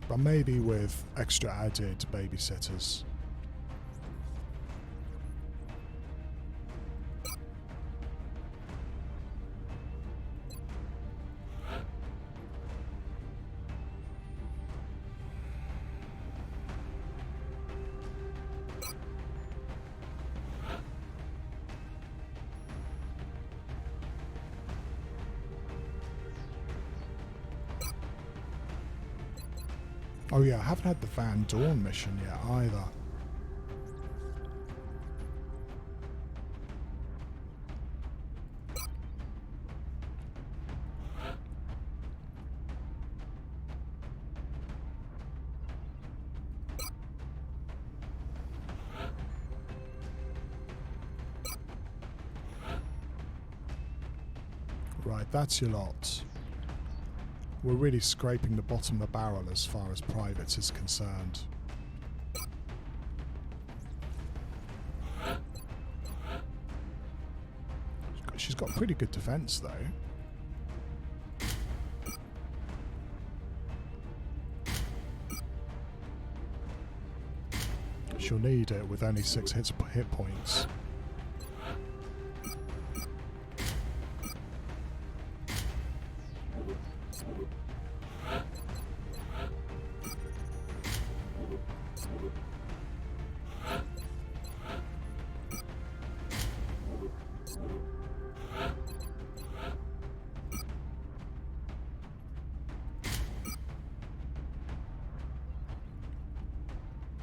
But maybe with extra added babysitters. Oh yeah, I haven't had the Van Dorn mission yet either. Right, that's your lot. We're really scraping the bottom of the barrel as far as privates is concerned. She's got pretty good defense, though. She'll need it with only 6 hit points.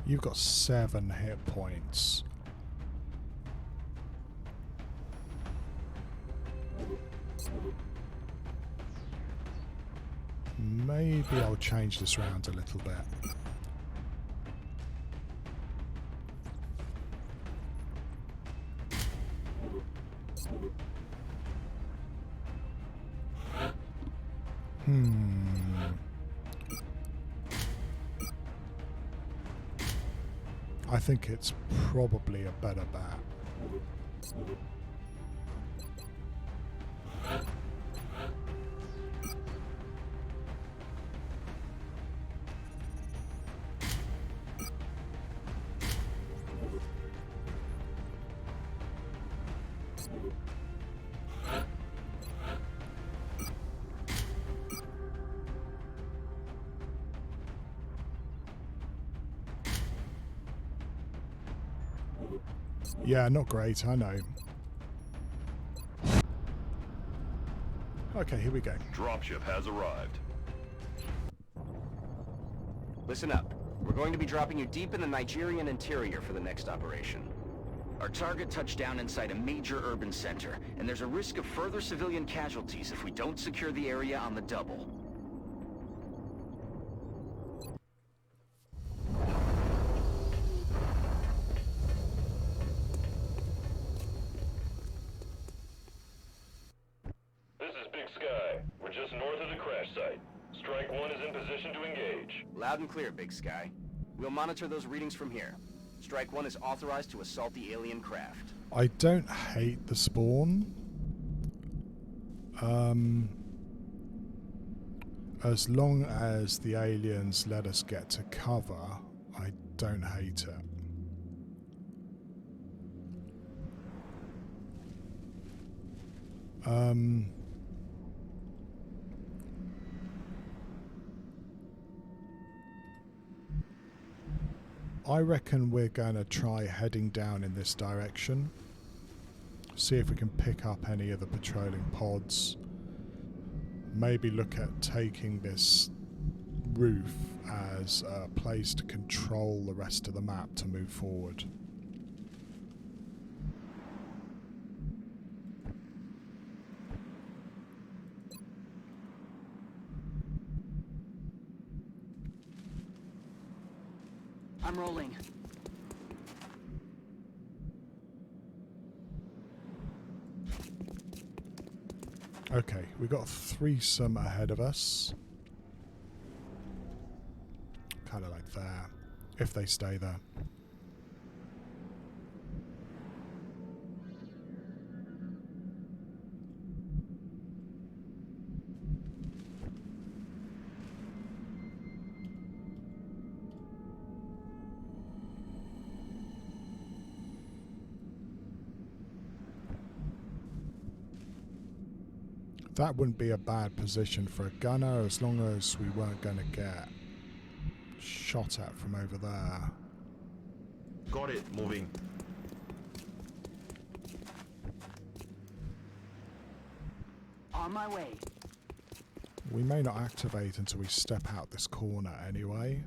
You've got 7 hit points. Maybe I'll change this round a little bit. I think it's probably a better bat. Yeah, not great, I know. Okay, here we go. Dropship has arrived. Listen up. We're going to be dropping you deep in the Nigerian interior for the next operation. Our target touched down inside a major urban center, and there's a risk of further civilian casualties if we don't secure the area on the double. This is Big Sky. We're just north of the crash site. Strike 1 is in position to engage. Loud and clear, Big Sky. We'll monitor those readings from here. Strike 1 is authorized to assault the alien craft. I don't hate the spawn. As long as the aliens let us get to cover, I don't hate it. I reckon we're going to try heading down in this direction. See if we can pick up any of the patrolling pods. Maybe look at taking this roof as a place to control the rest of the map to move forward. I'm rolling. Okay, we got a threesome ahead of us. Kind of like there, if they stay there. That wouldn't be a bad position for a gunner as long as we weren't going to get shot at from over there. Got it. Moving. On my way. We may not activate until we step out this corner anyway.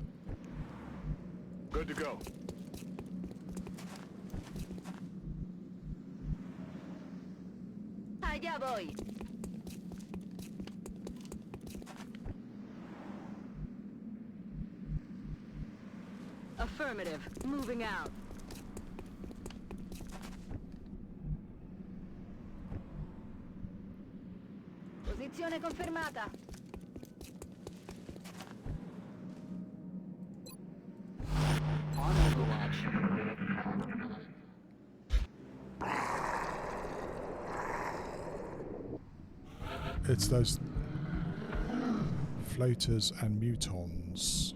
Good to go. Allá voy. Affirmative. Moving out. Posizione confermata. On Overwatch. It's those floaters and mutons.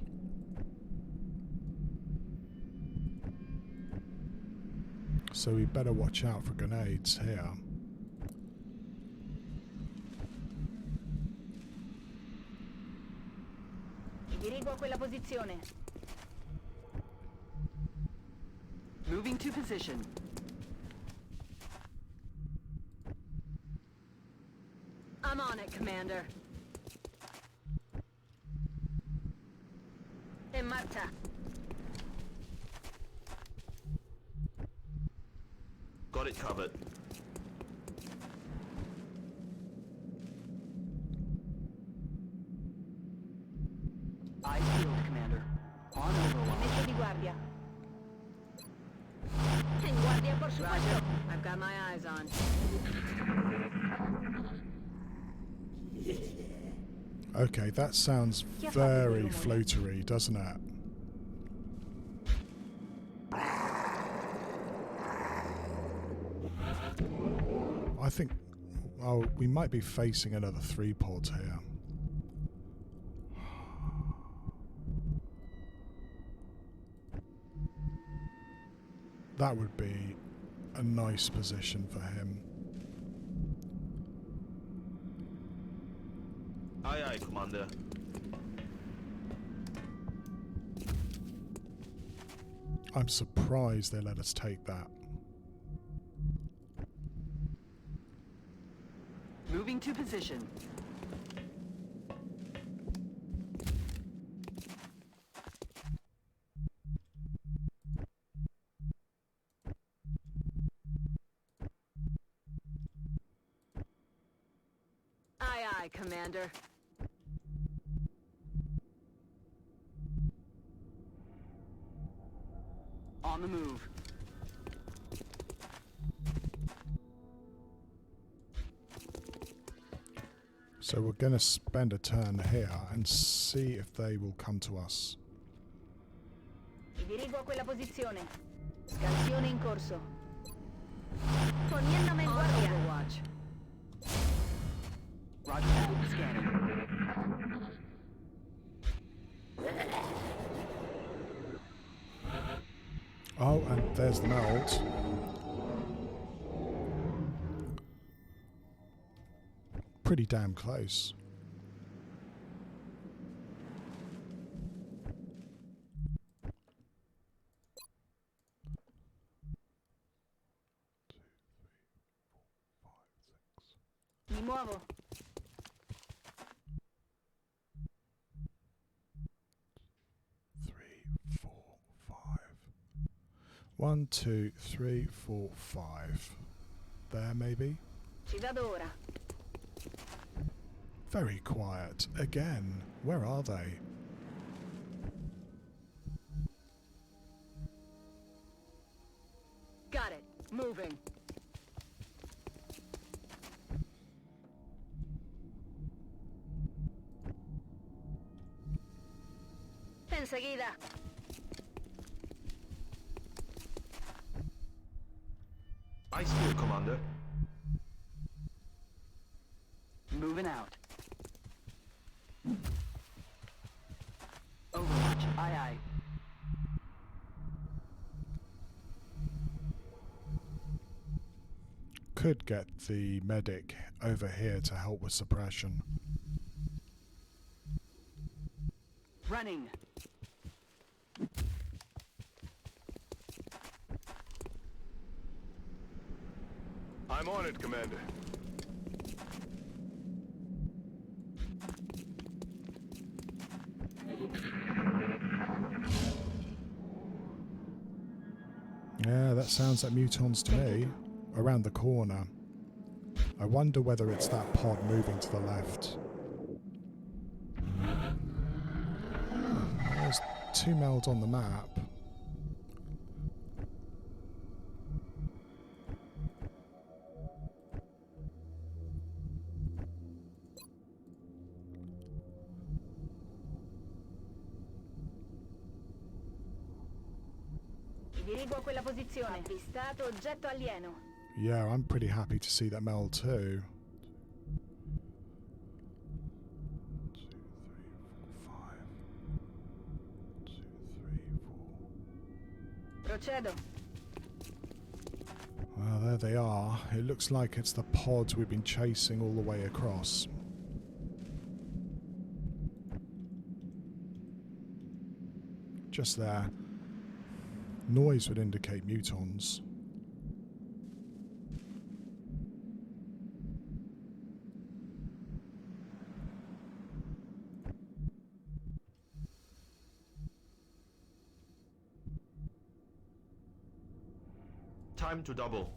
So we better watch out for grenades here. Mi dirigo a quella posizione. Moving to position. I'm on it, Commander. En marcha. Got it covered. Eyes peeled, Commander. On overwatch. Metto di guardia. In guardia, por supuesto. I've got my eyes on. Okay, that sounds very floatery, doesn't it? I think... Oh, we might be facing another 3-pod here. That would be a nice position for him. Aye, aye, Commander. I'm surprised they let us take that. Moving to position. Aye, aye, Commander. On the move. So we're going to spend a turn here and see if they will come to us. Mi dirigo a quella posizione. Scansione in corso. Poniéndome en guardia. Overwatch. Roger that. Scanning. Oh, and there's the meld. Pretty damn close. Mi muovo. 3, 4, 5. 1, 2, 3, 4, 5. There, maybe. Ci vado ora. Very quiet. Again. Where are they? Got it. Moving. Enseguida. Ice field, Commander. Moving out. Overwatch. Aye, aye. Could get the medic over here to help with suppression. Running. I'm on it, Commander. Yeah, that sounds like mutons to me. Around the corner. I wonder whether it's that pod moving to the left. There's 2 meld on the map. Mi dirigo a quella posizione. Avvistato oggetto alieno. Yeah, I'm pretty happy to see that meld too. Procedo. Well, there they are. It looks like it's the pods we've been chasing all the way across. Just there. Noise would indicate mutons. Time to double.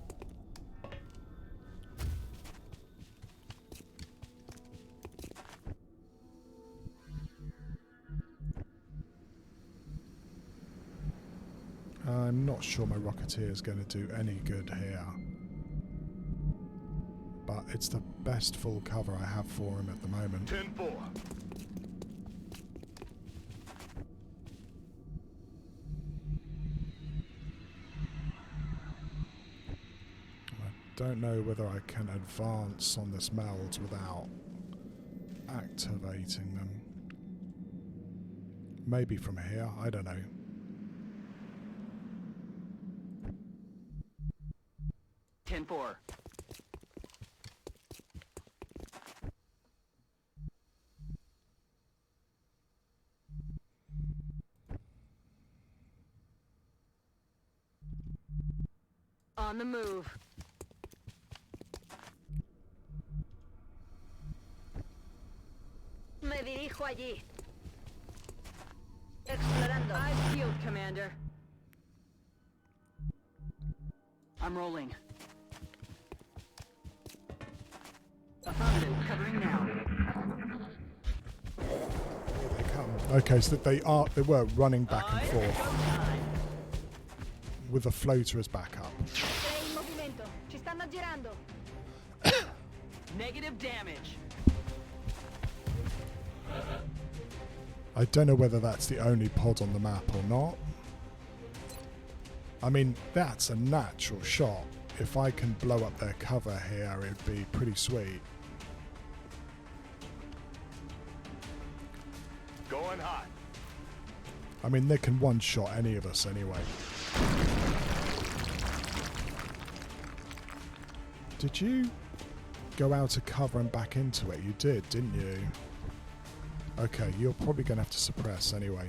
I'm not sure my Rocketeer is going to do any good here. But it's the best full cover I have for him at the moment. 10-4. Don't know whether I can advance on this meld without activating them. Maybe from here, I don't know. On the move. Me dirijo allí. Explorando. Eyes peeled, Commander. I'm rolling. Affirmative. Covering now. Here they come. Okay, so they were running back and forth with the floater as backup. Sei in movimento. Ci stanno aggirando. Negative damage. I don't know whether that's the only pod on the map or not. I mean, that's a natural shot. If I can blow up their cover here, it'd be pretty sweet. Going hot. I mean, they can one-shot any of us anyway. Did you go out of cover and back into it? You did, didn't you? Okay, you're probably going to have to suppress anyway.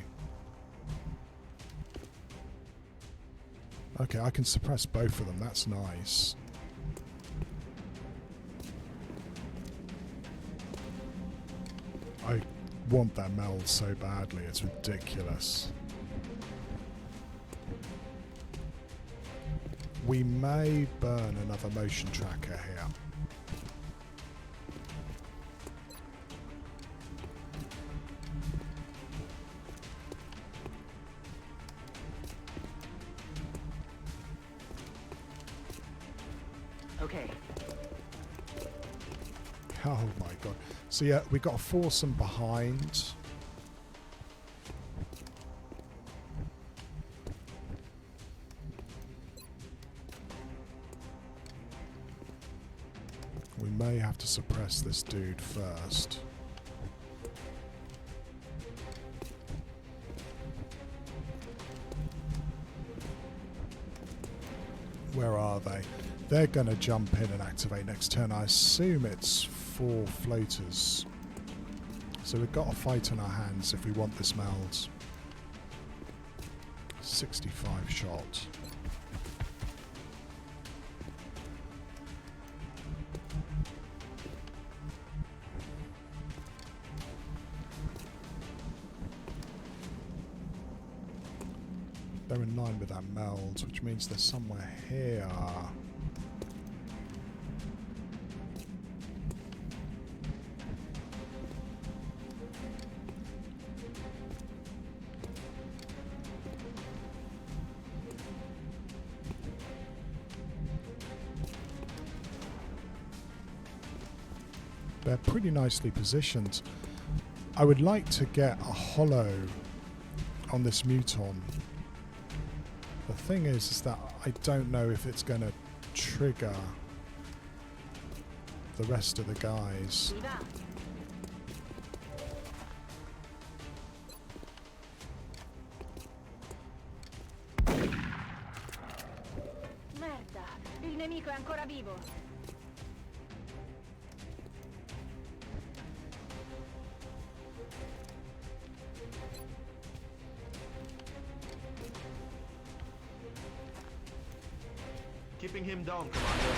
Okay, I can suppress both of them. That's nice. I want that meld so badly. It's ridiculous. We may burn another motion tracker here. Okay. Oh my god. So yeah, we got to force them behind. We may have to suppress this dude first. Where are they? They're going to jump in and activate next turn. I assume it's 4 floaters. So we've got a fight on our hands if we want this meld. 65 shot. They're in line with that meld, which means they're somewhere here. They're pretty nicely positioned. I would like to get a hollow on this muton. The thing is that I don't know if it's going to trigger the rest of the guys. nemico è ancora vivo. Keeping him down, Commander.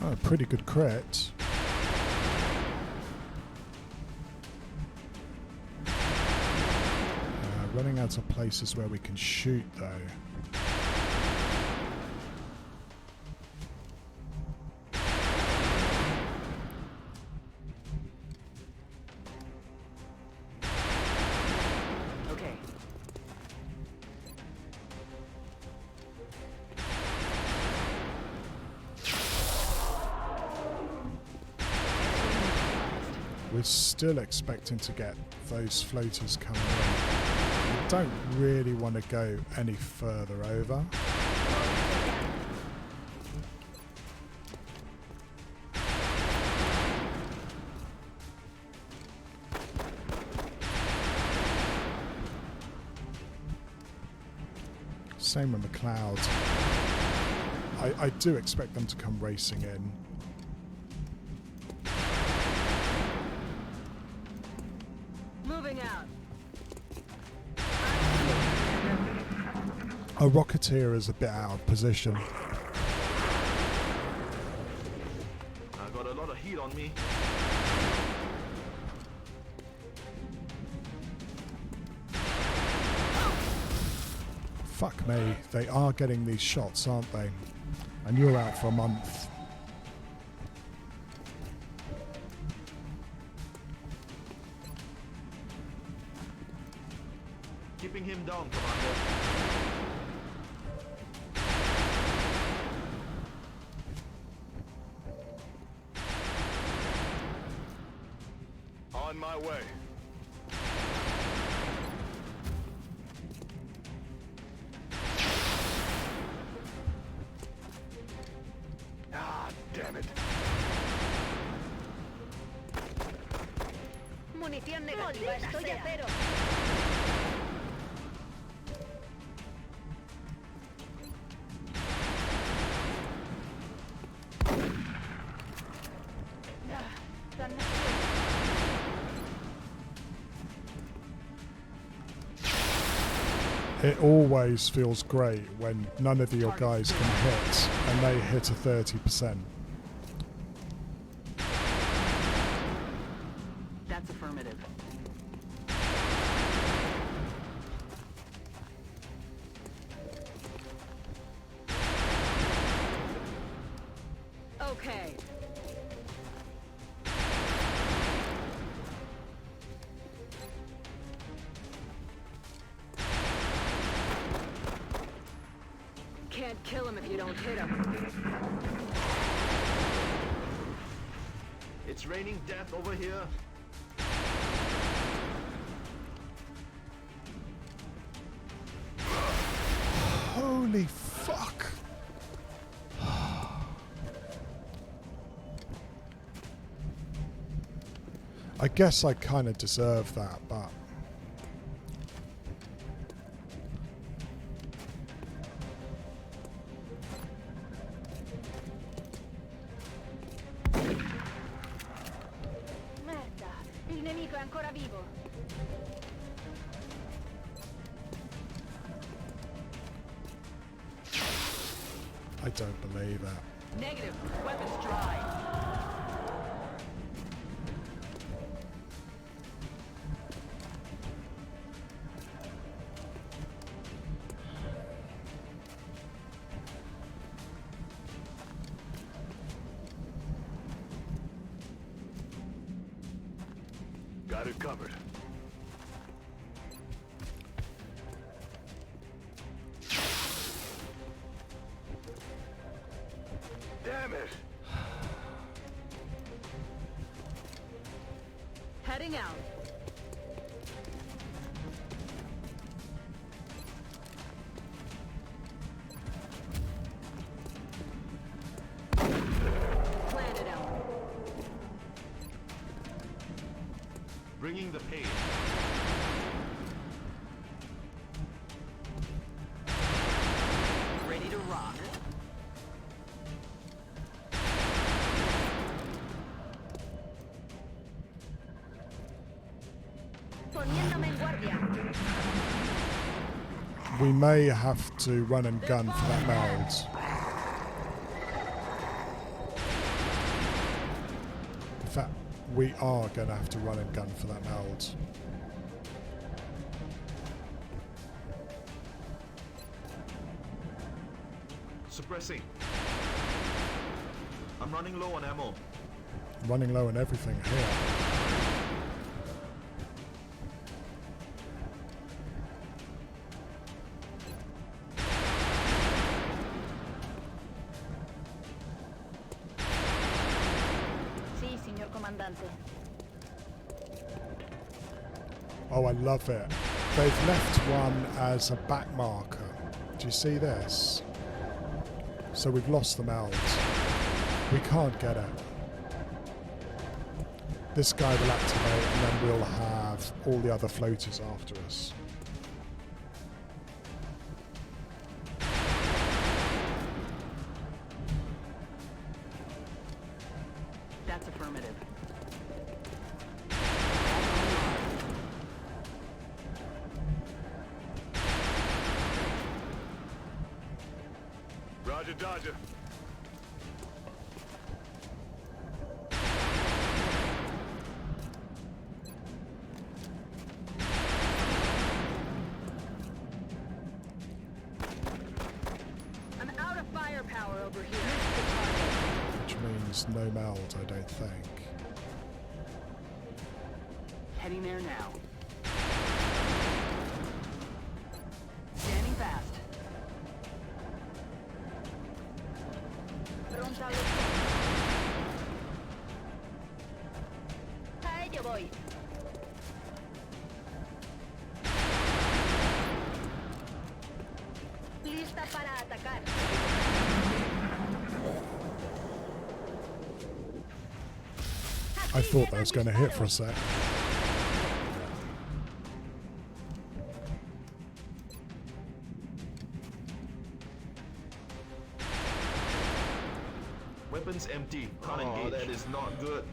Oh, pretty good crit. Running out of places where we can shoot, though. Okay. We're still expecting to get those floaters coming in. We don't really want to go any further over. Same with the clouds. I do expect them to come racing in. Moving out. A Rocketeer is a bit out of position. I got a lot of heat on me. Fuck me, they are getting these shots, aren't they? And you're out for a month. Keeping him down, Commander. On my way. Ah, damn it. Munición negativa, estoy a cero. It always feels great when none of your guys can hit and they hit a 30%. That's affirmative. Okay. Can't kill him if you don't hit him. It's raining death over here. Holy fuck! I guess I kind of deserve that, but... Merda, il nemico è ancora vivo. I don't believe it. Negative. Weapons dry. Got it covered. Damn it! Heading out. Planted out. Bringing the pain. Ready to rock. Poniéndome en guardia. We may have to run and gun for that meld. In fact, we are going to have to run and gun for that meld. Suppressing. I'm running low on ammo. Running low on everything here. Sí, señor comandante. Oh, I love it. They've left one as a back marker. Do you see this? So we've lost the meld. We can't get it. This guy will activate and then we'll have all the other floaters after us. That's affirmative. Roger, Dodger. I'm out of firepower over here. Which means no meld, I don't think. Heading there now. Standing fast. Pronta a los... A ello voy. Lista para atacar. I thought that was going to hit for a sec. Weapons empty. Can't engage. That is not good.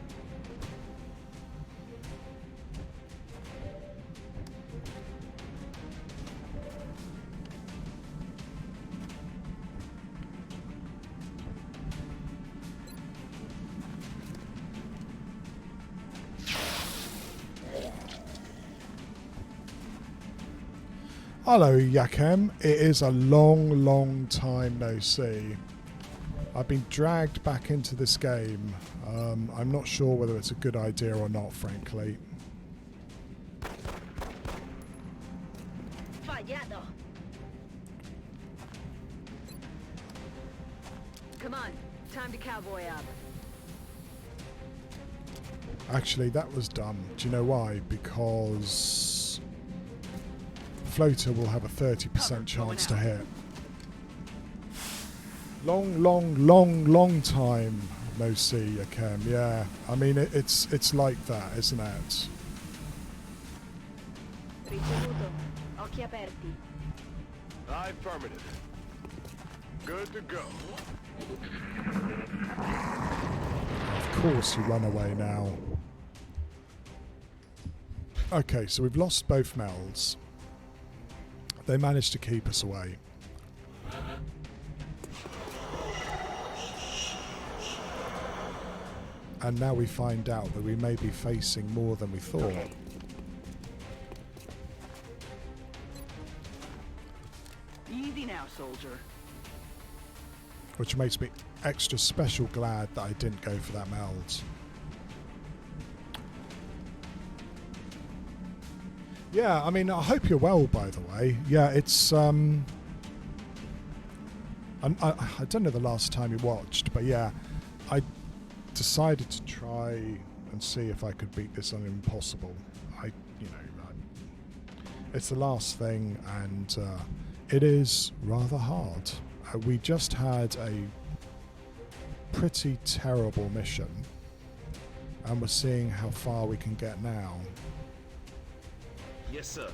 Hello, Yakem. It is a long, long time no see. I've been dragged back into this game. I'm not sure whether it's a good idea or not, frankly. Fallado. Come on, time to cowboy up. Actually, that was dumb. Do you know why? Because floater will have a 30% chance to hit. Long, long, long, long time no see, Yakem. Yeah, I mean it's like that, isn't it? Ricevuto. Occhi aperti. Affirmative. Good to go. Of course you run away now. Okay, so we've lost both melds. They managed to keep us away. And now we find out that we may be facing more than we thought. Easy now, soldier. Which makes me extra special glad that I didn't go for that meld. Yeah, I mean, I hope you're well, by the way. Yeah, it's I don't know the last time you watched, but yeah, I decided to try and see if I could beat this on Impossible. It's the last thing, and it is rather hard. We just had a pretty terrible mission, and we're seeing how far we can get now. Yes, sir.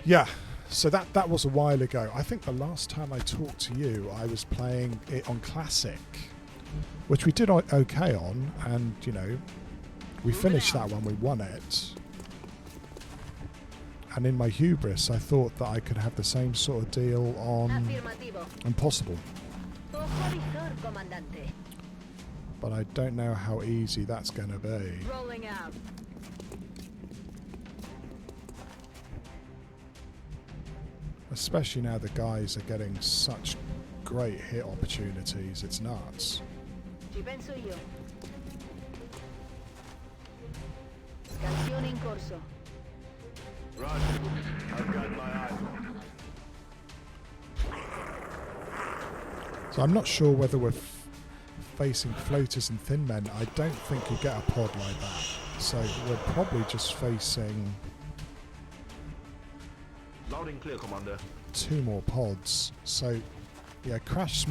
Yeah, so that was a while ago. I think the last time I talked to you, I was playing it on Classic, which we did okay on, and, you know, we finished that one, we won it. And in my hubris, I thought that I could have the same sort of deal on Affirmativo. Impossible. Ojo visor, comandante. But I don't know how easy that's going to be. Rolling out. Especially now the guys are getting such great hit opportunities, it's nuts. Ci penso io. Scansione in corso. Roger. I've got my eyes on. So I'm not sure whether we're facing floaters and thin men. I don't think you get a pod like that. So we're probably just facing Loud and clear, Commander. 2 more pods. So yeah, crash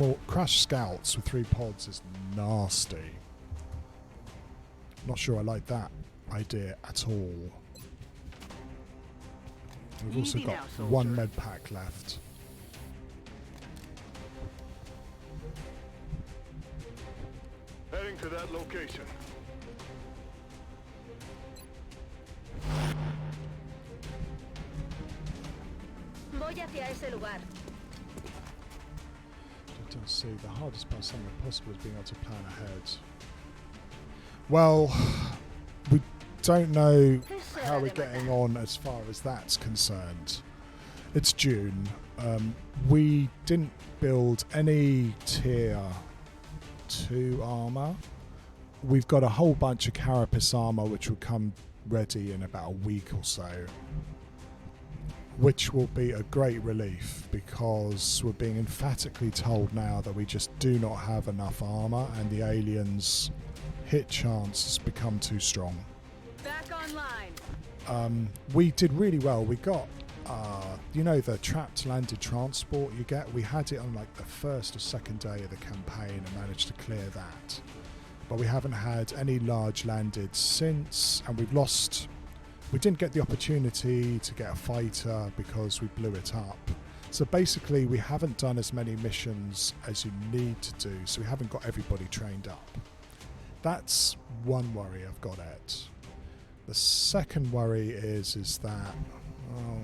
scouts with 3 pods is nasty. Not sure I like that idea at all. We've also got 1 med pack left. Heading to that location. Voy hacia ese lugar. Don't see the hardest part, something possible, is being able to plan ahead. Well, we don't know how we're getting on as far as that's concerned. It's June. We didn't build any tier 2 armor. We've got a whole bunch of carapace armor which will come ready in about a week or so, which will be a great relief because we're being emphatically told now that we just do not have enough armor and the aliens' hit chance has become too strong. Back online. We did really well. We got, you know, the trapped landed transport you get. We had it on like the first or second day of the campaign and managed to clear that. But we haven't had any large landed since, and we've lost. We didn't get the opportunity to get a fighter because we blew it up. So basically, we haven't done as many missions as you need to do. So we haven't got everybody trained up. That's one worry I've got at. The second worry is that, well,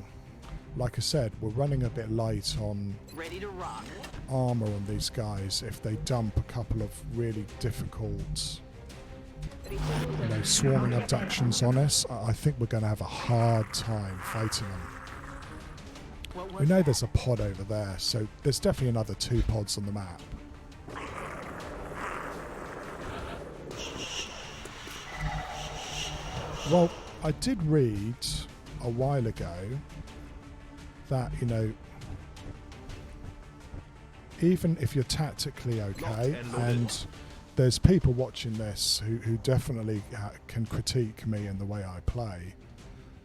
like I said, we're running a bit light on Ready to rock. armor on these guys if they dump a couple of really difficult, you know, swarming abductions on us. I think we're going to have a hard time fighting them. We know there's a pod over there, so there's definitely another 2 pods on the map. Well, I did read a while ago that, you know, even if you're tactically okay, and there's people watching this who definitely can critique me and the way I play,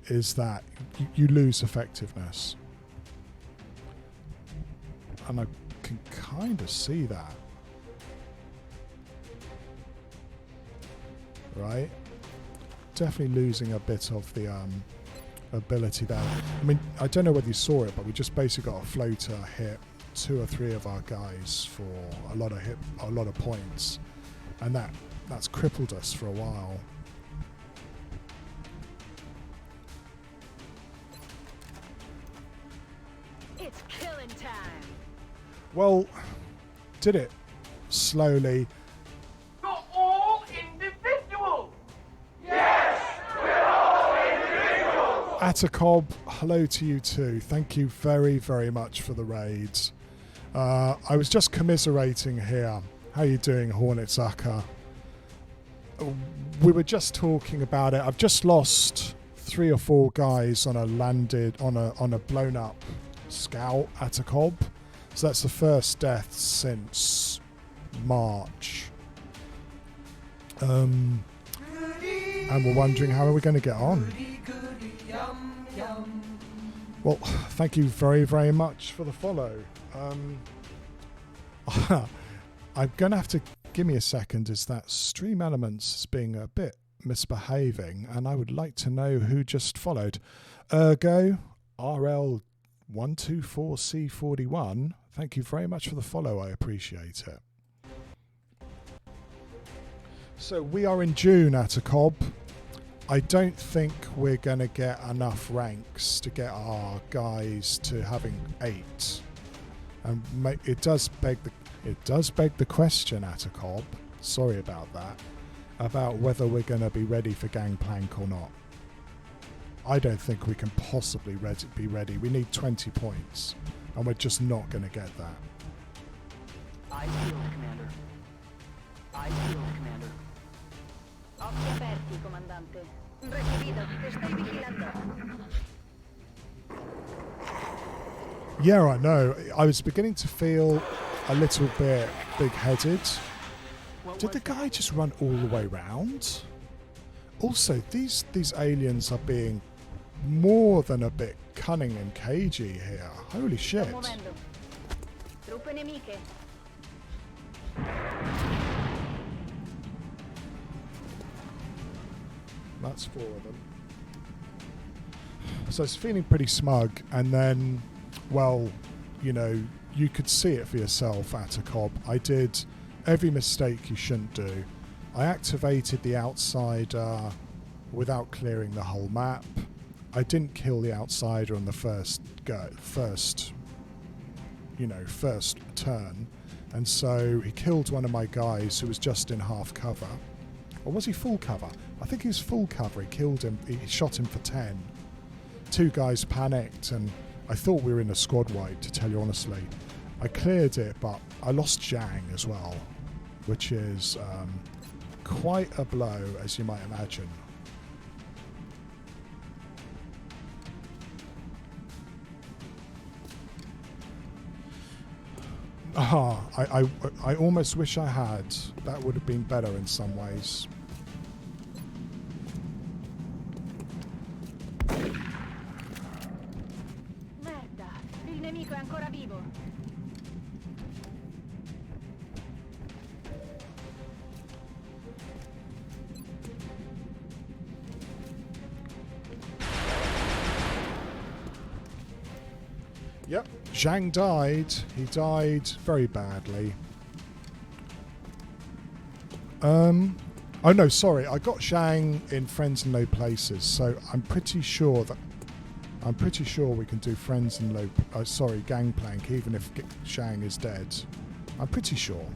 is that you lose effectiveness. And I can kind of see that. Right? Definitely losing a bit of the ability there. I mean, I don't know whether you saw it, but we just basically got a floater hit 2 or 3 of our guys for a lot of points, and that's crippled us for a while. It's killing time. Well, did it slowly. You're all individuals! Atacob, hello to you too. Thank you very, very much for the raids. I was just commiserating here. How you doing, Hornetsucker? We were just talking about it. I've just lost 3 or 4 guys on a blown up scout Atacob. So that's the first death since March. And we're wondering how are we going to get on. Well, thank you very, very much for the follow. I'm going to have to give me a second, is that Stream Elements is being a bit misbehaving, and I would like to know who just followed. Ergo RL124C41. Thank you very much for the follow. I appreciate it. So we are in June at a cob. I don't think we're going to get enough ranks to get our guys to having 8. And it does beg the question at a cob. Sorry about that. About whether we're going to be ready for Gangplank or not. I don't think we can possibly be ready. We need 20 points, and we're just not going to get that. Eyes peeled, Commander. Eyes peeled, Commander. Occhi aperti, comandante. Recibido, te estoy vigilando. Yeah, I know. I was beginning to feel a little bit big-headed. Did the guy just run all the way round? Also, these aliens are being more than a bit cunning and cagey here. Holy shit. Sto muovendo. Truppe nemiche. That's 4 of them. So I was feeling pretty smug, and then, well, you know, you could see it for yourself at a cob. I did every mistake you shouldn't do. I activated the outsider without clearing the whole map. I didn't kill the outsider on the first turn, and so he killed one of my guys who was just in half cover. Or was he full cover? I think he was full cover. He killed him. He shot him for 10. 2 guys panicked, and I thought we were in a squad wipe, to tell you honestly. I cleared it, but I lost Zhang as well, which is quite a blow, as you might imagine. I almost wish I had. That would have been better in some ways. Merda, il nemico è ancora vivo. Yep, Zhang died. He died very badly. Oh no, sorry. I got Zhang in Friends in Low Places, so I'm pretty sure we can do Friends in Low. Gangplank, even if Zhang is dead. I'm pretty sure.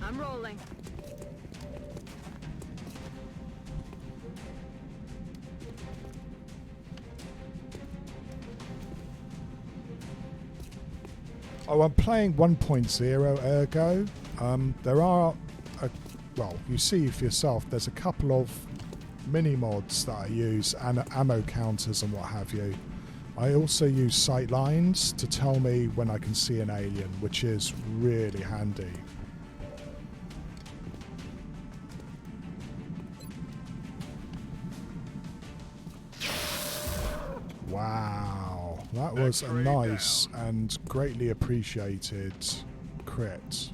I'm rolling. Oh, I'm playing 1.0 Ergo. There are, well, you see for yourself, there's a couple of mini mods that I use and ammo counters and what have you. I also use sight lines to tell me when I can see an alien, which is really handy. Wow, that was a nice and greatly appreciated crit.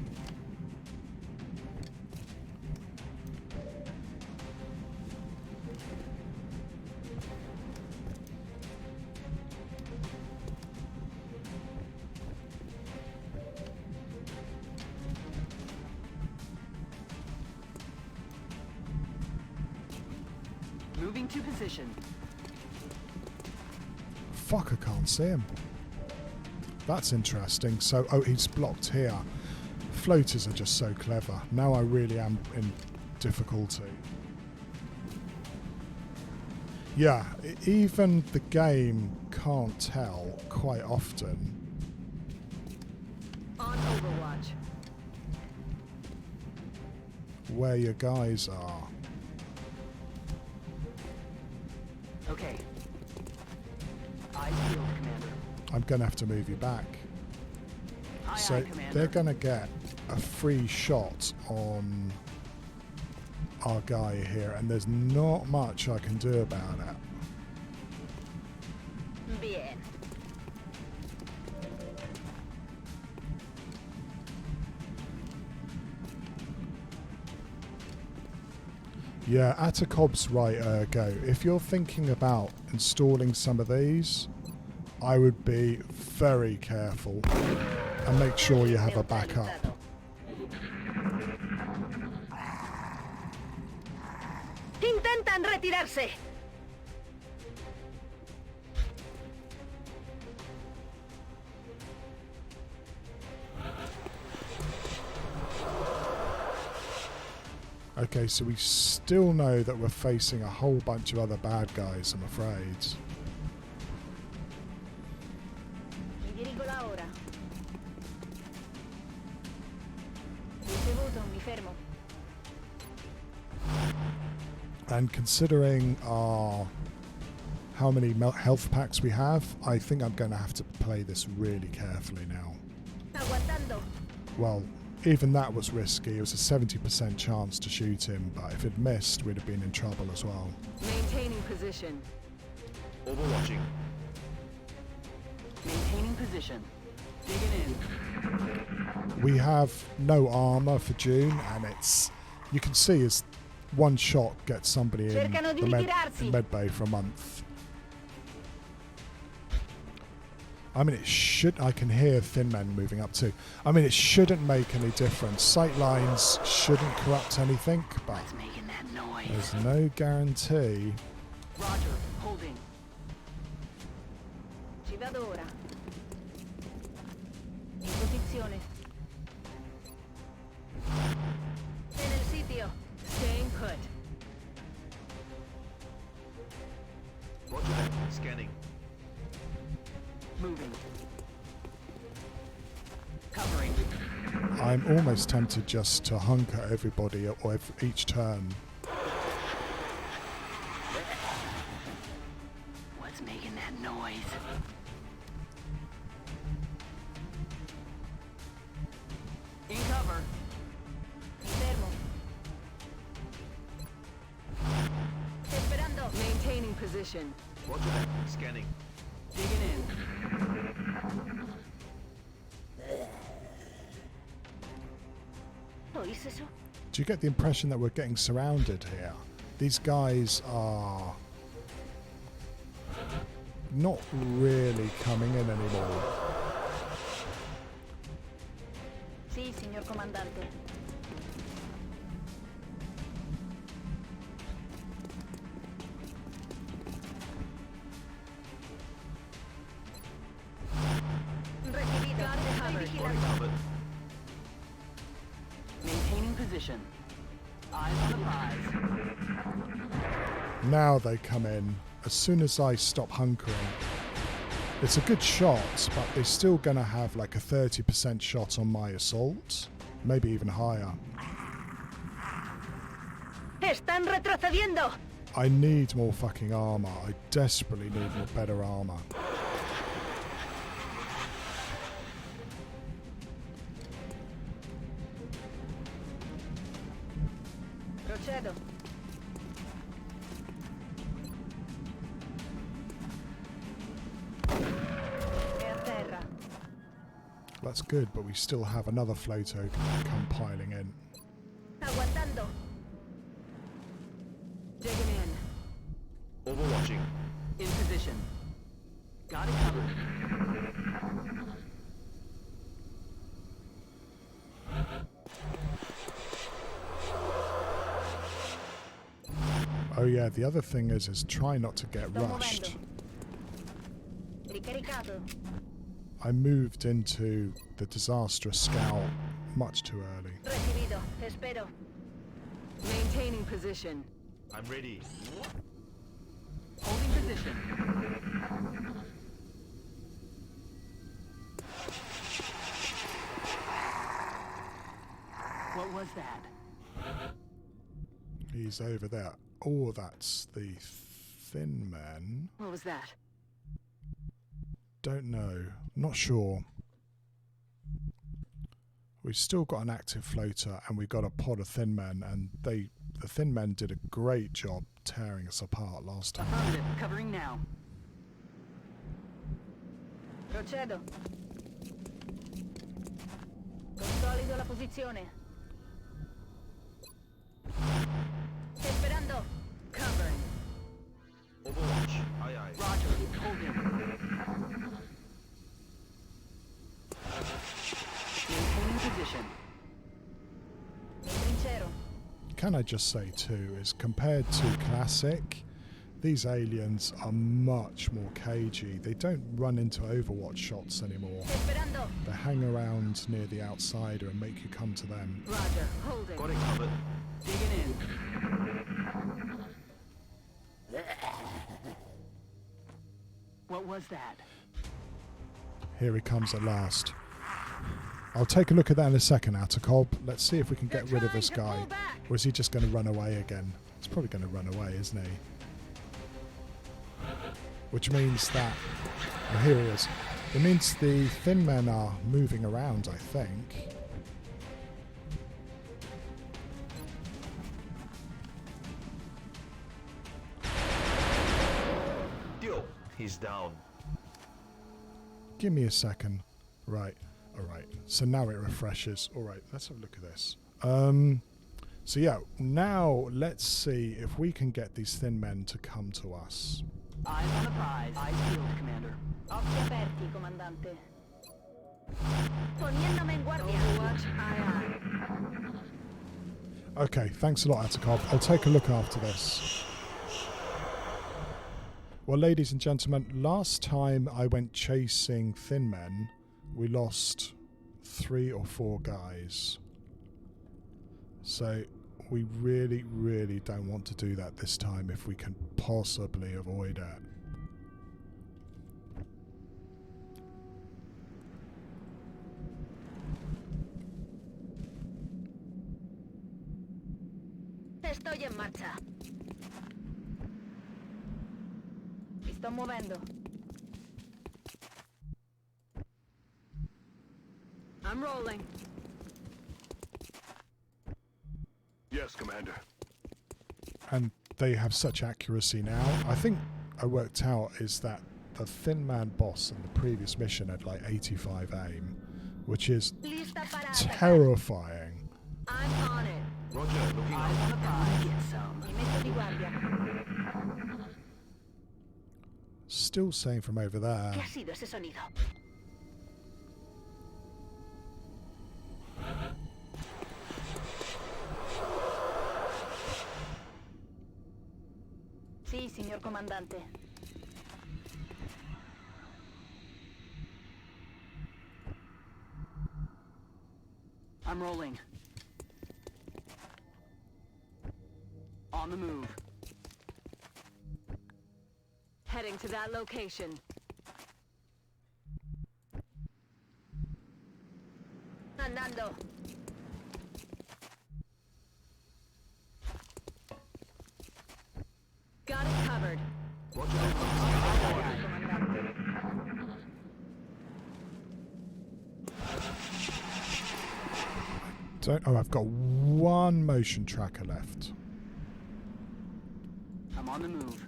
Moving to position. Fuck, I can't see him. That's interesting. So, oh, he's blocked here. Floaters are just so clever. Now I really am in difficulty. Yeah, even the game can't tell quite often. On Overwatch. Where your guys are. Okay. Eyes peeled, Commander. I'm going to have to move you back. Aye, So aye, Commander. they're going to get a free shot on our guy here, and there's not much I can do about it. Bien. Yeah, Atakob's right, Ergo. If you're thinking about installing some of these, I would be very careful and make sure you have a backup. Intentan retirarse. Okay, so we still know that we're facing a whole bunch of other bad guys, I'm afraid. Mi dirigo là ora. Ricevuto, mi fermo. And considering our how many health packs we have, I think I'm going to have to play this really carefully now. Aguantando. Well, even that was risky. It was a 70% chance to shoot him, but if it missed, we'd have been in trouble as well. Maintaining position. Overwatching. Maintaining position. Digging in. We have no armor for June, and you can see as one shot gets somebody in Cercano di the ritirarsi. med bay for a month. I mean, I can hear thin men moving up too. I mean, it shouldn't make any difference. Sight lines shouldn't corrupt anything, but What's making that noise? there's no guarantee. Roger. Holding. Ci vado ora. In posizione. E nel sitio. Staying put. Roger that. Scanning. Moving. Covering. I'm almost tempted just to hunker everybody or each turn. What's making that noise? In cover. Mi fermo. Esperando. Maintaining position. Roger that. Scanning. Digging in. ¿Oís eso? Do you get the impression that we're getting surrounded here? These guys are not really coming in anymore. Sí, señor comandante. Recibido. Estoy vigilando. Covered. Maintaining position. Eyes on the prize. Now they come in. As soon as I stop hunkering, it's a good shot, but they're still going to have like a 30% shot on my assault, maybe even higher. Están retrocediendo. I need more fucking armor. I desperately need more better armor. Procedo. È a terra. That's good, but we still have another floato come piling in. Aguantando. Digging in. Overwatching. In position. Got it covered. Oh yeah, the other thing is try not to get Sto rushed. muovendo. Ricaricato. I moved into the disastrous scout much too early. Recibido. Espero. Maintaining position. I'm ready. Holding position. What was that? He's over there. Oh, that's the thin man. What was that? Don't know. Not sure. We've still got an active floater and we've got a pod of thin men, and the thin men did a great job tearing us apart last time. Affirmative. Covering now. Procedo. Consolido la posizione. Sto sperando. Covering. Overwatch. Aye, aye. Roger, holding. Maintaining position. Mi trincero. Can I just say too, is compared to Classic, these aliens are much more cagey. They don't run into Overwatch shots anymore. Sto sperando. They hang around near the outsider and make you come to them. Roger. Holding. Got it covered. Digging in. What was that? Here he comes at last. I'll take a look at that in a second, Atacob. Let's see if we can get rid of this guy. Or is he just going to run away again? He's probably going to run away, isn't he? Which means that... Oh, here he is. It means the thin men are moving around, I think. Deal. He's down. Give me a second. Right. Alright. So now it refreshes. Alright, let's have a look at this. So yeah, now let's see if we can get these thin men to come to us. Eyes on the prize. Eyes peeled, Commander. Occhi aperti, comandante. Poniéndome en guardia. Overwatch. Aye, aye. Okay, thanks a lot, Atacob. I'll take a look after this. Well, ladies and gentlemen, last time I went chasing thin men, we lost 3 or 4 guys. So we really, really don't want to do that this time if we can possibly avoid it. Estoy en marcha. Mi sto muovendo. I'm rolling. Yes, Commander. And they have such accuracy now. I think I worked out is that the thin man boss in the previous mission had like 85 aim, which is Lista para atacar. terrifying. I'm on it. Roger, looking Eyes up. on the prize. Get some. Mi metto di guardia. Still saying from over there. ¿Qué ha sido ese sonido? Sí, señor comandante. I'm rolling. On the move. Heading to that location. Andando. Got it covered. Oh, I've got 1 motion tracker left. I'm on the move.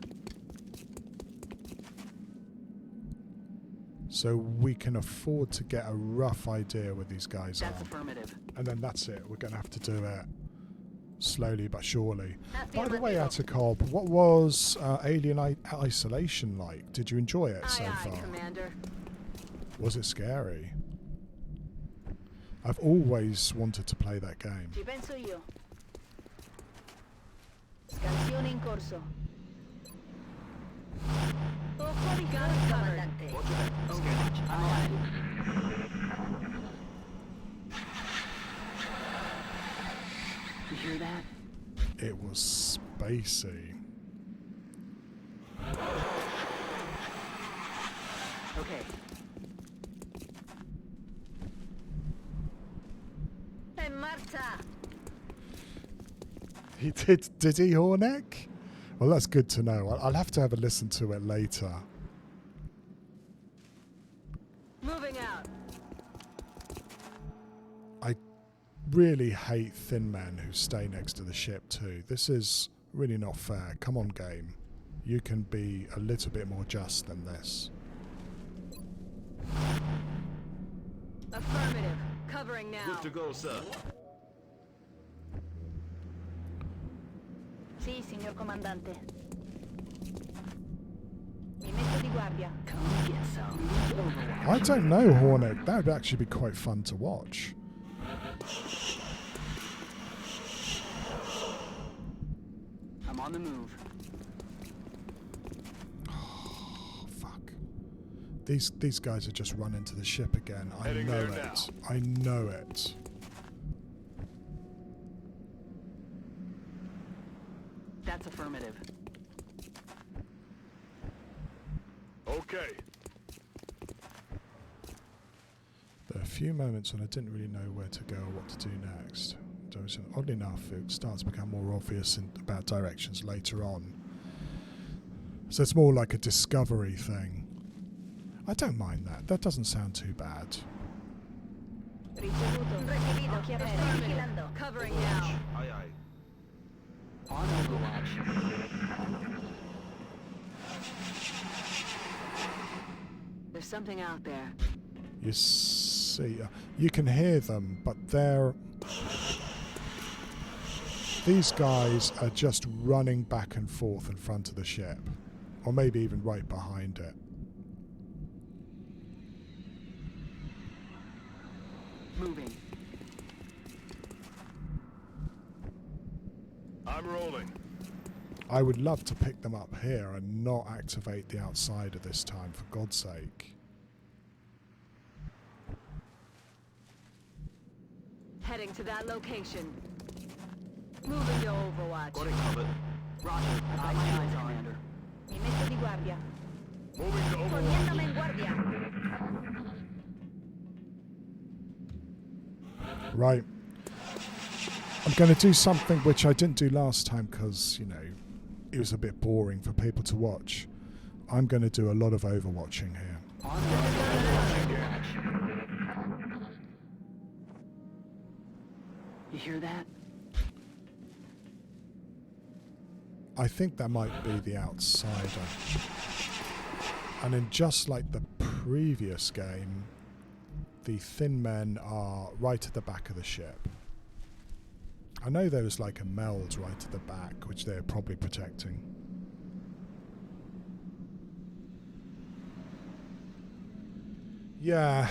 So we can afford to get a rough idea where these guys That's are. affirmative. And then that's it. We're going to have to do it slowly but surely. Affirmative. By the way, Atacob, what was Alien Isolation like? Did you enjoy it so Aye, far? aye, Commander. Was it scary? I've always wanted to play that game. Ci penso io. Scansione in corso. Ho fuori carico, comandante. Overwatch. I'm on it. You hear that? It was spacey. Okay. En marcha. He did he, Horneck? Well, that's good to know. I'll have to have a listen to it later. Moving out. I really hate thin men who stay next to the ship too. This is really not fair. Come on, game. You can be a little bit more just than this. Affirmative. Covering now. Good to go, sir. Sì, signor comandante. Mi metto di guardia. Come get some. Overwatch. I don't know, Hornet. That would actually be quite fun to watch. I'm on the move. Oh, fuck. These guys are just run into the ship again. I Heading know there it. now. I know it. That's affirmative. Okay. There are a few moments when I didn't really know where to go or what to do next. So oddly enough, it starts to become more obvious about directions later on. So it's more like a discovery thing. I don't mind that. That doesn't sound too bad. Ricevuto. Recibido. Occhi aperti. Vigilando. Covering now. Aye, aye. On Overwatch. There's something out there. You see, you can hear them, but these guys are just running back and forth in front of the ship, or maybe even right behind it. Moving. I'm rolling. I would love to pick them up here and not activate the outsider this time, for God's sake. Heading to that location. Moving to Overwatch. Got it covered. Roger. I got my eyes on Commander. Mi metto di guardia. Moving to Overwatch. Poniéndome en guardia. Right. I'm going to do something which I didn't do last time because, you know, it was a bit boring for people to watch. I'm going to do a lot of overwatching here. On Overwatch. You hear that? I think that might be the outsider. And then just like the previous game, the thin men are right at the back of the ship. I know there was like a meld right at the back, which they're probably protecting. Yeah.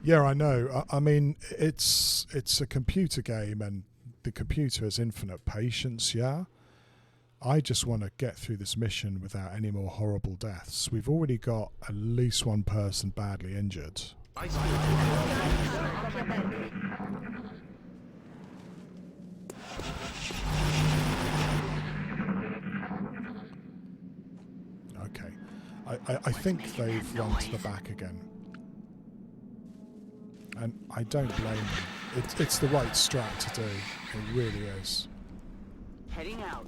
Yeah, I know. I mean, it's a computer game, and the computer has infinite patience, yeah? I just want to get through this mission without any more horrible deaths. We've already got at least one person badly injured. I Okay. I think they've run to the back again. And I don't blame them. It's the right strat to do. It really is. Heading out.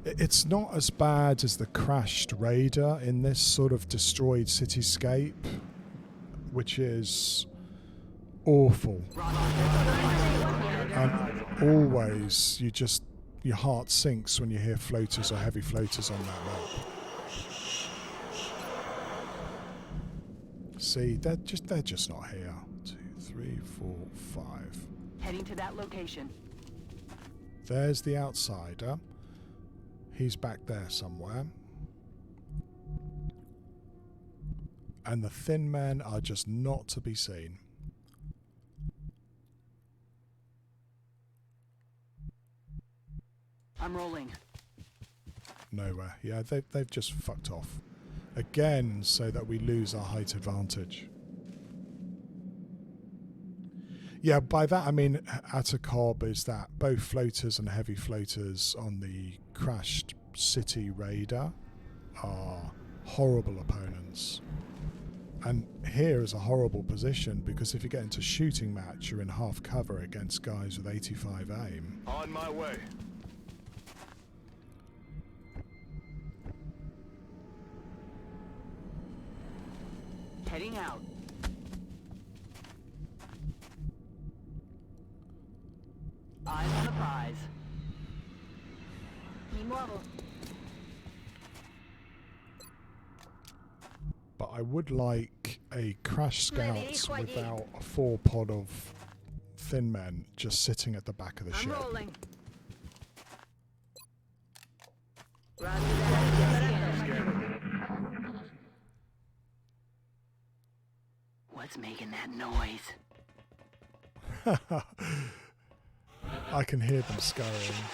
It's not as bad as the crashed Raider in this sort of destroyed cityscape, which is awful. And always, your heart sinks when you hear floaters or heavy floaters on that map. See, they're just not here. 2, 3, 4, 5. Heading to that location. There's the outsider. He's back there somewhere. And the thin men are just not to be seen. I'm rolling. Nowhere. Yeah, they've just fucked off. Again, so that we lose our height advantage. Yeah, by that I mean at a cob is that both floaters and heavy floaters on the crashed city Raider are horrible opponents. And here is a horrible position because if you get into shooting match, you're in half cover against guys with 85 aim. On my way. Heading out. muovo. But I would like a crash scouts dirijo allí. without a 4-pod of thin men just sitting at the back of the I'm ship. rolling. Roger that. What's making that noise? I can hear them scurrying.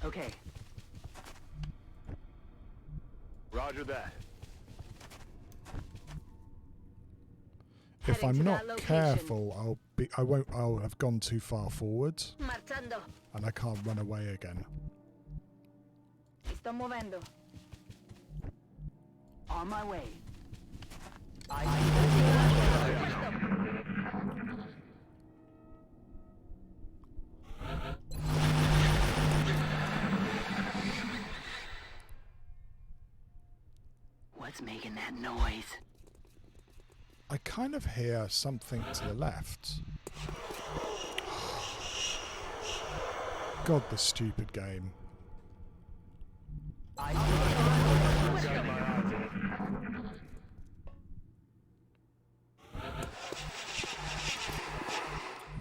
Okay. Roger that. If Heading I'm to not that location. careful, I'll have gone too far forward Marchando. and I can't run away again. Mi sto muovendo. On my way. What's making that noise? I kind of hear something to the left. God, this stupid game.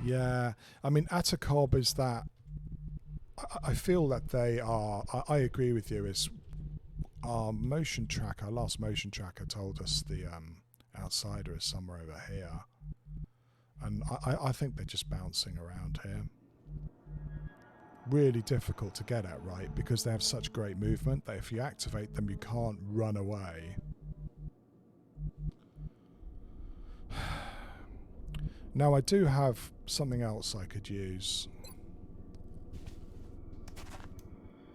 Yeah, I mean, Atacob is that. I feel that they are. I agree with you. Is our motion tracker, our last motion tracker, told us the outsider is somewhere over here, and I think they're just bouncing around here. Really difficult to get at, right? Because they have such great movement that if you activate them, you can't run away. Now I do have something else I could use.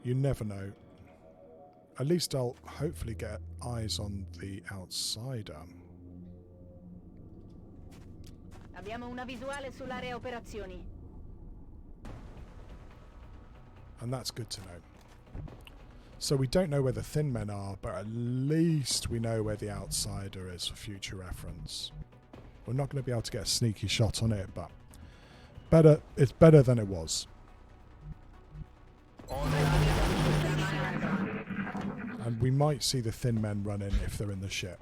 You never know. At least I'll hopefully get eyes on the outsider. Abbiamo una visuale sull'area operazioni. And that's good to know. So we don't know where the thin men are, but at least we know where the outsider is for future reference. We're not going to be able to get a sneaky shot on it, but better. It's better than it was. And we might see the thin men run in if they're in the ship.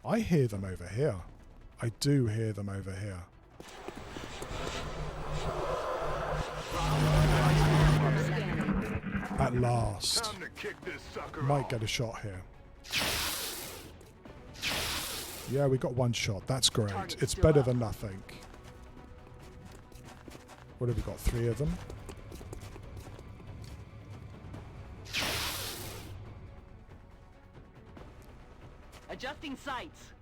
I hear them over here. I do hear them over here. At last. Time to kick this sucker Might off. get a shot here. Yeah, we got one shot. That's great. It's better than nothing. What have we got? 3 of them? Adjusting sights.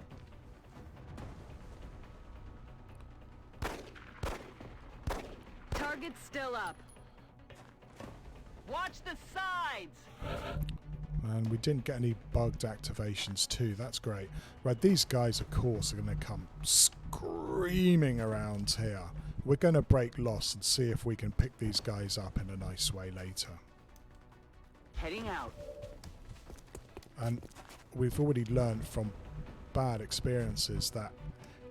Target's still up. Watch the sides. And we didn't get any bugged activations too. That's great. Right, these guys, of course, are going to come screaming around here. We're going to break loss and see if we can pick these guys up in a nice way later. Heading out. And we've already learned from bad experiences that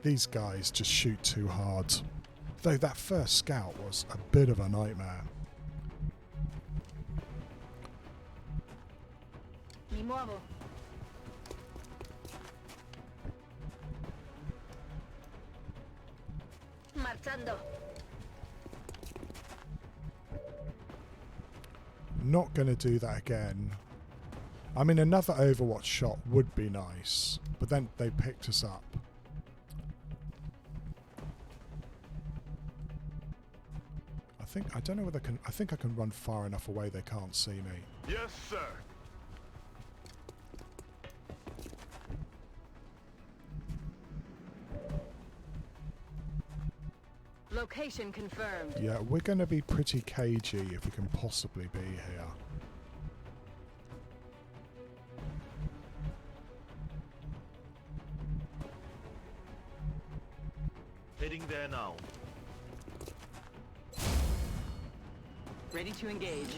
these guys just shoot too hard. Though that first scout was a bit of a nightmare. Mi muovo. Marchando. Not going to do that again. I mean, another Overwatch shot would be nice, but then they picked us up. I don't know whether I think I can run far enough away they can't see me. Yes, sir. Location confirmed. Yeah, we're going to be pretty cagey if we can possibly be here. Heading there now. Ready to engage.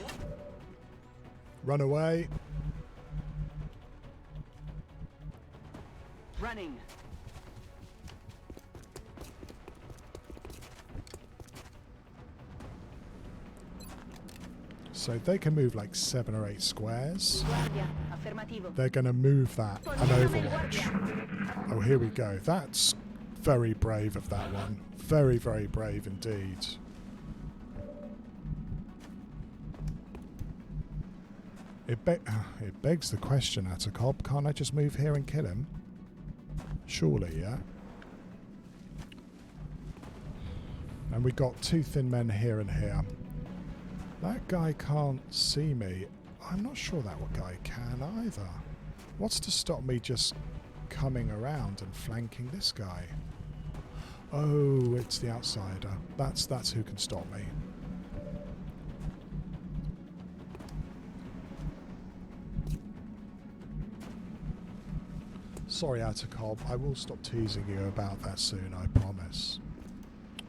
Run away. Running. So they can move like 7 or 8 squares. Guardia, affermativo. They're going to move that and Overwatch. Oh, here we go. That's very brave of that one. Very, very brave indeed. It begs the question, Atacob. Can't I just move here and kill him? Surely, yeah? And we got 2 thin men here and here. That guy can't see me. I'm not sure that guy can either. What's to stop me just coming around and flanking this guy? Oh, it's the outsider. That's who can stop me. Sorry, Atacob. I will stop teasing you about that soon, I promise.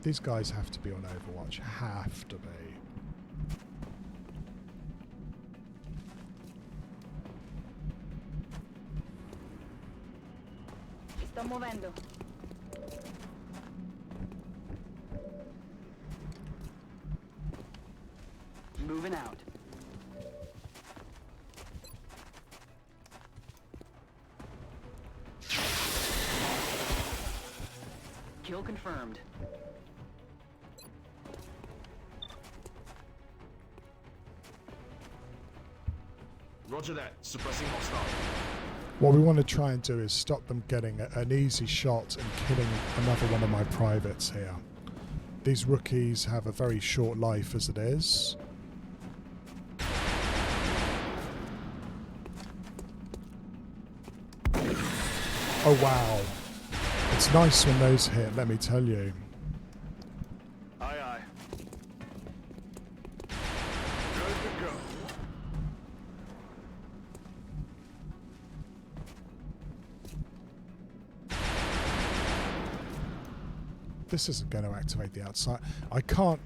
These guys have to be on Overwatch. Have to be. Sto muovendo. Moving out. Kill confirmed. Roger that. Suppressing hostile. What we want to try and do is stop them getting an easy shot and killing another one of my privates here. These rookies have a very short life as it is. Oh wow. It's nice when those hit, let me tell you. Aye, aye. Good to go. This isn't going to activate the outside. I can't...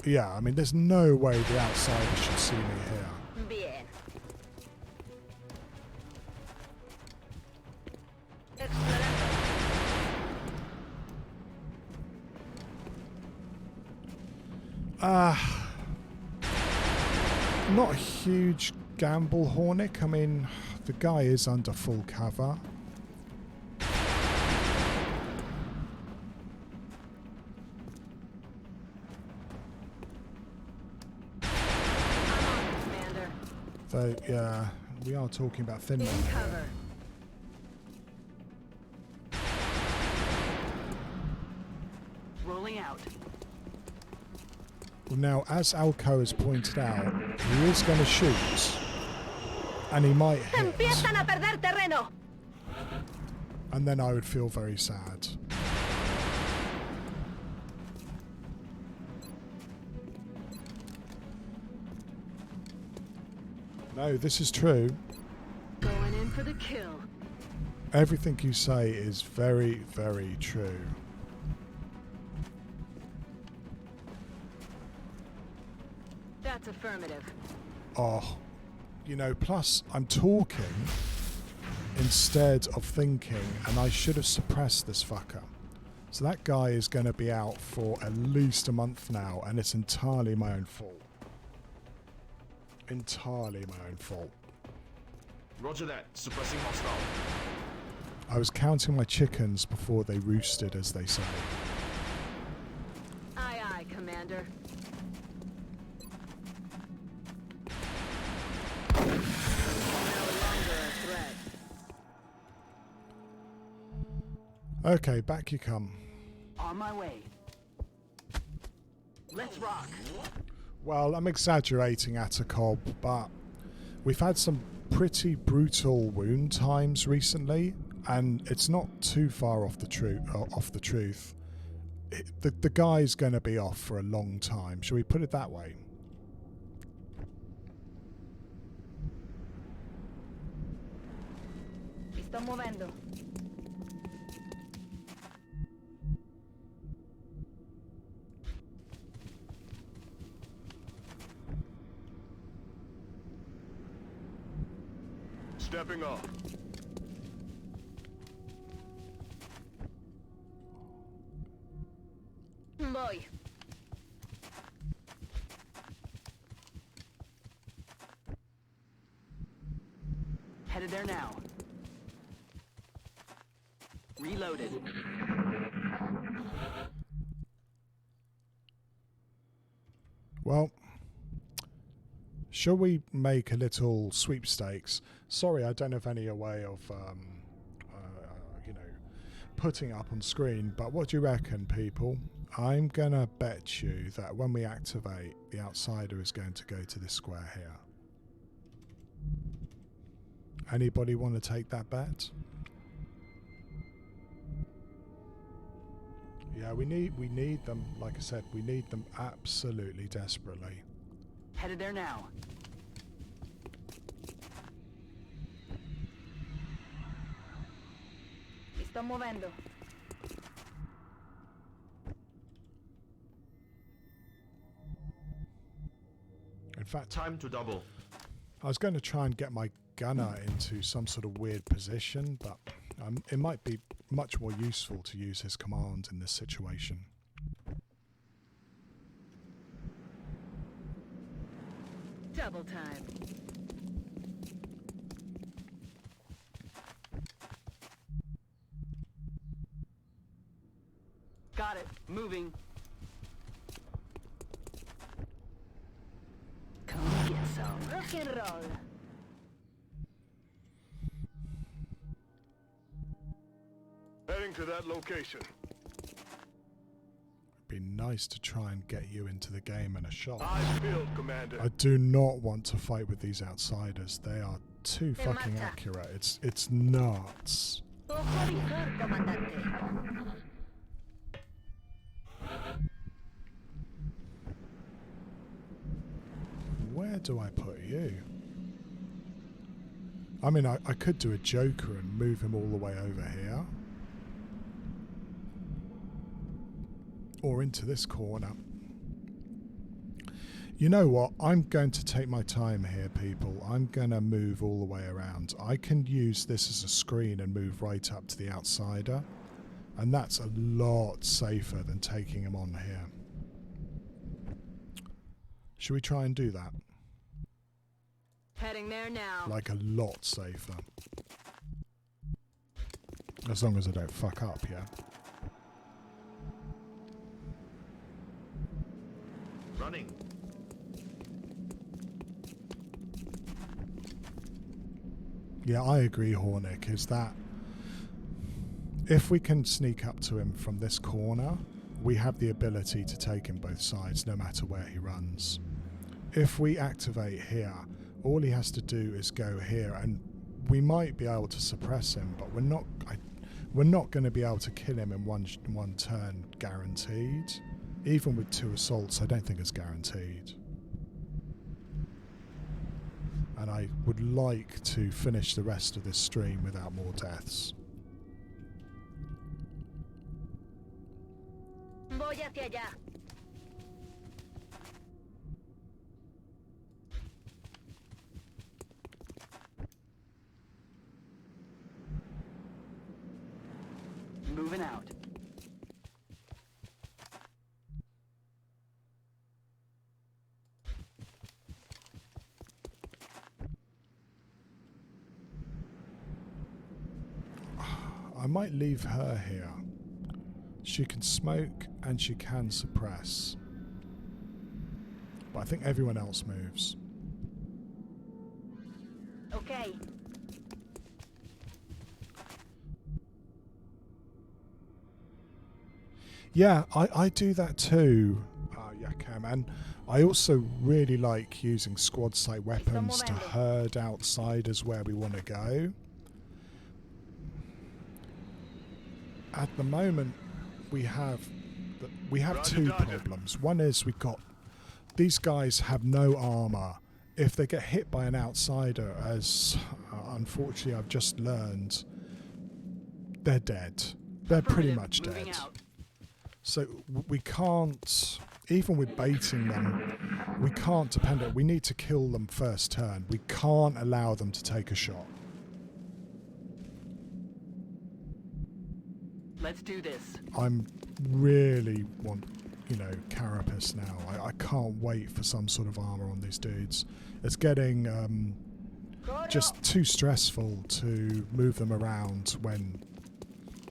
Yeah, I mean, there's no way the outsider should see me here. Bien. Explorando. Not a huge gamble, Hornick. I mean, the guy is under full cover. Commander. Though, yeah, we are talking about thin men In here. cover. Rolling out. Well, now, as Alco has pointed out, he is going to shoot. And he might hit. Empiezan a perder terreno. And then I would feel very sad. No, this is true. Going in for the kill. Everything you say is very, very true. That's affirmative. Oh, you know, plus I'm talking instead of thinking, and I should have suppressed this fucker. So that guy is going to be out for at least a month now, and it's entirely my own fault. Entirely my own fault. Roger that. Suppressing hostile. I was counting my chickens before they roosted, as they say. Aye, aye, Commander. No longer a threat. Okay, back you come. On my way. Let's rock. Well, I'm exaggerating, Atacob, but we've had some pretty brutal wound times recently, and it's not too far off the truth. The guy's going to be off for a long time. Shall we put it that way? Mi sto muovendo. Stepping off. Voy. Headed there now. Reloaded. Well, shall we make a little sweepstakes? Sorry, I don't have any way of, you know, putting it up on screen, but what do you reckon, people? I'm gonna bet you that when we activate, the outsider is going to go to this square here. Anybody want to take that bet? Yeah, we need them. Like I said, we need them absolutely desperately. Headed there now. Mi sto muovendo. In fact, Time to double. I was going to try and get my gunner into some sort of weird position, but it might be much more useful to use his command in this situation. Double time. Got it. Moving. Come get some. Rock and roll. Heading to that location. It'd be nice to try and get you into the game in a shot. Eyes peeled, Commander. I do not want to fight with these outsiders. They are too Te fucking mata. accurate. It's nuts. Poco visor, comandante. Where do I put you? I mean, I could do a Joker and move him all the way over here. Or into this corner. You know what? I'm going to take my time here, people. I'm going to move all the way around. I can use this as a screen and move right up to the outsider. And that's a lot safer than taking him on here. Should we try and do that? Heading there now. Like a lot safer. As long as I don't fuck up, yeah? Running. Yeah, I agree, Hornick, is that if we can sneak up to him from this corner, we have the ability to take him both sides, no matter where he runs. If we activate here, all he has to do is go here, and we might be able to suppress him, but we're not going to be able to kill him in one turn, guaranteed. Even with 2 assaults, I don't think it's guaranteed. And I would like to finish the rest of this stream without more deaths. Voy hacia allá. Moving out. I might leave her here. She can smoke and she can suppress. But I think everyone else moves. Okay. Yeah, I do that too, Yakam, and I also really like using squad site weapons to herd outsiders where we want to go. At the moment, we have two problems. One is these guys have no armor. If they get hit by an outsider, as unfortunately I've just learned, they're dead. They're pretty much dead. So we can't, even with baiting them, we can't depend on. We need to kill them first turn. We can't allow them to take a shot. Let's do this. I'm really Carapace now. I can't wait for some sort of armor on these dudes. It's getting just too stressful to move them around when,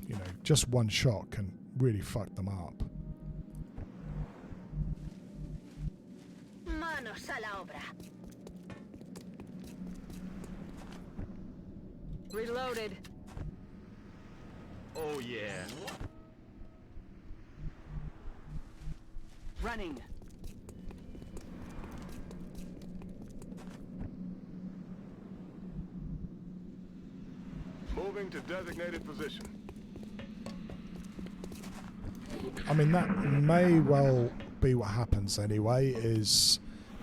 you know, just one shot can really fuck them up. Manos a la obra. Reloaded. Oh, yeah. Running. Moving to designated position. I mean, that may well be what happens anyway, is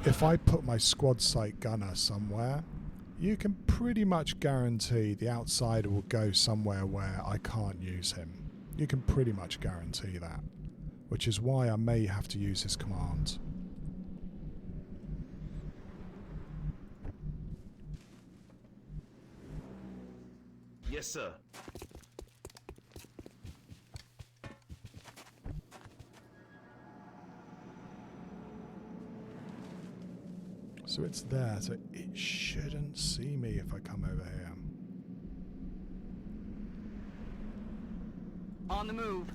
if I put my squad site gunner somewhere, you can pretty much guarantee the outsider will go somewhere where I can't use him. You can pretty much guarantee that, which is why I may have to use his command. Yes, sir. So it's there, so it shouldn't see me if I come over here. On the move.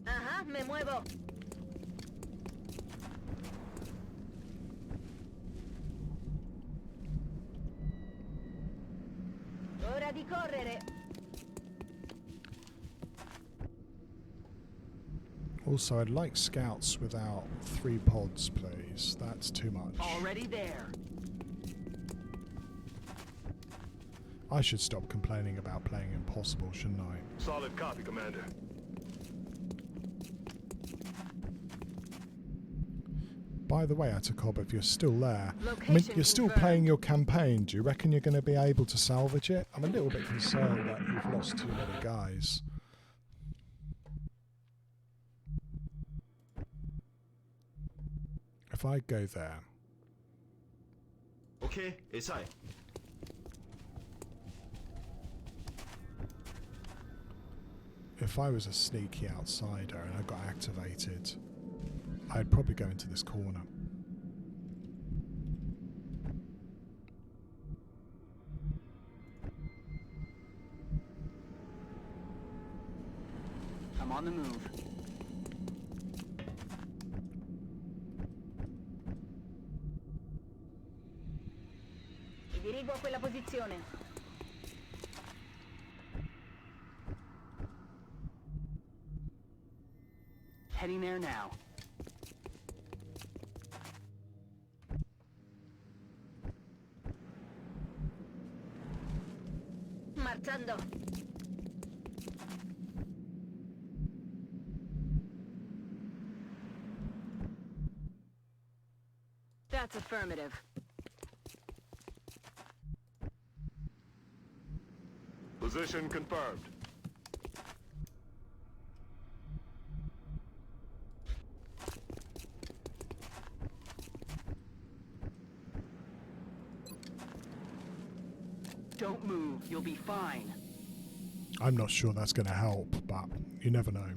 Ajá, me muevo. Ora di correre. Also, I'd like scouts without 3 pods, please. That's too much. Already there. I should stop complaining about playing impossible, shouldn't I? Solid copy, Commander. By the way, Atakob, if you're still there, I mean, Location you're still confirmed. playing your campaign. Do you reckon you're going to be able to salvage it? I'm a little bit concerned that you've lost too many guys. If I go there, Okay, SI. if I was a sneaky outsider and I got activated, I'd probably go into this corner. I'm on the move. Mi dirigo a quella posizione. Heading there now. Marchando. That's affirmative. Position confirmed. Don't move. You'll be fine. I'm not sure that's going to help, but you never know.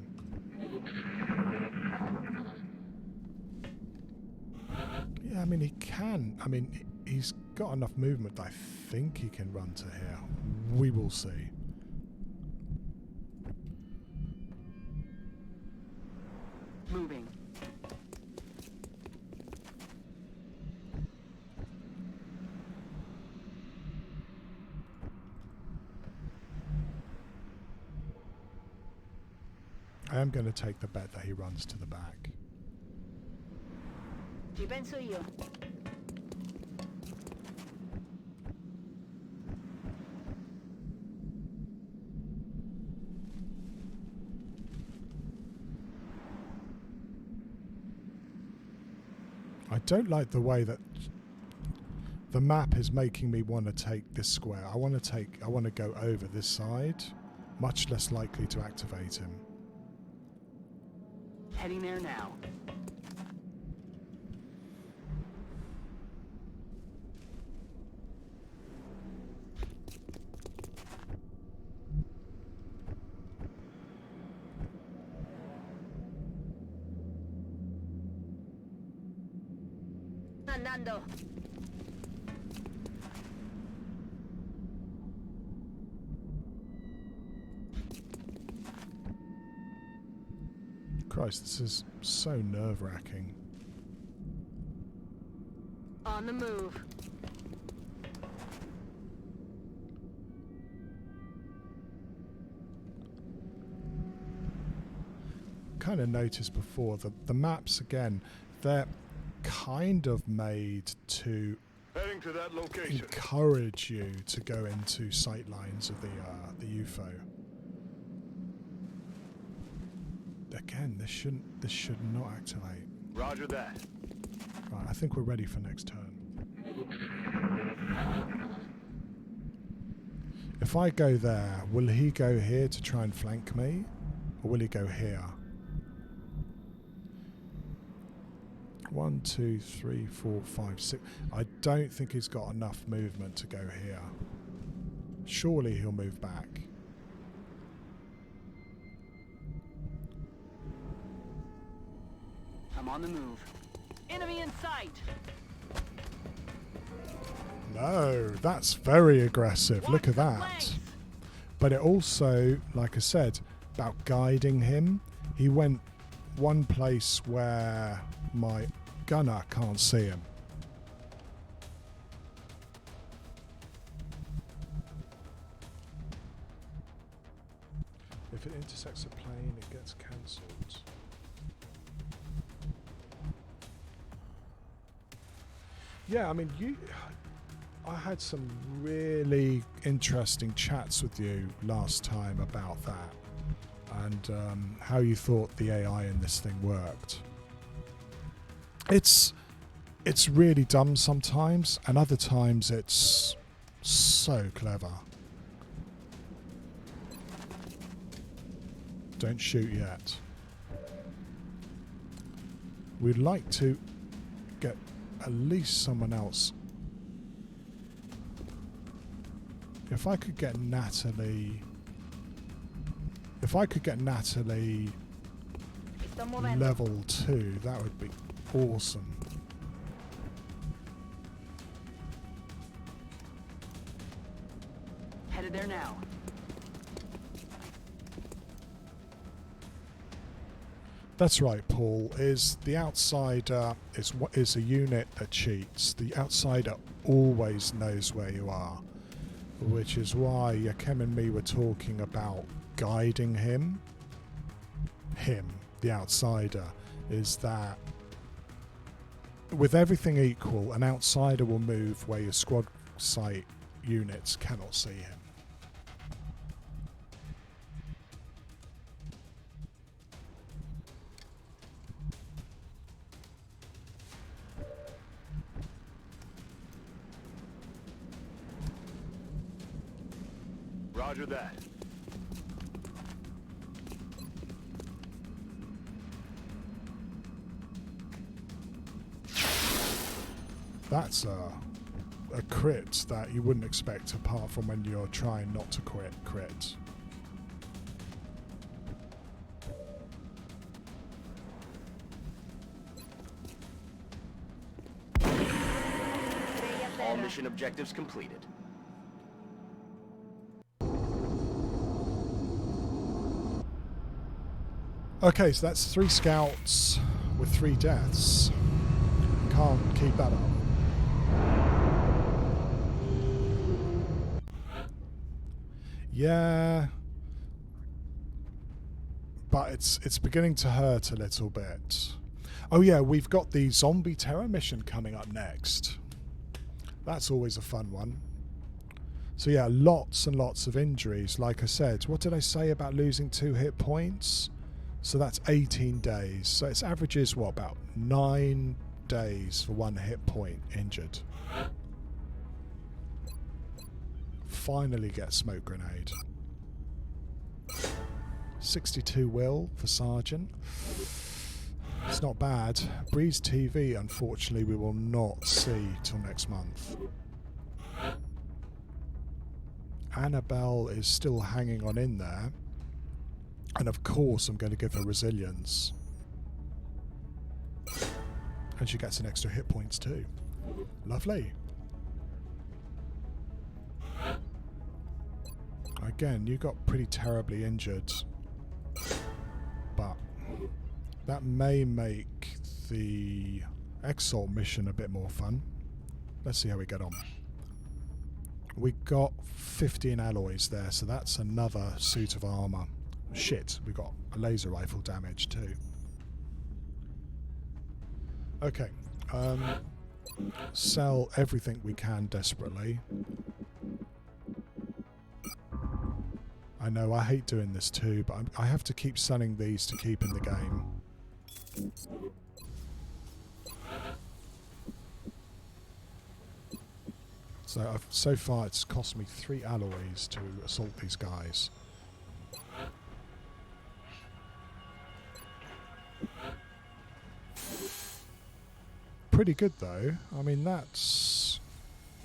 Yeah, I mean, he can. I mean, he's got enough movement that I think he can run to here. We will see. Moving. I am going to take the bet that he runs to the back. Ci penso io. I don't like the way that the map is making me want to take this square. I want to go over this side. Much less likely to activate him. Heading there now. andando. Christ, this is so nerve-wracking. On the move. Kind of noticed before that the maps, again, they're kind of made to Heading to that location. encourage you to go into sight lines of the UFO. Again, this should not activate. Roger that. Right, I think we're ready for next turn. If I go there, will he go here to try and flank me? Or will he go here? 1, 2, 3, 4, 5, 6. I don't think he's got enough movement to go here. Surely he'll move back. I'm on the move. Enemy in sight. No, that's very aggressive. Look at Watch the that. flanks. But it also, like I said, about guiding him. He went one place where my gunner can't see him. If it intersects a plane, it gets cancelled. Yeah, I mean, I had some really interesting chats with you last time about that, and how you thought the AI in this thing worked. It's really dumb sometimes, and other times it's so clever. Don't shoot yet. We'd like to get at least someone else. If I could get Natalie Sto muovendo. level 2, that would be awesome. Headed there now. That's right, Paul. Is the outsider is a unit that cheats. The outsider always knows where you are, which is why Yakem and me were talking about guiding him. The outsider, is that with everything equal, an outsider will move where your squad site units cannot see him. Roger that. That's a crit that you wouldn't expect, apart from when you're trying not to crit. All mission objectives completed. Okay, so that's 3 scouts with 3 deaths. Can't keep that up. Yeah, but it's beginning to hurt a little bit. Oh yeah, we've got the zombie terror mission coming up next. That's always a fun one. So yeah, lots and lots of injuries. Like I said, what did I say about losing 2 hit points? So that's 18 days. So its average is what, about 9 days for 1 hit point injured. Finally get smoke grenade. 62 will for Sergeant. It's not bad. Breeze TV, unfortunately, we will not see till next month. Annabelle is still hanging on in there. And of course I'm going to give her resilience. And she gets an extra hit points too. Lovely. Again, you got pretty terribly injured, but that may make the Exalt mission a bit more fun. Let's see how we get on. We got 15 alloys there, so that's another suit of armour. Shit, we got a laser rifle damage too. Okay, sell everything we can desperately. I know, I hate doing this too, but I have to keep selling these to keep in the game. So far it's cost me 3 alloys to assault these guys. Pretty good though. I mean, that's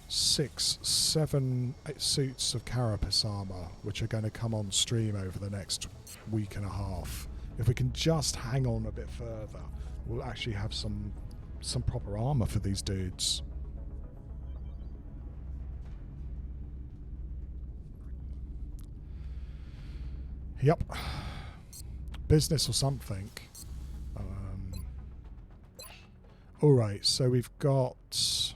6, 7, 8 suits of carapace armor, which are going to come on stream over the next week and a half. If we can just hang on a bit further, we'll actually have some proper armor for these dudes. Yep. Business or something. Alright, so we've got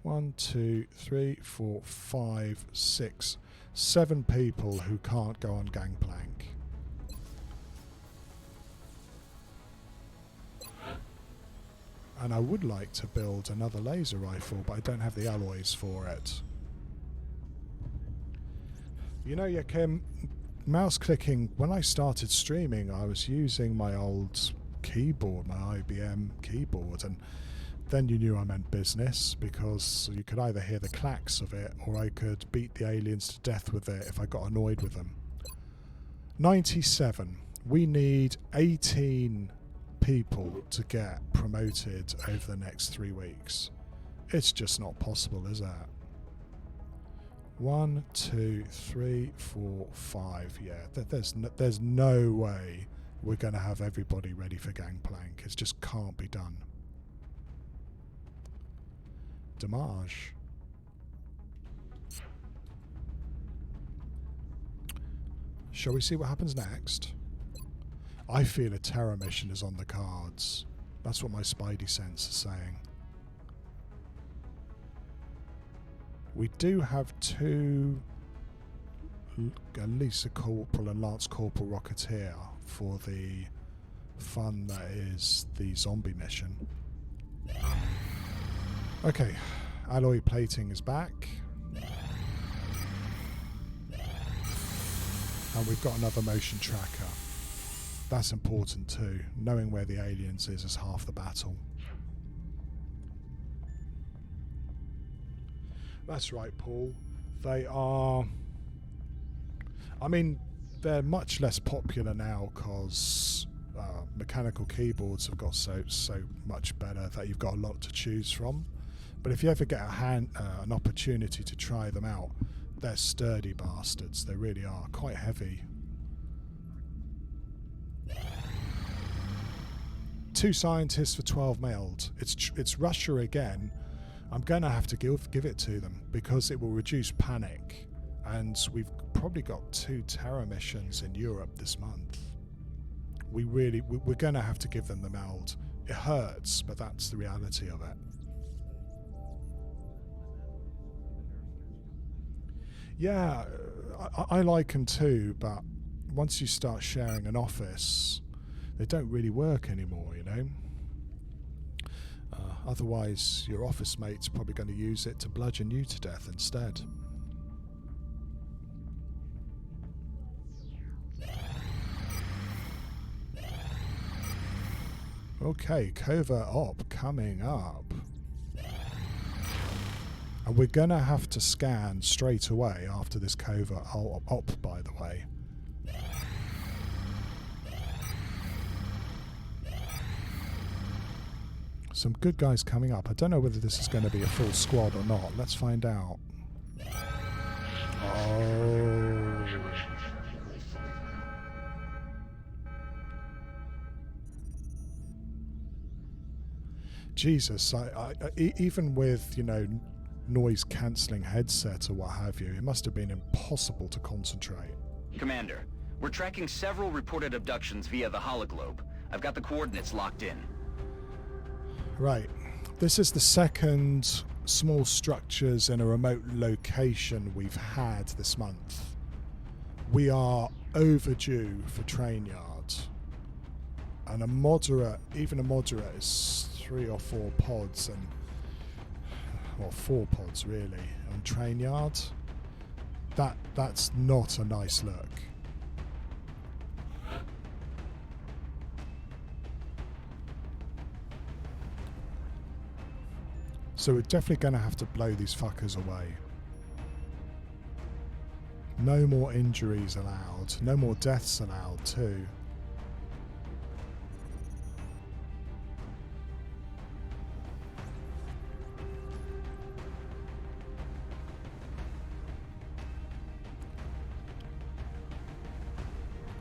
1, 2, 3, 4, 5, 6, 7 people who can't go on Gangplank. And I would like to build another laser rifle, but I don't have the alloys for it. You know, Yakim, mouse clicking, when I started streaming, I was using my old keyboard, my IBM keyboard, and then you knew I meant business, because you could either hear the clacks of it or I could beat the aliens to death with it if I got annoyed with them. 97. We need 18 people to get promoted over the next 3 weeks. It's just not possible, is it? 1, 2, 3, 4, 5. Yeah, there's no way we're going to have everybody ready for Gangplank. It just can't be done. Damage. Shall we see what happens next? I feel a terror mission is on the cards. That's what my spidey sense is saying. We do have 2, at least a Corporal and Lance Corporal Rocketeer for the fun that is the zombie mission. Okay, alloy plating is back. And we've got another motion tracker. That's important too. Knowing where the aliens is half the battle. That's right, Paul. They are... I mean, they're much less popular now because mechanical keyboards have got so much better that you've got a lot to choose from. But if you ever get an opportunity to try them out, they're sturdy bastards. They really are. Quite heavy. 2 scientists for 12 mailed. It's Russia again. I'm going to have to give it to them because it will reduce panic. And we've probably got 2 terror missions in Europe this month. We're going to have to give them the meld. It hurts, but that's the reality of it. Yeah, I like them too, but once you start sharing an office, they don't really work anymore, you know? Otherwise, your office mate's probably going to use it to bludgeon you to death instead. Okay, covert op coming up. And we're going to have to scan straight away after this covert op, by the way. Some good guys coming up. I don't know whether this is going to be a full squad or not. Let's find out. Oh. Jesus, even with, you know, noise cancelling headset or what have you, it must have been impossible to concentrate. Commander, we're tracking several reported abductions via the hologlobe. I've got the coordinates locked in. Right. This is the second small structures in a remote location we've had this month. We are overdue for train yards. And even a moderate is 3 or 4 pods and, well, 4 pods really on train yards. That's not a nice look. So we're definitely going to have to blow these fuckers away. No more injuries allowed. No more deaths allowed too.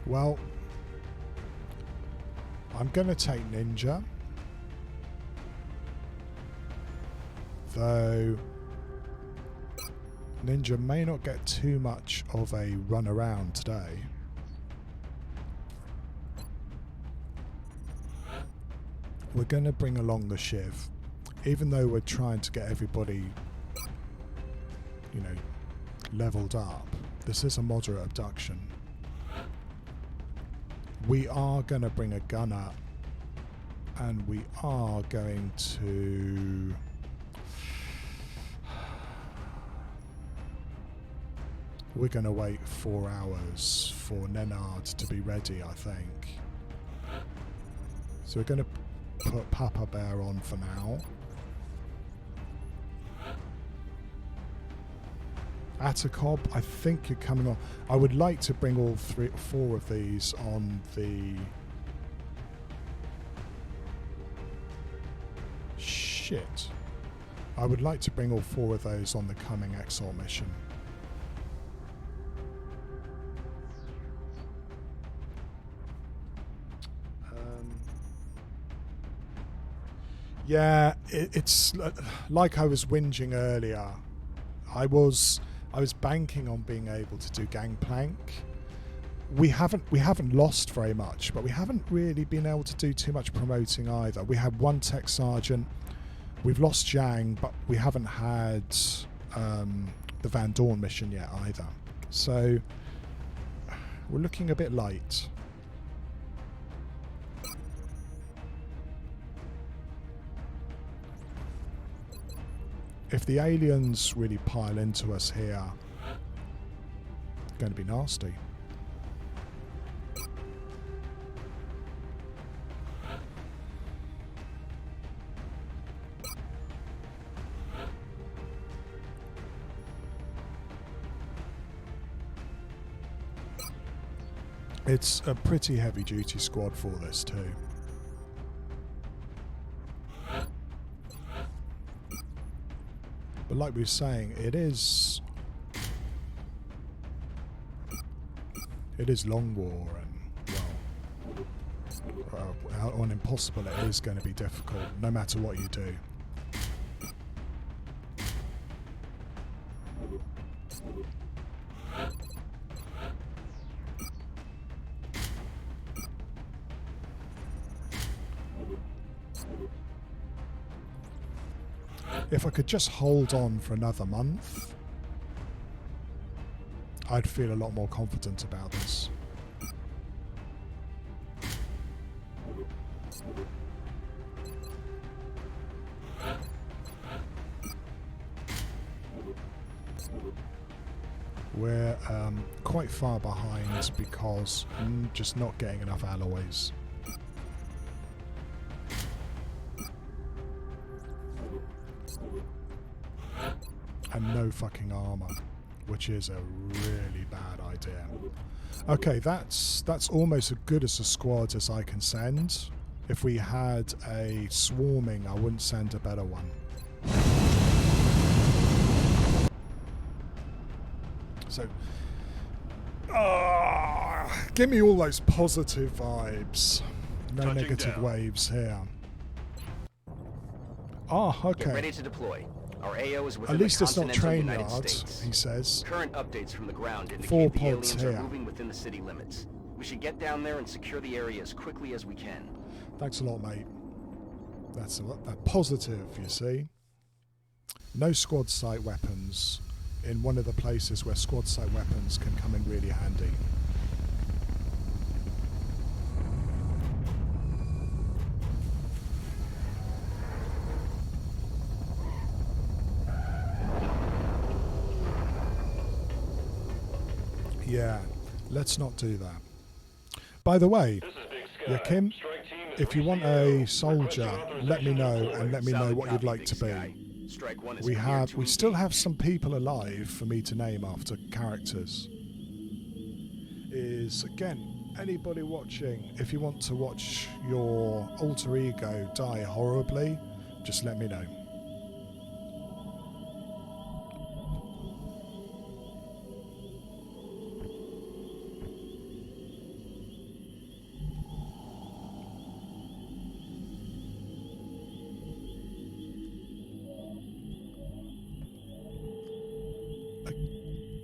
Well, I'm going to take Ninja. Though Ninja may not get too much of a run around today. We're going to bring along the Shiv, even though we're trying to get everybody, you know, leveled up. This is a moderate abduction. We are going to bring a gunner, and we are going to... We're going to wait 4 hours for Nenard to be ready, I think. So we're going to put Papa Bear on for now. Atacob, I think you're coming on. I would like to bring all 4 of these on the... Shit. I would like to bring all 4 of those on the coming Exalt mission. Yeah, it's like I was whinging earlier. I was banking on being able to do Gangplank. We haven't lost very much, but we haven't really been able to do too much promoting either. We had 1 tech sergeant. We've lost Zhang, but we haven't had the Van Dorn mission yet either. So we're looking a bit light. If the aliens really pile into us here, it's going to be nasty. It's a pretty heavy duty squad for this too. But like we were saying, it is Long War, and well, on Impossible it is going to be difficult, no matter what you do. If I could just hold on for another month, I'd feel a lot more confident about this. We're quite far behind because I'm just not getting enough alloys. And no fucking armor, which is a really bad idea. Okay, that's almost as good as a squad as I can send. If we had a swarming, I wouldn't send a better one. So, give me all those positive vibes. No Touching negative down. waves here. Ah, Get ready okay. to deploy. Our AO is within At least the it's not continental train United yards, States. he says. Current updates from the ground 4 indicate the pods aliens here. are moving within the city limits. We should get down there and secure the area as quickly as we can. Thanks a lot, mate. That's positive, you see. No squad site weapons in one of the places where squad site weapons can come in really handy. Yeah, let's not do that. By the way, This is Big Sky. yeah, Kim, Strike team is if you want reaching a out. soldier, Requesting let me know authorization and let me know Solid what you'd copy, like Big to Sky. be. Strike 1 is We cleared to still have engage. some people alive for me to name after characters. Is again, anybody watching, if you want to watch your alter ego die horribly, just let me know.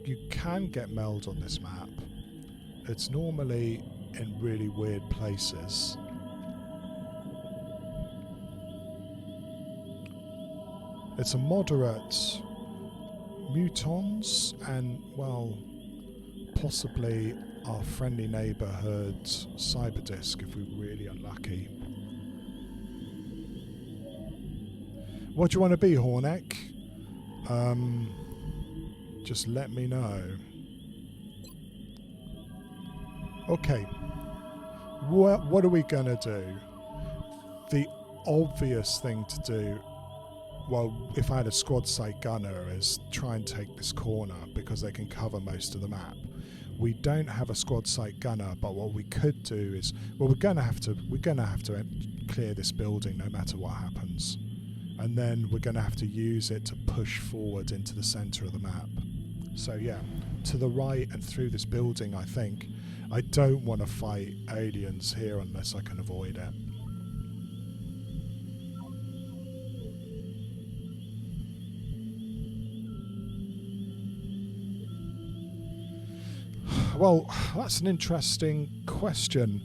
You can get meld on this map. It's normally in really weird places. It's a moderate mutons and, well, possibly our friendly neighbourhood cyberdisk if we're really unlucky. What do you want to be, Hornek? Just let me know. Okay. What are we going to do? The obvious thing to do, well, if I had a squad site gunner, is try and take this corner because they can cover most of the map. We don't have a squad site gunner, but what we could do is, well, we're going to have to clear this building no matter what happens. And then we're going to have to use it to push forward into the center of the map. So yeah, to the right and through this building, I think. I don't want to fight aliens here unless I can avoid it. Well, that's an interesting question.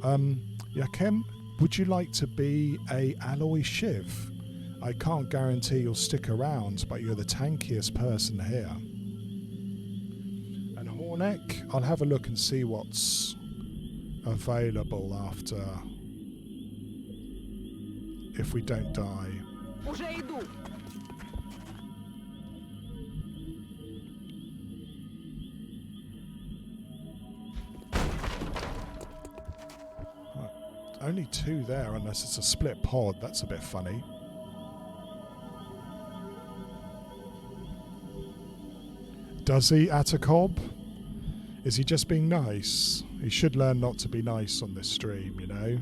Yakem, would you like to be a alloy shiv? I can't guarantee you'll stick around, but you're the tankiest person here. And Hornek, I'll have a look and see what's available after, if we don't die. Уже иду. Only 2 there, unless it's a split pod. That's a bit funny. Does he, Atacob? Is he just being nice? He should learn not to be nice on this stream, you know?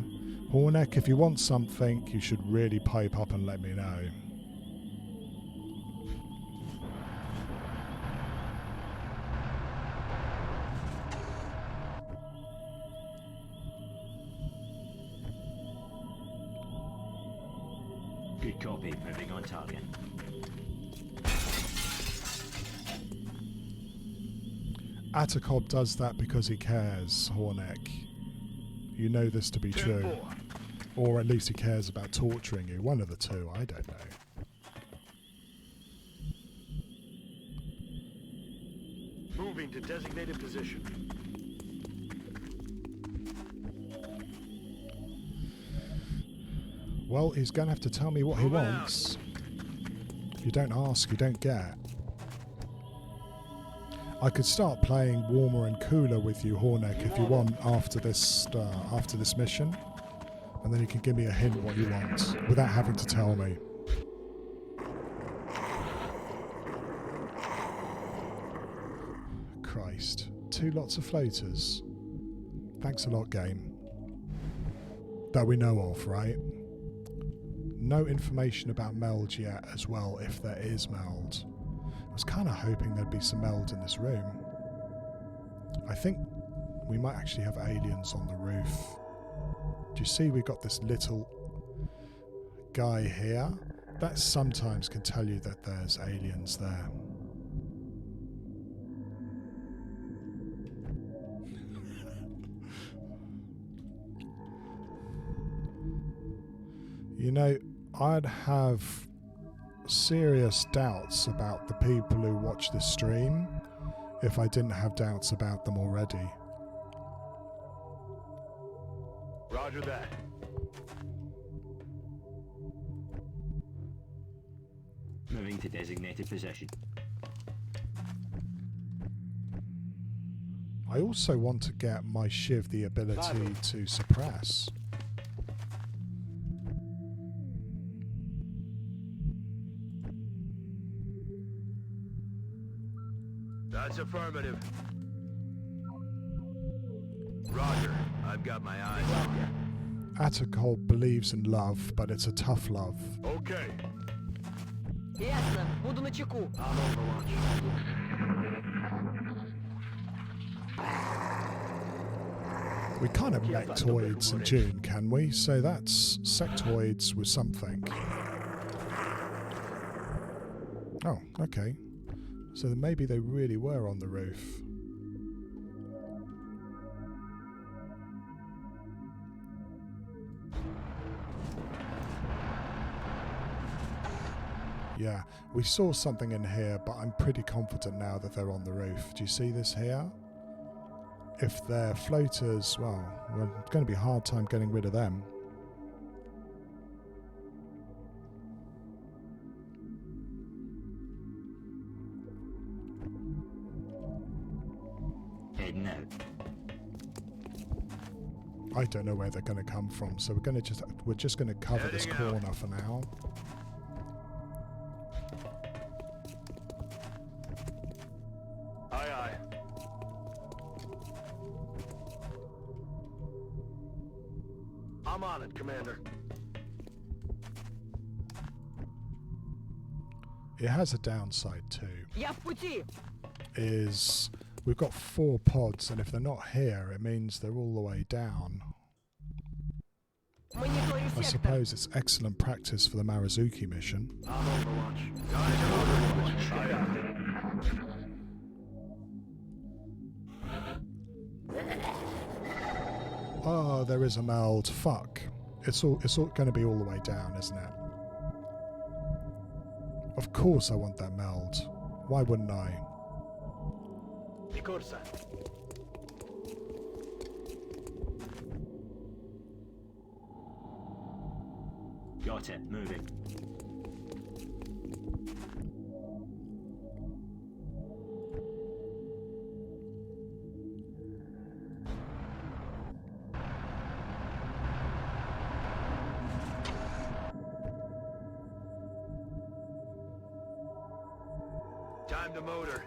Hornek, if you want something, you should really pipe up and let me know. Good copy. Moving on target. Atacob does that because he cares, Hornek. You know this to be true. Or at least he cares about torturing you. One of the two, I don't know. Moving to designated position. Well, he's going to have to tell me what he wants. If you don't ask, you don't get. I could start playing Warmer and Cooler with you, Hornek, if you want after this mission, and then you can give me a hint what you want without having to tell me. Christ, 2 lots of floaters. Thanks a lot, game. That we know of, right? No information about meld yet as well, if there is meld. I was kind of hoping there'd be some meld in this room. I think we might actually have aliens on the roof. Do you see we got this little guy here? that sometimes can tell you that there's aliens there. You know, I'd have serious doubts about the people who watch this stream if I didn't have doubts about them already. Roger that. Moving to designated position. I also want to get my Shiv the ability to suppress. That's affirmative. Roger. I've got my eyes on you. Atticol believes in love, but it's a tough love. Okay. Ясно. Буду начеку. I'm Overwatch. We can't have mectoids in June, can we? So that's sectoids with something. Oh, okay. So then maybe they really were on the roof. Yeah, we saw something in here, but I'm pretty confident now that they're on the roof. Do you see this here? If they're floaters, well, it's going to be a hard time getting rid of them. Heading out. I don't know where they're going to come from, so we're just going to cover this Heading out. corner for now. Aye, aye. I'm on it, Commander. It has a downside too. Я в пути. Is we've got 4 pods, and if they're not here, it means they're all the way down. Мониторю I сектор. suppose it's excellent practice for the Marazuki mission. I'm Overwatch. Guys, I'm Overwatch. Aye, aye. Oh, there is a meld. Fuck. It's all going to be all the way down, isn't it? Of course I want that meld. Why wouldn't I? Di corsa. Got it. Moving. Time to motor.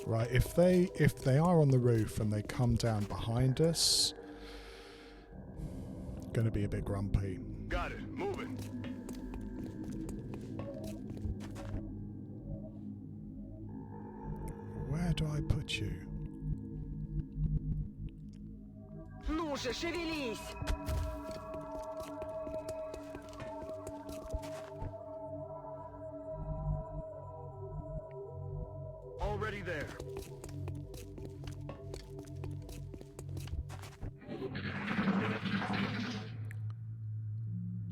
Right, if they are on the roof and they come down behind us, gonna be a bit grumpy. Got it. Moving. Where do I put you? Ну же, шевелись. Already there.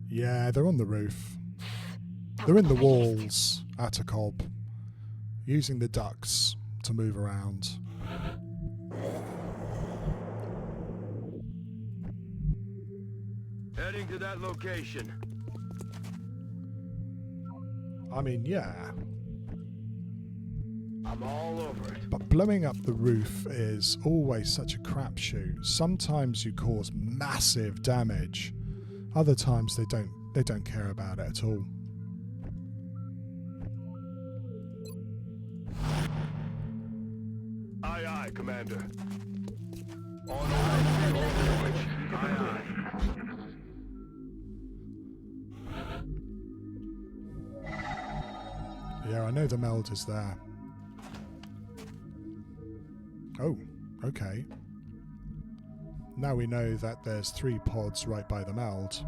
Yeah, they're on the roof. They're in the walls at a cob, using the ducts to move around. Heading to that location. I mean, yeah, I'm all over it. but blowing up the roof is always such a crapshoot. Sometimes you cause massive damage. Other times they don't care about it at all. Aye, aye, Commander. On Overwatch. Aye, aye. Yeah, I know the meld is there. Oh, okay. Now we know that there's 3 pods right by the meld.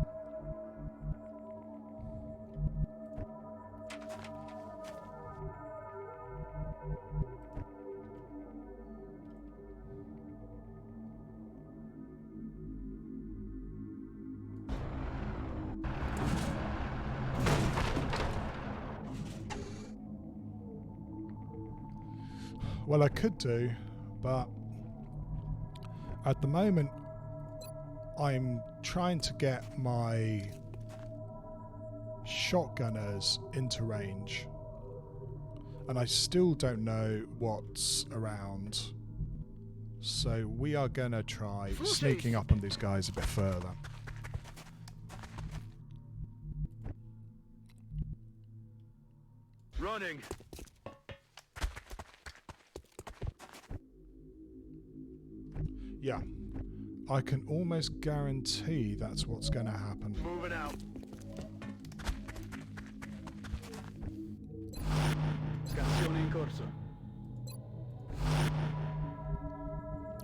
Well, I could do, but at the moment I'm trying to get my shotgunners into range, and I still don't know what's around. So we are gonna try sneaking up on these guys a bit further. Running. Yeah, I can almost guarantee that's what's gonna happen. Moving out. Scansione in corso.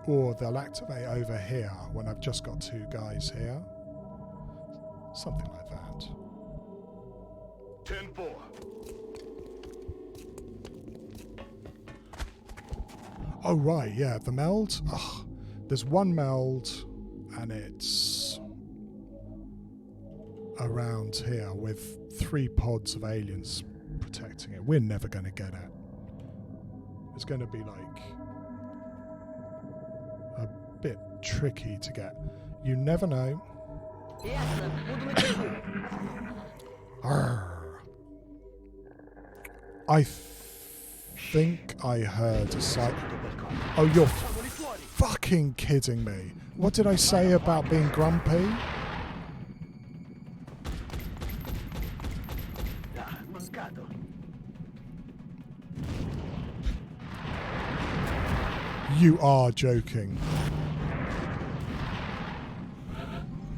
Or they'll activate over here when I've just got 2 guys here. Something like that. 10-4. Oh right, yeah, the meld. Ugh, there's one meld and it's around here with 3 pods of aliens protecting it. We're never going to get it. It's going to be like a bit tricky to get. You never know. Ясно. Буду на чеку. Arr. I think I heard a sight. Oh, you're fucking kidding me. What did I say about being grumpy? You are joking.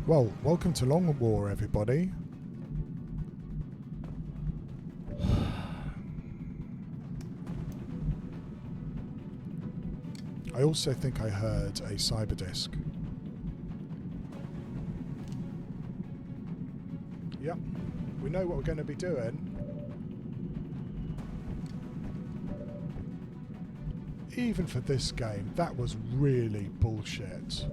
Well, welcome to Long War, everybody. I also think I heard a cyber disc. Yep, we know what we're going to be doing. Even for this game, that was really bullshit.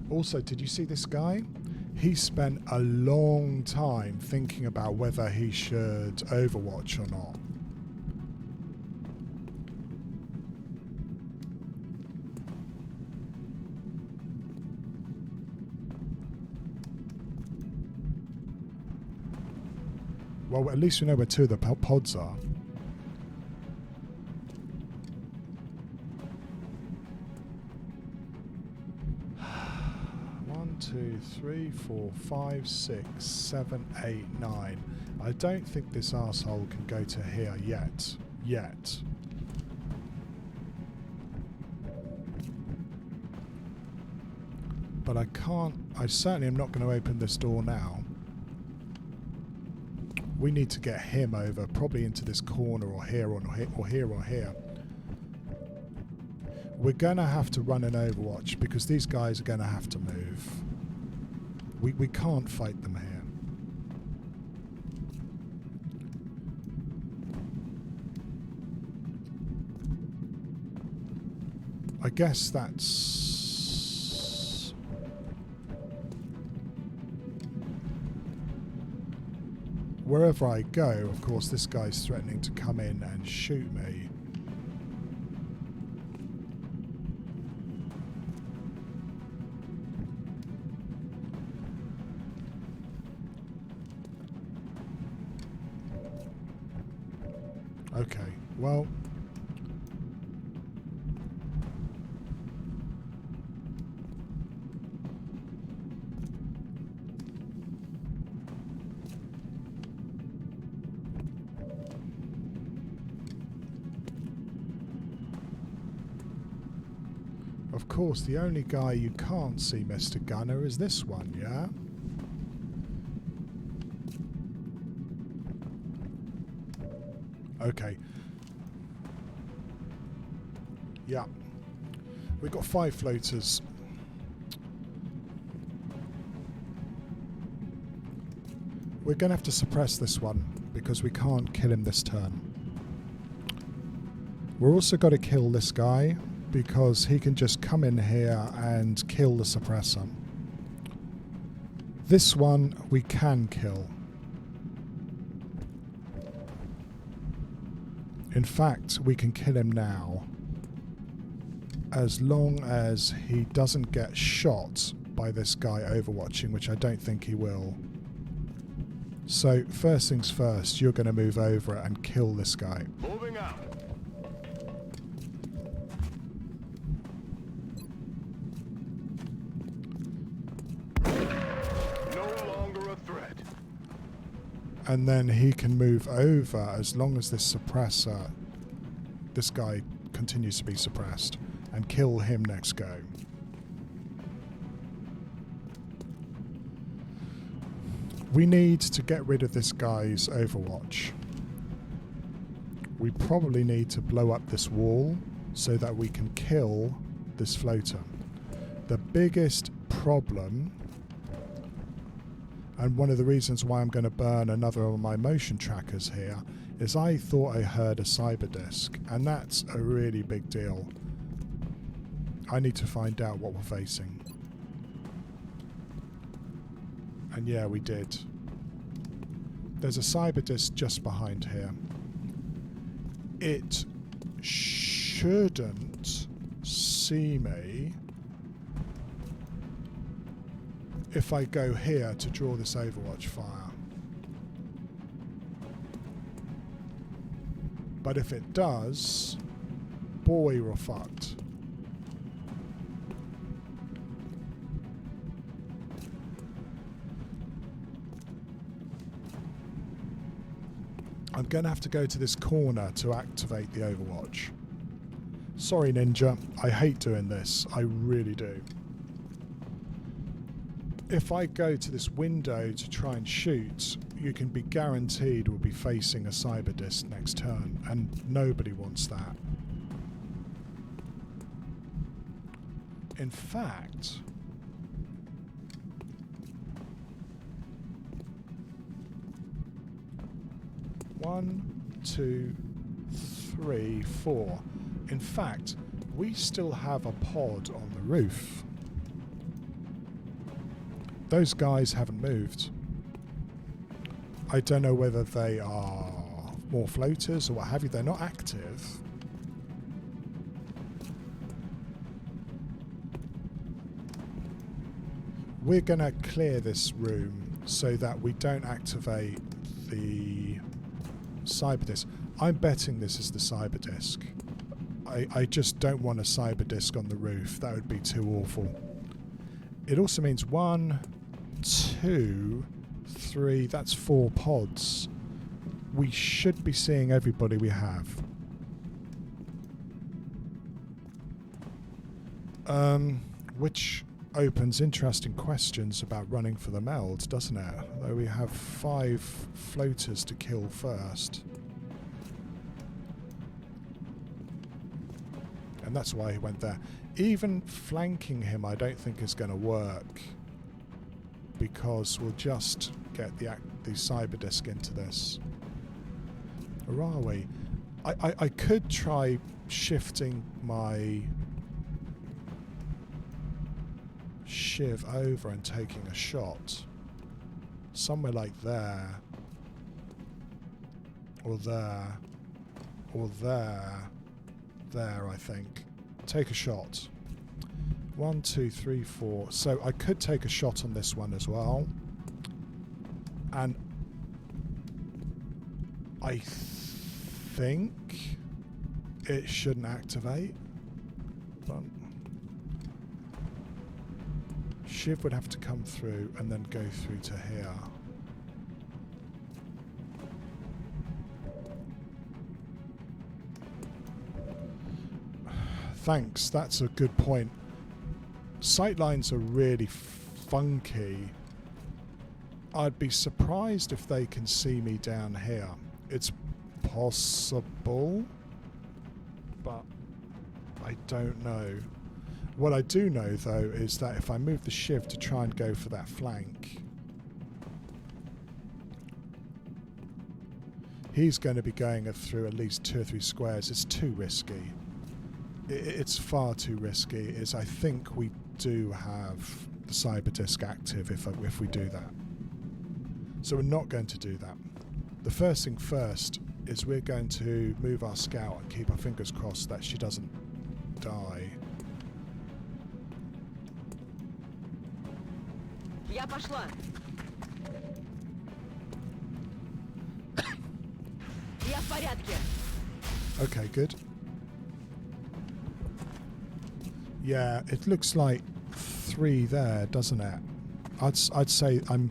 Also, did you see this guy? He spent a long time thinking about whether he should Overwatch or not. Well, at least we know where 2 of the pods are. One, 2, 3, 4, 5, 6, 7, 8, 9. I don't think this arsehole can go to here yet. But I can't. I certainly am not going to open this door now. We need to get him over, probably into this corner or here or here or here. We're going to have to run an Overwatch because these guys are going to have to move. We can't fight them here. I guess that's... Wherever I go, of course, this guy's threatening to come in and shoot me. Okay, well... Of course, the only guy you can't see, Mr. Gunner, is this one, yeah? Okay. Yeah. We've got 5 floaters. We're going to have to suppress this one because we can't kill him this turn. We're also got to kill this guy because he can just come in here and kill the suppressor. This one we can kill. In fact, we can kill him now, as long as he doesn't get shot by this guy overwatching, which I don't think he will. So first things first, you're going to move over and kill this guy. Moving out. No longer a threat. And then he can move over as long as this suppressor, this guy continues to be suppressed, and kill him next go. We need to get rid of this guy's overwatch. We probably need to blow up this wall so that we can kill this floater. The biggest problem, and one of the reasons why I'm going to burn another of my motion trackers here, is I thought I heard a cyber disk, and that's a really big deal. I need to find out what we're facing. And yeah, we did. There's a cyber disk just behind here. It shouldn't see me if I go here to draw this overwatch fire. But if it does, boy, we're fucked. I'm going to have to go to this corner to activate the overwatch. Sorry, Ninja. I hate doing this. I really do. If I go to this window to try and shoot, you can be guaranteed we'll be facing a cyber disc next turn, and nobody wants that. In fact, one, two, three, four. In fact, we still have a pod on the roof. Those guys haven't moved. I don't know whether they are more floaters or what have you. They're not active. We're going to clear this room so that we don't activate the cyber disk. I'm betting this is the cyber disk. I just don't want a cyber disk on the roof. That would be too awful. It also means 1, 2, 3, that's 4 pods. We should be seeing everybody we have. Which opens interesting questions about running for the meld, doesn't it? Though we have 5 floaters to kill first. And that's why he went there. Even flanking him I don't think is going to work, because we'll just get the cyber disk into this. Where are we? I could try shifting my shiv over and taking a shot. Somewhere like there. Or there. Or there. There, I think. Take a shot. 1, 2, 3, 4. So I could take a shot on this one as well. And I think it shouldn't activate. But Shiv would have to come through and then go through to here. Thanks, that's a good point. Sightlines are really funky. I'd be surprised if they can see me down here. It's possible, but I don't know. What I do know, though, is that if I move the shiv to try and go for that flank, he's going to be going through at least 2 or 3 squares. It's too risky. It's far too risky. I think we do have the cyber disc active if we do that. So we're not going to do that. The first thing first is we're going to move our scout and keep our fingers crossed that she doesn't die. Я пошла. Я в порядке. Okay, good. Yeah, it looks like 3 there, doesn't it? I'd say I'm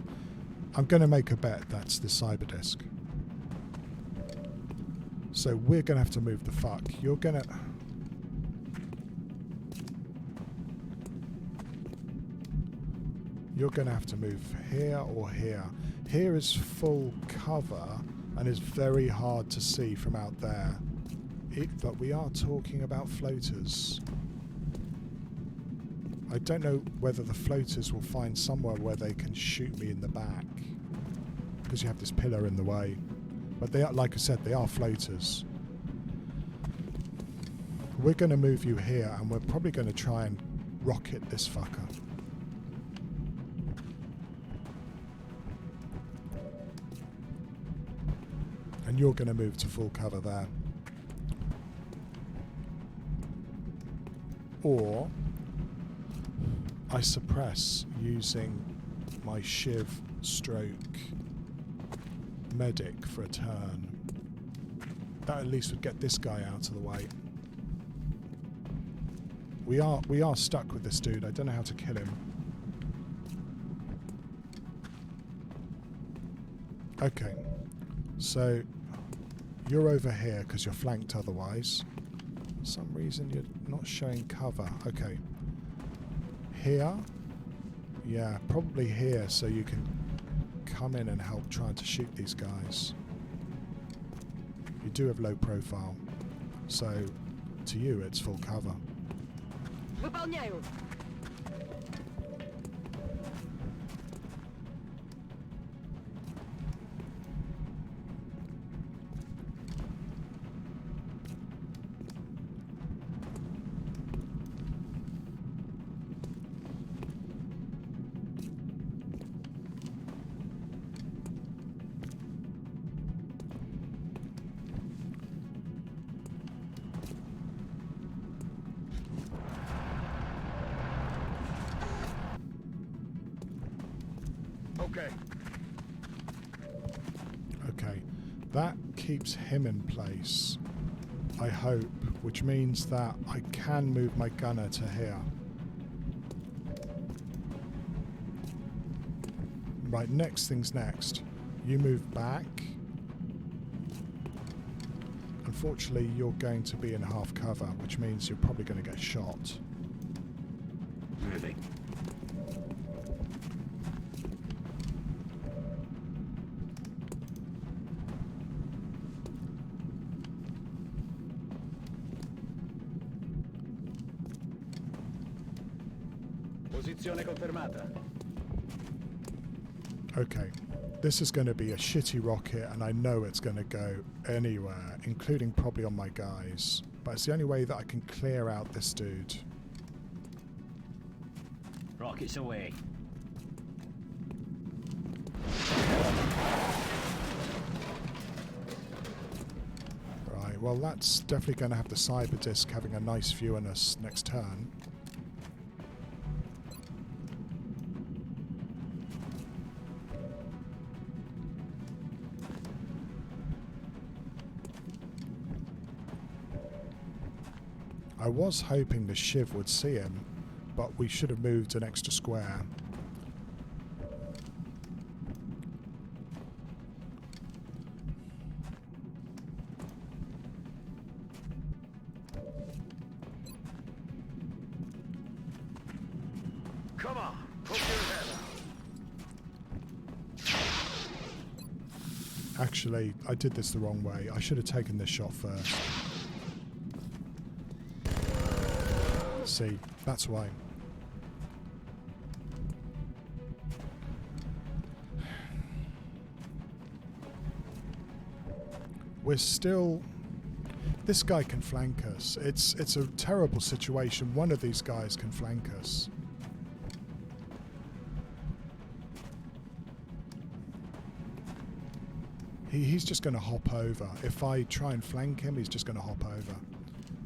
going to make a bet that's the cyber disc. So we're going to have to move the fuck. You're going to... You're going to have to move here or here. Here is full cover and is very hard to see from out there. But we are talking about floaters. I don't know whether the floaters will find somewhere where they can shoot me in the back, because you have this pillar in the way. But they are, like I said, they are floaters. We're going to move you here, and we're probably going to try and rocket this fucker. And you're going to move to full cover there. Or I suppress using my shiv stroke medic for a turn. That at least would get this guy out of the way. We are stuck with this dude. I don't know how to kill him. Okay, so you're over here because you're flanked otherwise. For some reason you're not showing cover. Okay. Here? Yeah, probably here so you can come in and help trying to shoot these guys. You do have low profile, so to you it's full cover. Выполняю. Okay. Okay, that keeps him in place, I hope, which means that I can move my gunner to here. Right, next thing's next. You move back. Unfortunately, you're going to be in half cover, which means you're probably going to get shot. Moving. Posizione confermata. Okay, this is going to be a shitty rocket, and I know it's going to go anywhere, including probably on my guys. But it's the only way that I can clear out this dude. Rockets away. Right, well that's definitely going to have the cyber disc having a nice view on us next turn. I was hoping the shiv would see him, but we should have moved an extra square. Come on, poke your head out. Actually, I did this the wrong way. I should have taken this shot first. See, that's why. We're still... This guy can flank us. It's a terrible situation. One of these guys can flank us. He's just going to hop over. If I try and flank him, he's just going to hop over.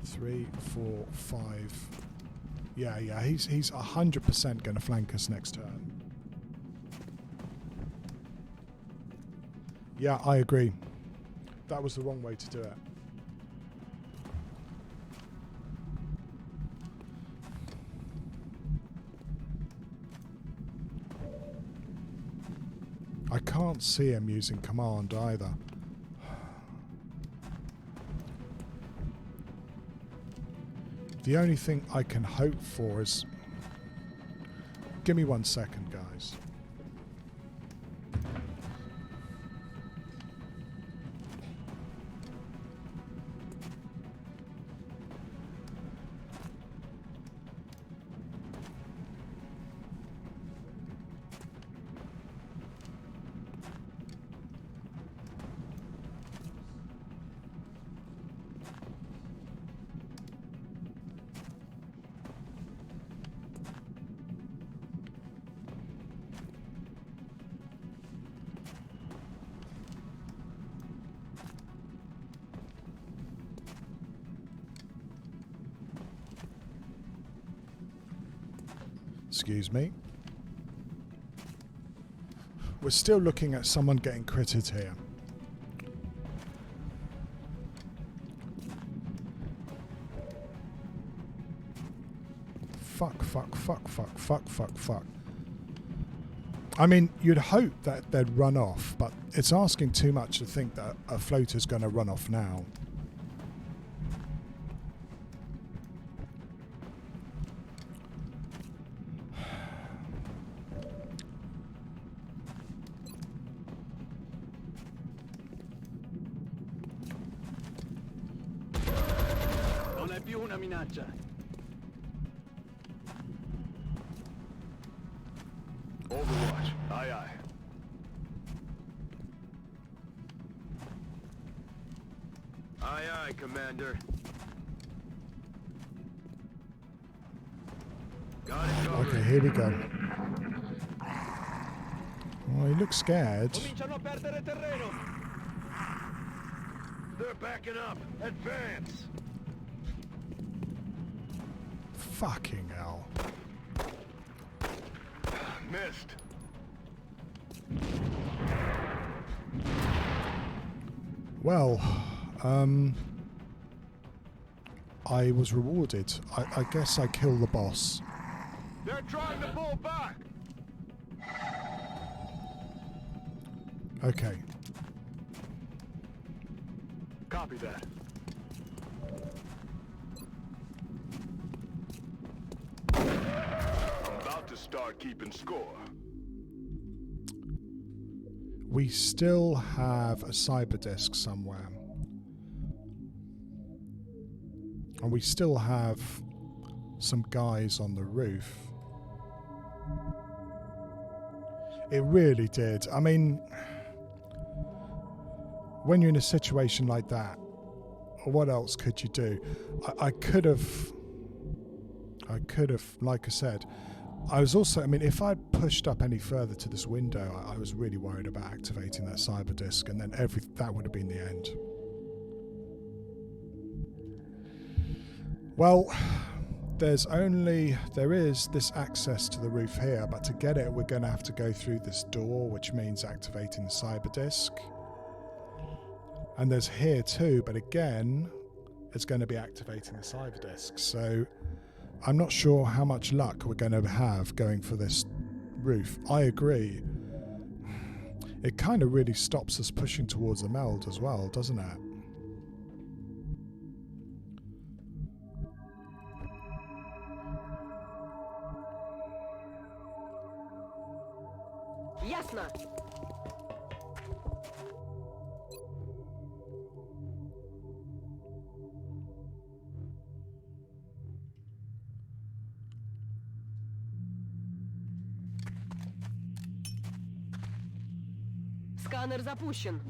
3, 4, 5. Yeah, he's 100% going to flank us next turn. Yeah, I agree. That was the wrong way to do it. I can't see him using command either. The only thing I can hope for is... Give me 1 second, guys. Excuse me. We're still looking at someone getting critted here. Fuck. I mean, you'd hope that they'd run off, but it's asking too much to think that a floater's going to run off now. Overwatch. Aye, aye. Aye, aye, Commander. Got it covered. Okay, here we go. Oh, he looks scared. They're backing up. Advance. Fucking hell. Missed. Well, I was rewarded. I guess I killed the boss. They're trying to pull back. Okay. Copy that. I'm about to start keeping score. We still have a cyber disk somewhere. And we still have some guys on the roof. It really did. I mean, when you're in a situation like that, what else could you do? I could have, like I said, I was also, I mean, if I'd pushed up any further to this window, I was really worried about activating that cyber disk, and then that would have been the end. Well, there is this access to the roof here, but to get it, we're going to have to go through this door, which means activating the cyber disk. And there's here too, but again, it's going to be activating the cyber disk. So I'm not sure how much luck we're going to have going for this roof. I agree. It kind of really stops us pushing towards the meld as well, doesn't it? Ясно. Сканер запущен.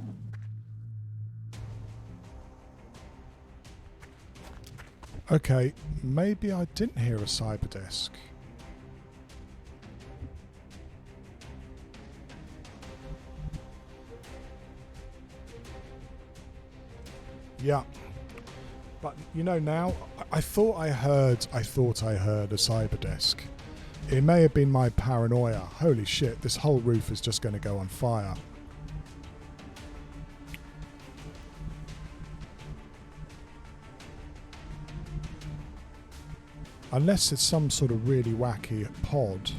Okay, maybe I didn't hear a cyber disk. Yeah. But you know now, I thought I heard a cyber disk. It may have been my paranoia. Holy shit, this whole roof is just going to go on fire. Unless it's some sort of really wacky pod.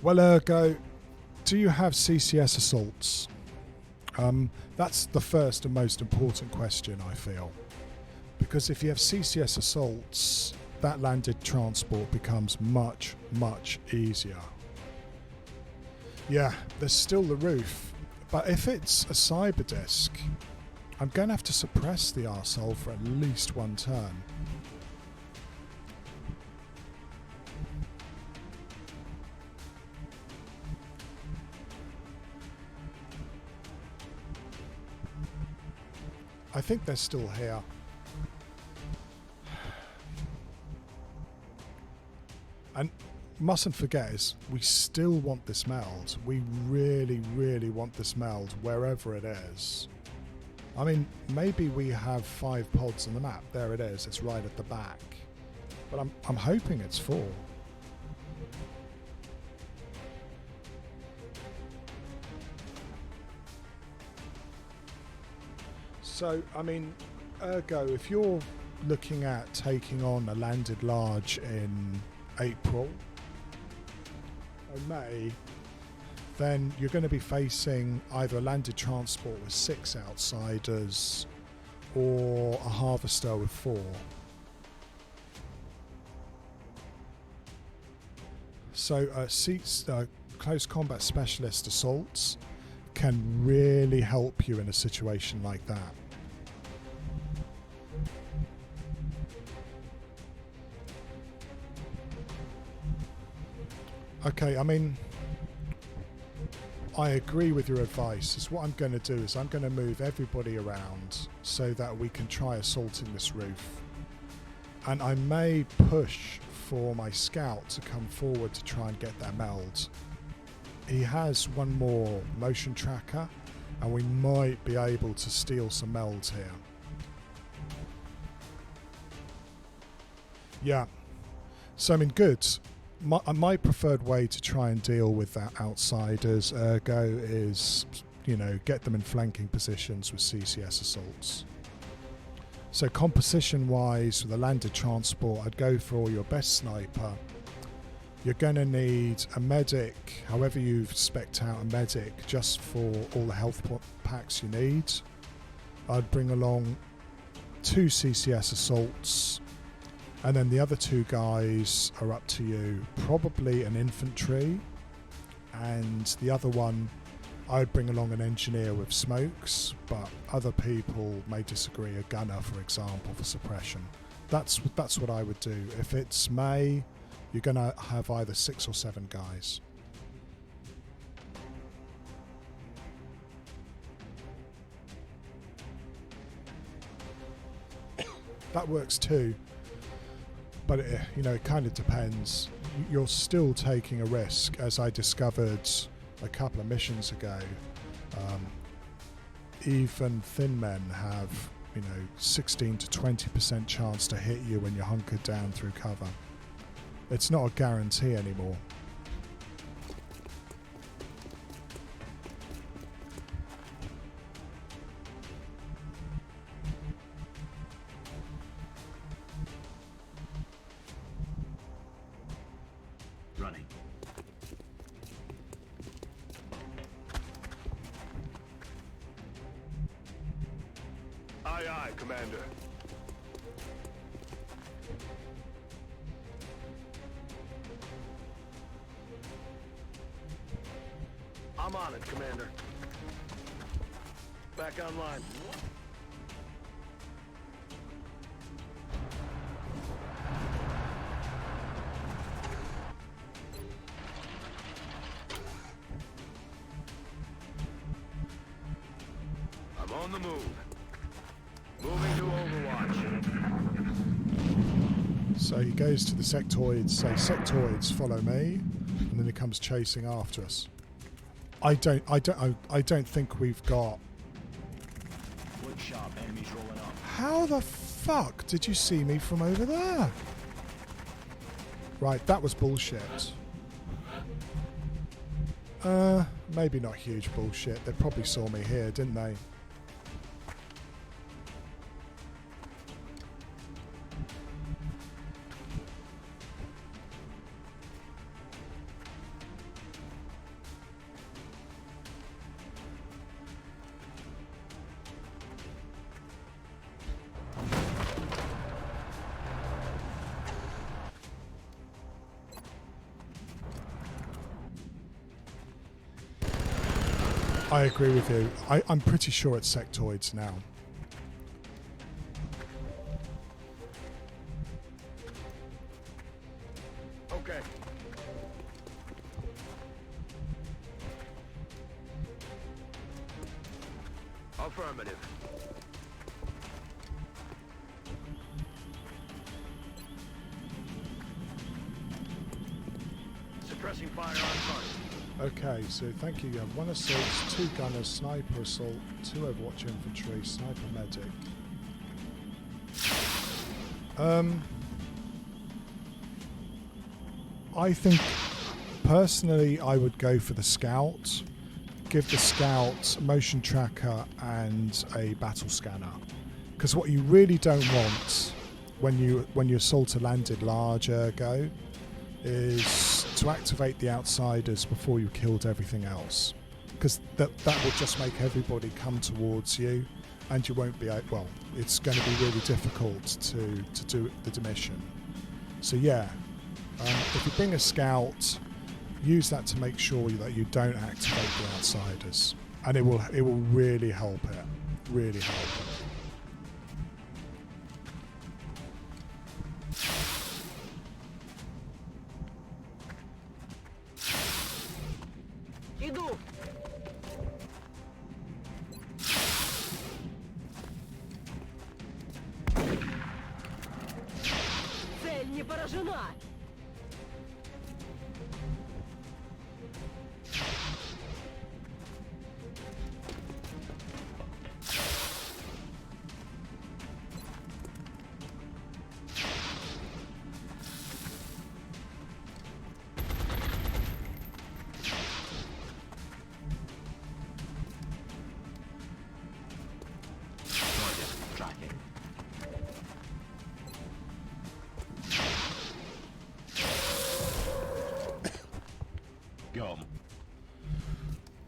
Well, Ergo, do you have CCS assaults? That's the first and most important question, I feel. Because if you have CCS assaults, that landed transport becomes much, much easier. Yeah, there's still the roof. But if it's a cyber disk, I'm going to have to suppress the arsehole for at least one turn. I think they're still here. And mustn't forget is we still want this meld. We really, really want this meld wherever it is. I mean, maybe we have 5 pods on the map. There it is. It's right at the back. But I'm hoping it's 4. So, I mean, Ergo, if you're looking at taking on a landed large in April or May, then you're going to be facing either a landed transport with 6 outsiders or a harvester with 4. So close combat specialist assaults can really help you in a situation like that. Okay, I mean, I agree with your advice. Is what I'm going to do is I'm going to move everybody around so that we can try assaulting this roof. And I may push for my scout to come forward to try and get that meld. He has one more motion tracker and we might be able to steal some melds here. Yeah. So I mean, good. My preferred way to try and deal with that outsiders, Ergo, is, you know, get them in flanking positions with CCS assaults. So composition wise, with a landed transport, I'd go for all your best sniper. You're going to need a medic, however you've spec'd out a medic, just for all the health packs you need. I'd bring along 2 CCS assaults. And then the other 2 guys are up to you. Probably an infantry. And the other one, I'd bring along an engineer with smokes. But other people may disagree. A gunner, for example, for suppression. That's what I would do. If it's May, you're going to have either 6 or 7 guys. That works too. But it kind of depends. You're still taking a risk, as I discovered a couple of missions ago. Even thin men have, 16 to 20% chance to hit you when you're hunkered down through cover. It's not a guarantee anymore. Running. Aye, aye, Commander. I'm on it, Commander. Back online. On the move. Moving to Overwatch. So he goes to the sectoids, say sectoids, follow me, and then he comes chasing after us. I don't think we've got. Look sharp, enemies rolling up. How the fuck did you see me from over there? Right, that was bullshit. Maybe not huge bullshit. They probably saw me here, didn't they? I agree with you. I'm pretty sure it's sectoids now. Okay. Affirmative. Suppressing fire on target. Okay, so thank you. You have 1 assault, 2 gunners, sniper assault, 2 Overwatch infantry, sniper medic. I think personally I would go for the scout. Give the scout motion tracker and a battle scanner, because what you really don't want when you assault a landed large ergo is to activate the outsiders before you killed everything else, because that will just make everybody come towards you, and you won't be well. It's going to be really difficult to do the mission. So yeah, if you bring a scout, use that to make sure that you don't activate the outsiders, and it will really help it. Really help it. Иду! Цель не поражена!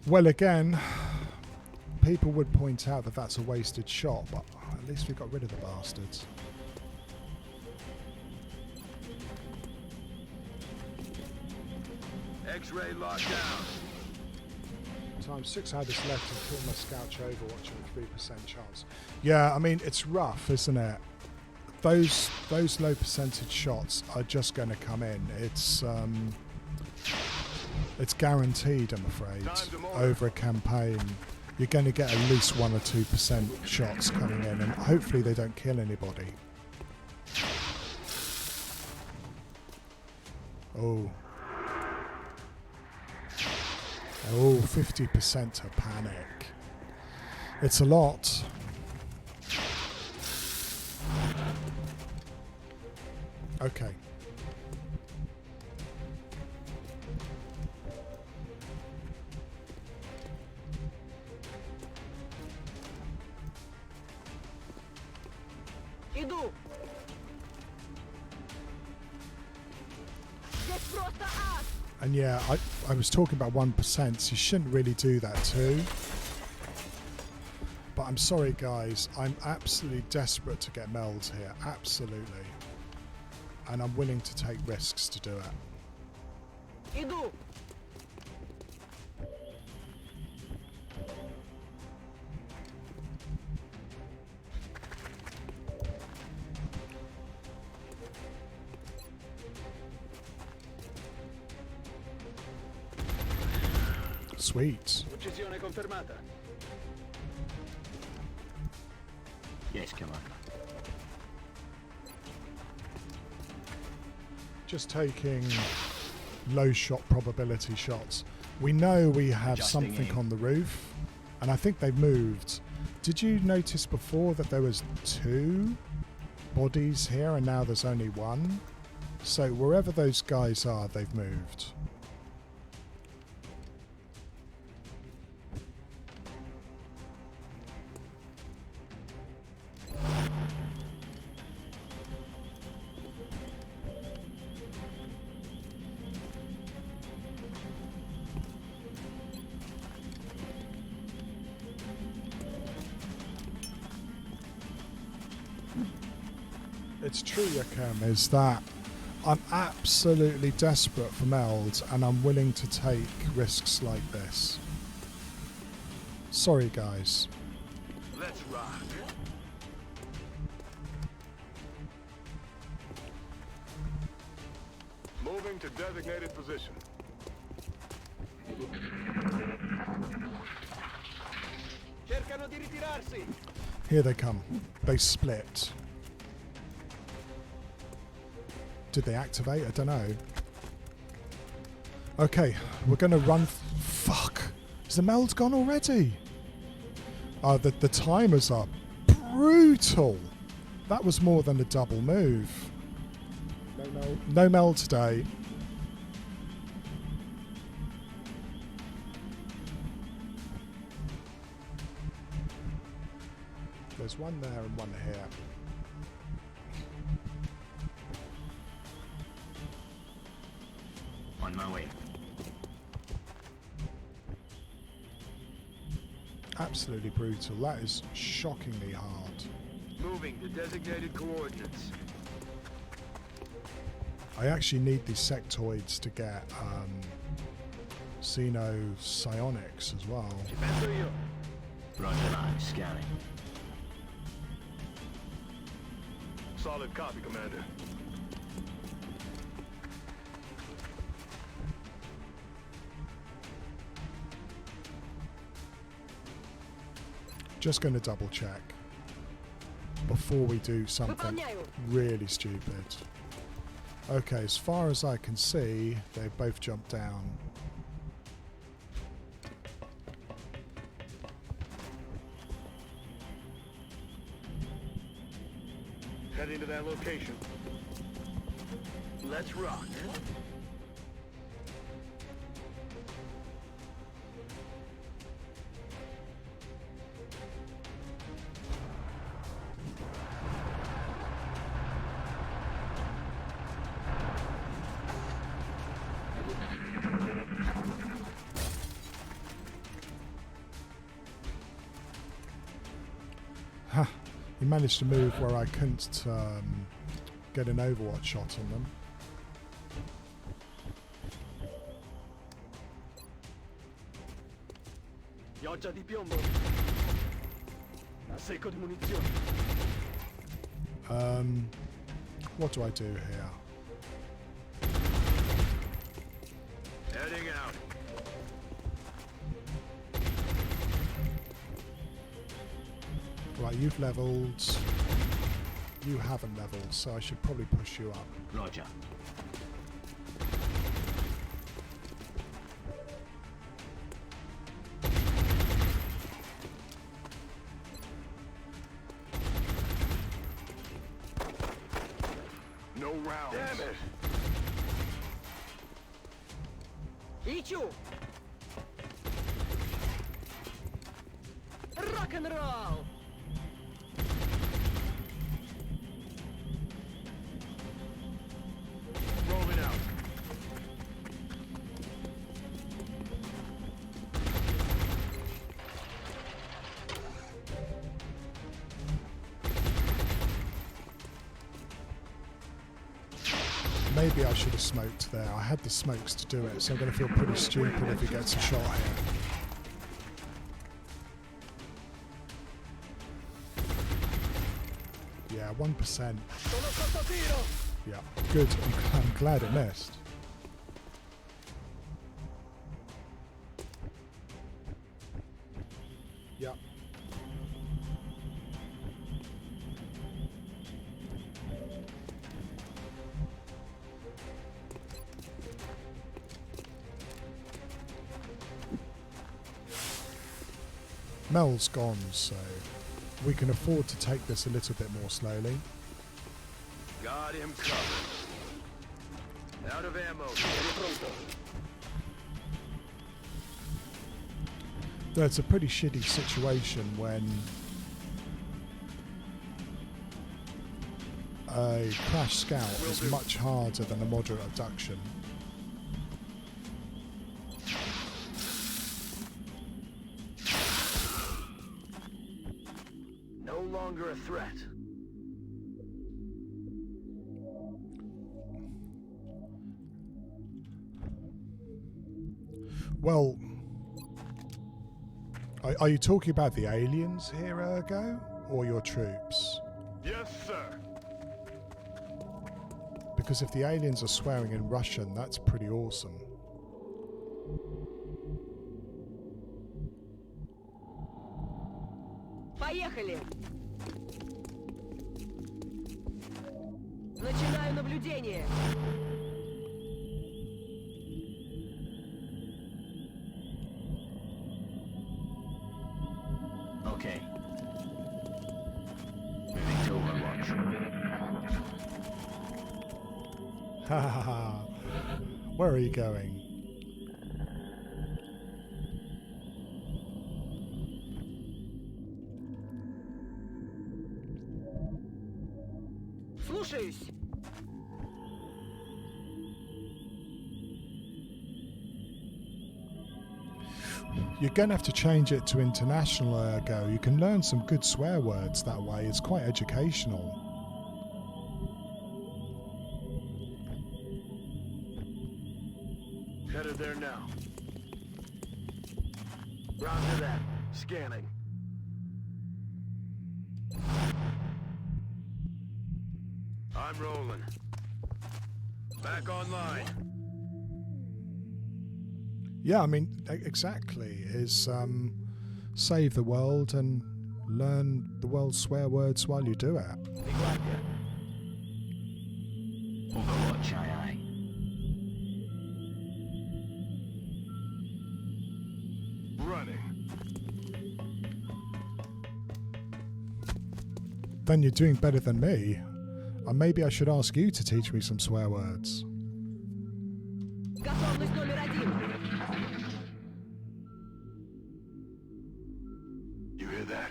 Well, again, people would point out that that's a wasted shot, but at least we got rid of the bastards. X-ray locked down. Times 6 had us left and kill my scout Overwatch with 3% chance. Yeah, I mean, it's rough, isn't it? Those low percentage shots are just going to come in. It's guaranteed, I'm afraid. Over a campaign, you're going to get at least 1 or 2% shots coming in, and hopefully they don't kill anybody. Oh. Oh, 50% to panic. It's a lot. Okay. Иду! Здесь просто ад! And yeah, I was talking about 1%, so you shouldn't really do that too. But I'm sorry guys, I'm absolutely desperate to get melds here, absolutely. And I'm willing to take risks to do it. Иду! Sweet. Uccisione confermata. Yes, Commander. Just taking low shot probability shots. We know we have Adjusting something aim. on the roof, and I think they've moved. Did you notice before that there was 2 bodies here and now there's only 1? So wherever those guys are, they've moved. It's true, Yakem, is that I'm absolutely desperate for meld and I'm willing to take risks like this. Sorry, guys. Let's rock. Moving to designated position. Cercano di ritirarsi. Here they come. They split. Did they activate? I don't know. Okay, we're going to run... Fuck! Is the meld gone already? Oh, the timer's up. Brutal! That was more than a double move. No meld today. There's one there and one here. On my way. Absolutely brutal. That is shockingly hard. Moving to designated coordinates. I actually need these sectoids to get psionics as well. Roger that. Scanning. Solid copy, Commander. Just going to double check before we do something really stupid. Okay, as far as I can see, they both jumped down. Heading to that location. Let's rock. Huh. He managed to move where I couldn't get an overwatch shot on them. Pioggia di piombo. A secco di munizioni. What do I do here? Heading out. Right, you've leveled. You haven't leveled, so I should probably push you up. Roger. No rounds. Damn it. Ichu! Rock and roll! Rolling out. Maybe I should have smoked there. I had the smokes to do it, so I'm going to feel pretty stupid if he gets a shot here. Yeah, 1%. Yeah, good. I'm glad it missed. Yeah. smell's gone, so we can afford to take this a little bit more slowly. Got him covered. Out of ammo. Though it's a pretty shitty situation when a crash scout is much harder than a moderate abduction. No longer a threat. Well, are you talking about the aliens here, Ergo, or your troops? Yes, sir. Because if the aliens are swearing in Russian, that's pretty awesome. Поехали! Начинаю наблюдение. Okay. Moving to Overwatch. Ha ha ha. Where are you going? Слушаюсь. You're going to have to change it to international, Ergo. You can learn some good swear words that way. It's quite educational. Headed there now. Roger that. Scanning. I'm rolling. Back online. Yeah, I mean, exactly. Is save the world and learn the world's swear words while you do it. Overwatch, aye aye. Running. Then you're doing better than me. Maybe I should ask you to teach me some swear words. Готовность номер 1. You hear that?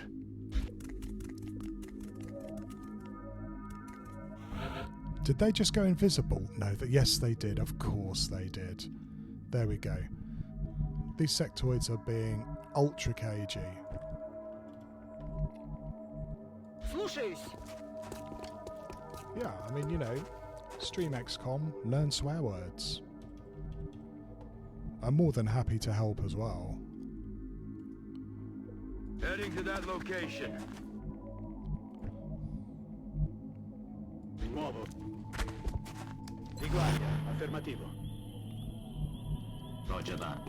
Did they just go invisible? No, yes they did. Of course they did. There we go. These sectoids are being ultra cagey. Слушаюсь. Yeah, I mean, you know, stream XCOM, learn swear words. I'm more than happy to help as well. Heading to that location. Di nuovo. Di guardia, affermativo. Roger that.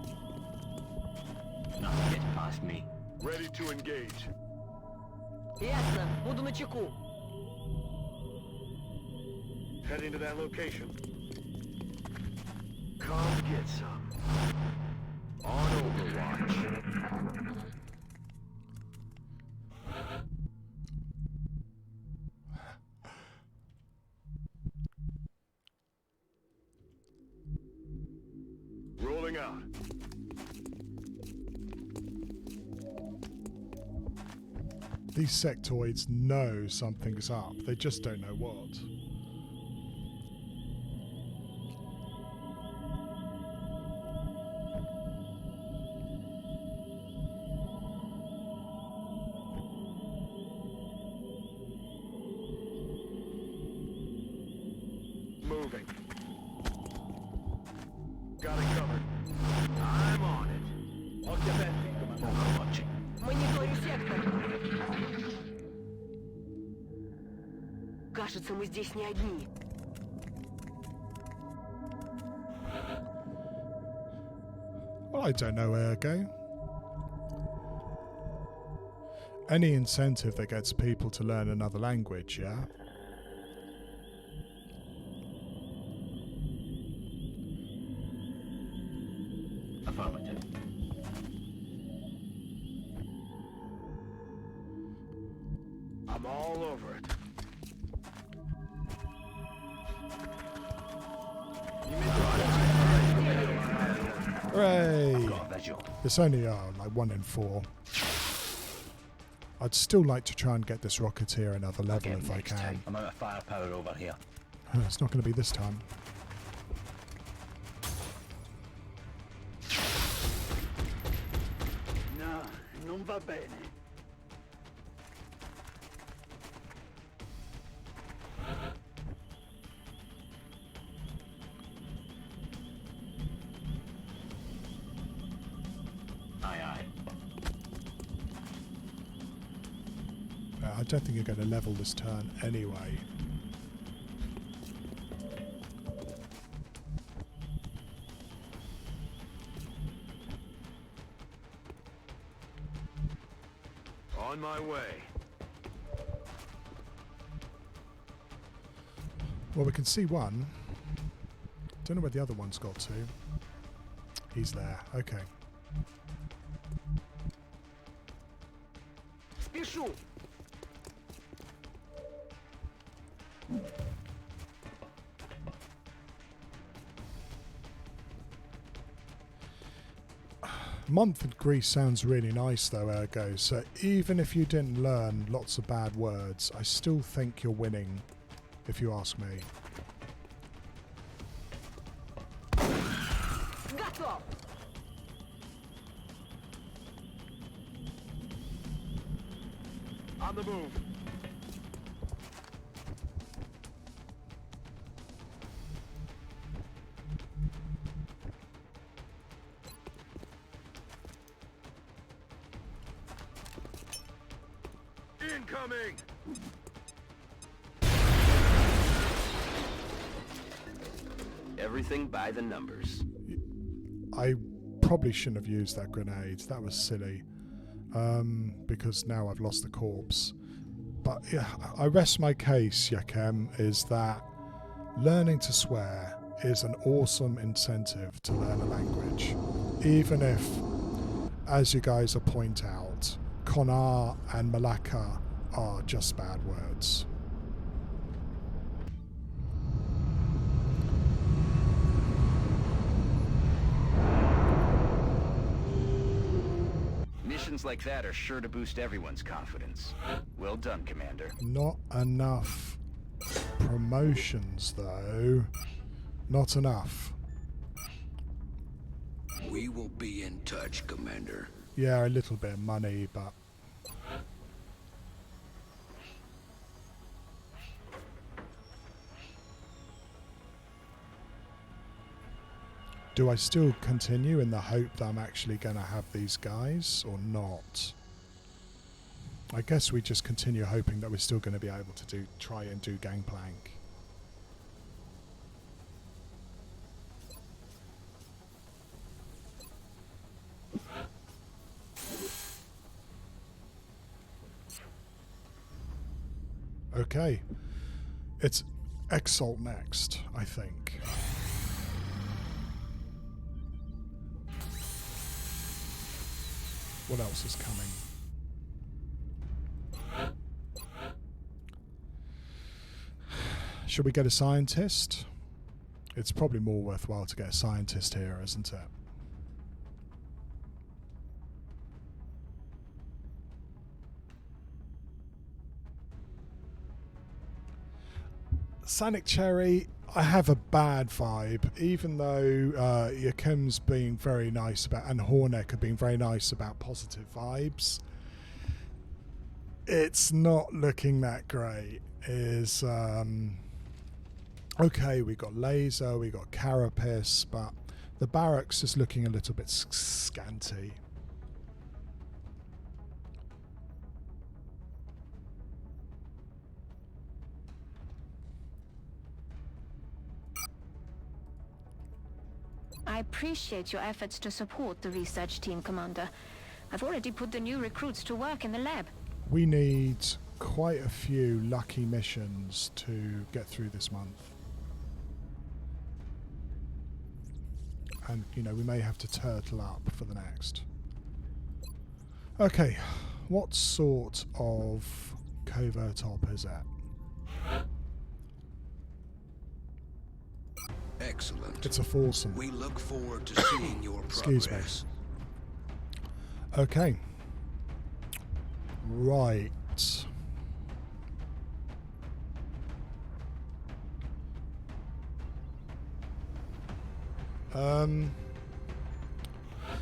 Nothing gets past me. Ready to engage. Ясно. Буду начеку. Heading to that location. Come get some. On Overwatch. Rolling out. These sectoids know something's up. They just don't know what. Moving. Got it covered. I'm on it. Occhi aperti, Overwatch. Мониторю сектор. Кажется, мы здесь не одни. Well, I don't know, Ergo. Any incentive that gets people to learn another language, yeah? Affirmative. I'm all over it. Hooray! Got a visual. It's only like 1 in 4. I'd still like to try and get this Rocketeer another level if I can. I'm out of firepower over here. It's not going to be this time. No, non va bene. Aye, aye. I don't think you're going to level this turn anyway. On my way. Well, we can see one. Don't know where the other one's got to. He's there. Okay. Спешу. Month in Greece sounds really nice though, Ergo, so even if you didn't learn lots of bad words, I still think you're winning, if you ask me. Готов. On the move. Incoming! Everything by the numbers. I probably shouldn't have used that grenade. That was silly. Because now I've lost the corpse. But yeah, I rest my case, Yakem, is that learning to swear is an awesome incentive to learn a language. Even if, as you guys will point out, Konar and Malacca are just bad words. Missions like that are sure to boost everyone's confidence. Well done, Commander. Not enough promotions, though. Not enough. We will be in touch, Commander. Yeah, a little bit of money, but... Do I still continue in the hope that I'm actually going to have these guys, or not? I guess we just continue hoping that we're still going to be able to try and do Gangplank. Okay. It's Exalt next, I think. What else is coming? Should we get a scientist? It's probably more worthwhile to get a scientist here, isn't it? Sonic Cherry, I have a bad vibe, even though Yakim's being very nice about, and Hornek are being very nice about positive vibes. It's not looking that great. Okay, we got Laser, we got Carapace, but the barracks is looking a little bit scanty. I appreciate your efforts to support the research team, Commander. I've already put the new recruits to work in the lab. We need quite a few lucky missions to get through this month. And, you know, we may have to turtle up for the next. Okay, what sort of covert op is it? Excellent. It's a foursome. We look forward to seeing your Excuse me. progress. Okay. Right.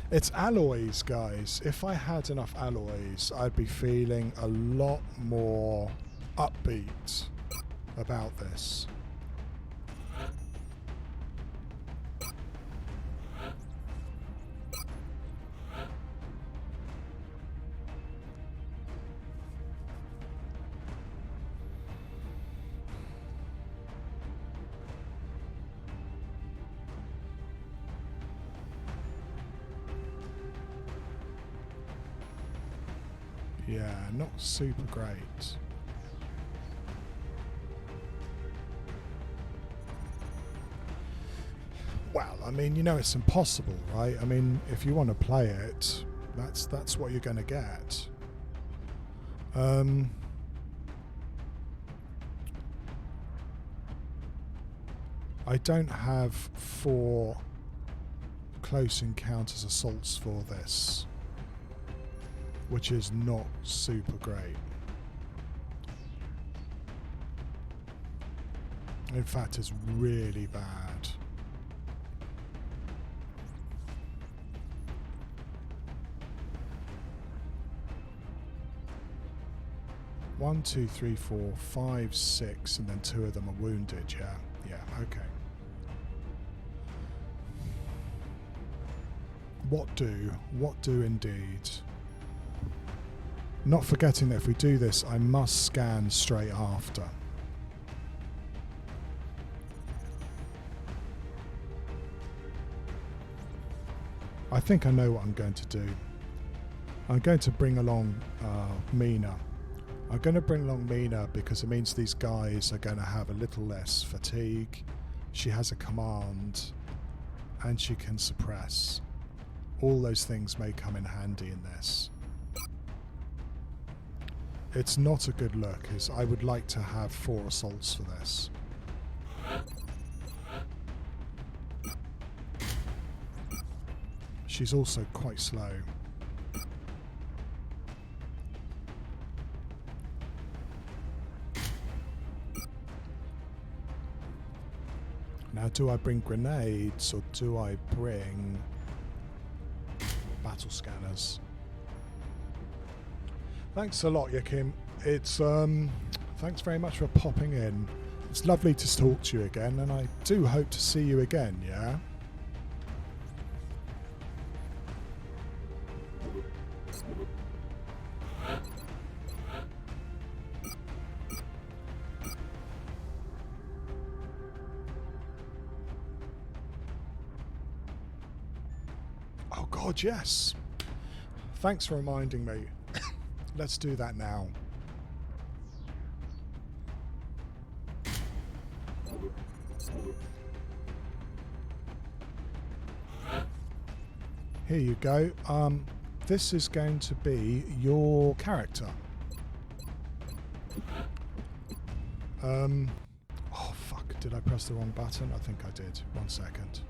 It's alloys, guys. If I had enough alloys, I'd be feeling a lot more upbeat about this. Yeah, not super great. Well, I mean, you know it's impossible, right? I mean, if you want to play it, that's what you're going to get. I don't have 4 close encounters assaults for this, which is not super great. In fact, it's really bad. One, 2, 3, 4, 5, 6, and then 2 of them are wounded. Yeah, okay. What do indeed. Not forgetting that if we do this, I must scan straight after. I think I know what I'm going to do. I'm going to bring along Mina. I'm going to bring along Mina because it means these guys are going to have a little less fatigue. She has a command and she can suppress. All those things may come in handy in this. It's not a good look, as I would like to have 4 assaults for this. She's also quite slow. Now, do I bring grenades or do I bring battle scanners? Thanks a lot, Yakim. It's thanks very much for popping in. It's lovely to talk to you again, and I do hope to see you again, yeah? Oh God, yes. Thanks for reminding me. Let's do that now. Here you go. This is going to be your character. Oh fuck, did I press the wrong button? I think I did. 1 second.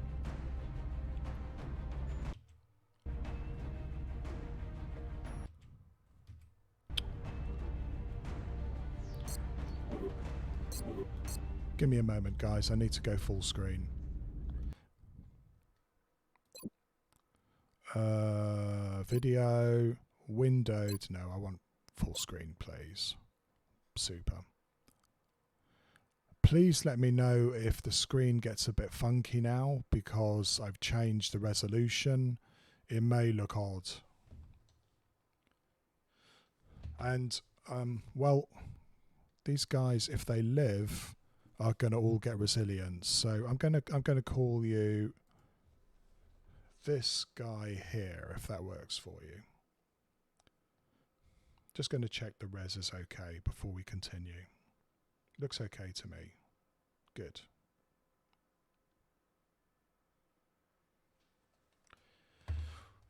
Give me a moment, guys. I need to go full screen. Video, windowed. No, I want full screen, please. Super. Please let me know if the screen gets a bit funky now, because I've changed the resolution. It may look odd. And, well, these guys, if they live, are going to all get resilience. So I'm going to call you this guy here, if that works for you. Just going to check the res is okay before we continue. Looks okay to me. Good.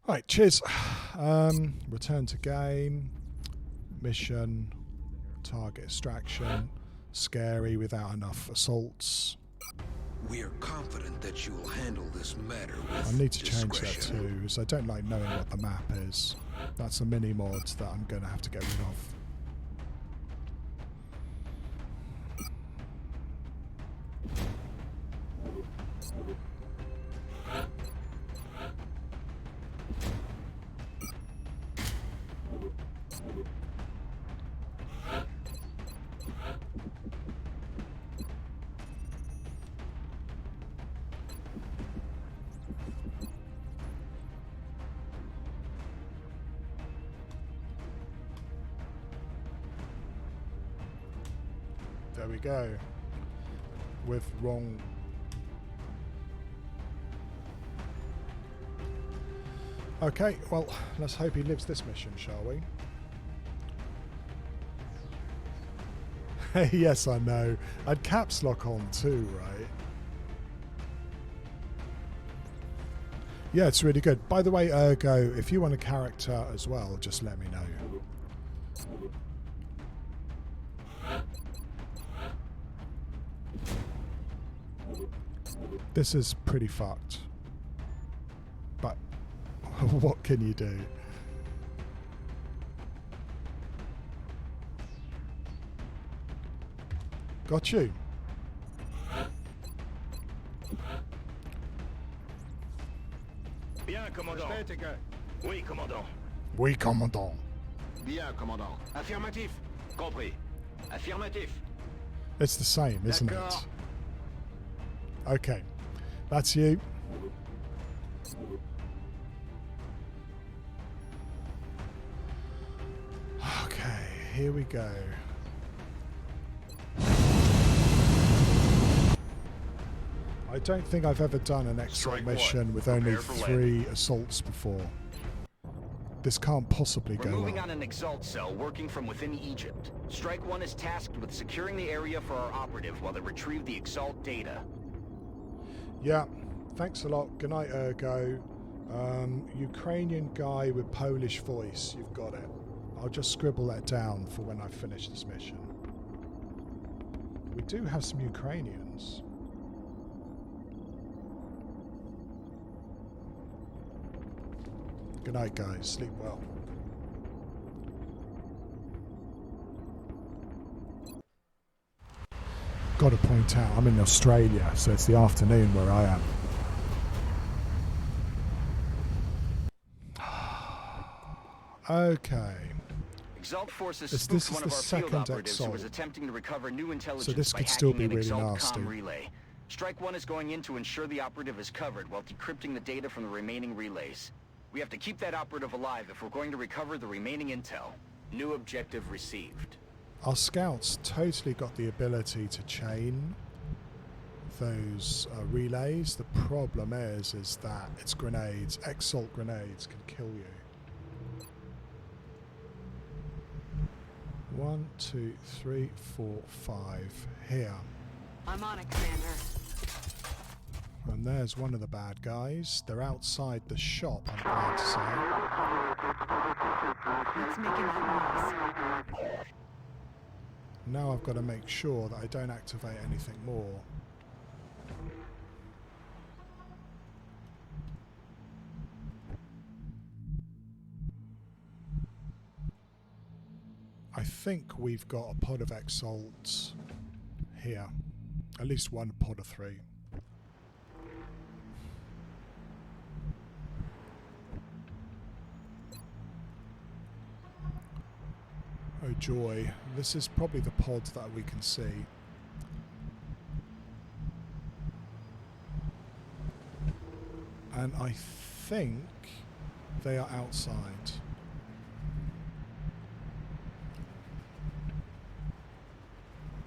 Right, cheers. Return to game. Mission. Target extraction. Scary without enough assaults. We are confident that you will handle this matter with I need to change that discretion. too, because I don't like knowing what the map is. That's a mini mod that I'm going to have to get rid of. There we go. With wrong. Okay, well, let's hope he lives this mission, shall we? Yes, I know. I'd caps lock on too, right? Yeah, it's really good. By the way, Ergo, if you want a character as well, just let me know. This is pretty fucked. But what can you do? Got you. Bien, commandant. Oui, commandant. Oui, commandant. Bien, commandant. Affirmatif. Compris. Affirmatif. It's the same, isn't it? D'accord. Okay, that's you. Okay, here we go. I don't think I've ever done an extra Strike mission one. with only Prepare for 3 assaults before. This can't possibly We're go moving wrong. on an Exalt cell working from within Egypt. Strike 1 is tasked with securing the area for our operative while they retrieve the Exalt data. Yeah, thanks a lot. Good night, Ergo. Ukrainian guy with Polish voice. You've got it. I'll just scribble that down for when I finish this mission. We do have some Ukrainians. Good night, guys. Sleep well. Got to point out, I'm in Australia, so it's the afternoon where I am. Okay. Exalt forces This spooked is one the of our field second operatives who was Exalt. attempting to recover new intelligence So this by could still hacking be an really Exalt nasty. comm relay. Strike 1 is going in to ensure the operative is covered while decrypting the data from the remaining relays. We have to keep that operative alive if we're going to recover the remaining intel. New objective received. Our scouts totally got the ability to chain those relays. The problem is that it's grenades. Exalt grenades can kill you. 1, 2, 3, 4, 5. Here. I'm on it, Commander. And there's one of the bad guys. They're outside the shop, I'm glad to say. What's making that noise? Now I've got to make sure that I don't activate anything more. I think we've got a pod of Exalts here. At least one pod of 3. Oh joy, this is probably the pod that we can see. And I think they are outside.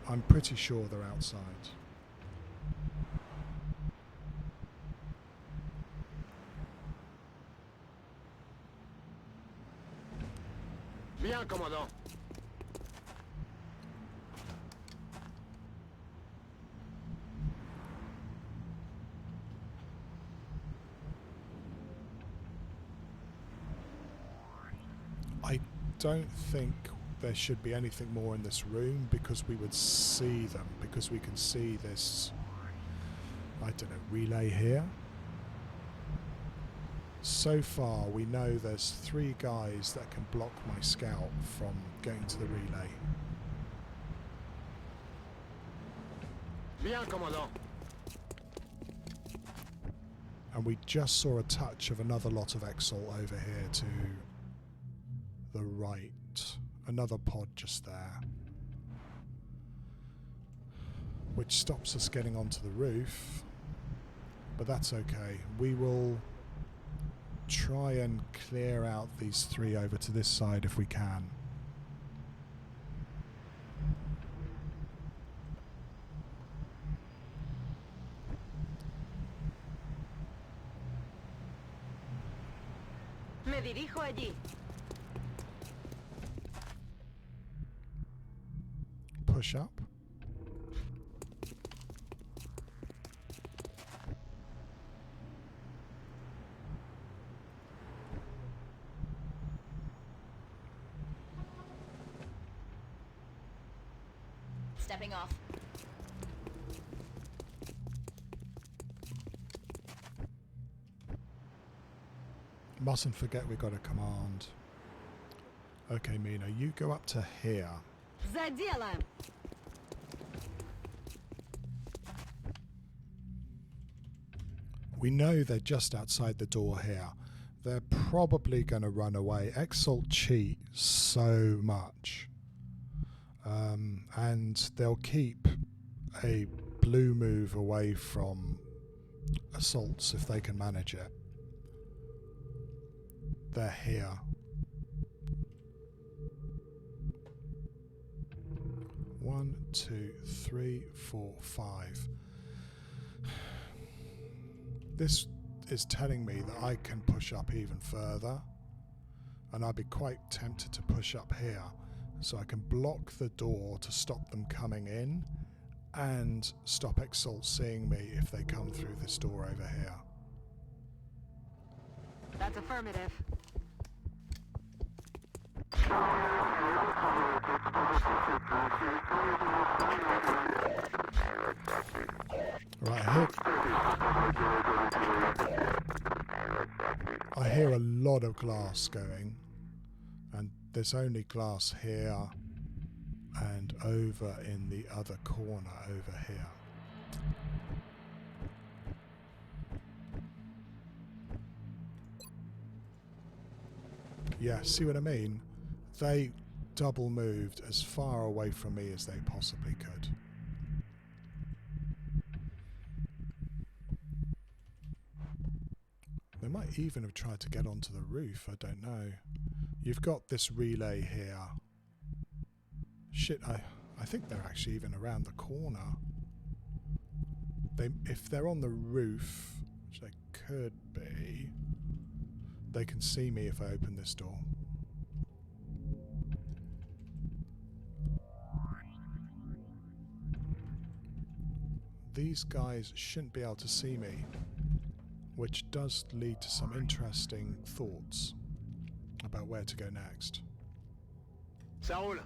I'm pretty sure they're outside. Bien, commandant. I don't think there should be anything more in this room because we would see them, because we can see this, I don't know, relay here. So far we know there's 3 guys that can block my scout from going to the relay. Bien, commandant. And we just saw a touch of another lot of Exalt over here to the right. Another pod just there. Which stops us getting onto the roof. But that's okay. We will try and clear out these 3 over to this side if we can. Me dirijo allí. Push up. Stepping off. Mustn't forget we got a command. Okay, Mina, you go up to here. За дело! We know they're just outside the door here. They're probably going to run away. Exalt cheat so much. And they'll keep a blue move away from assaults if they can manage it. They're here. One, 2, 3, 4, 5. This is telling me that I can push up even further, and I'd be quite tempted to push up here so I can block the door to stop them coming in and stop Exalt seeing me if they come through this door over here. That's affirmative. Right, I hear a lot of glass going, and there's only glass here and over in the other corner over here. Yeah, see what I mean? They double moved as far away from me as they possibly could. They might even have tried to get onto the roof, I don't know. You've got this relay here. Shit, I think they're actually even around the corner. If they're on the roof, which they could be, they can see me if I open this door. These guys shouldn't be able to see me, which does lead to some interesting thoughts about where to go next. Saul.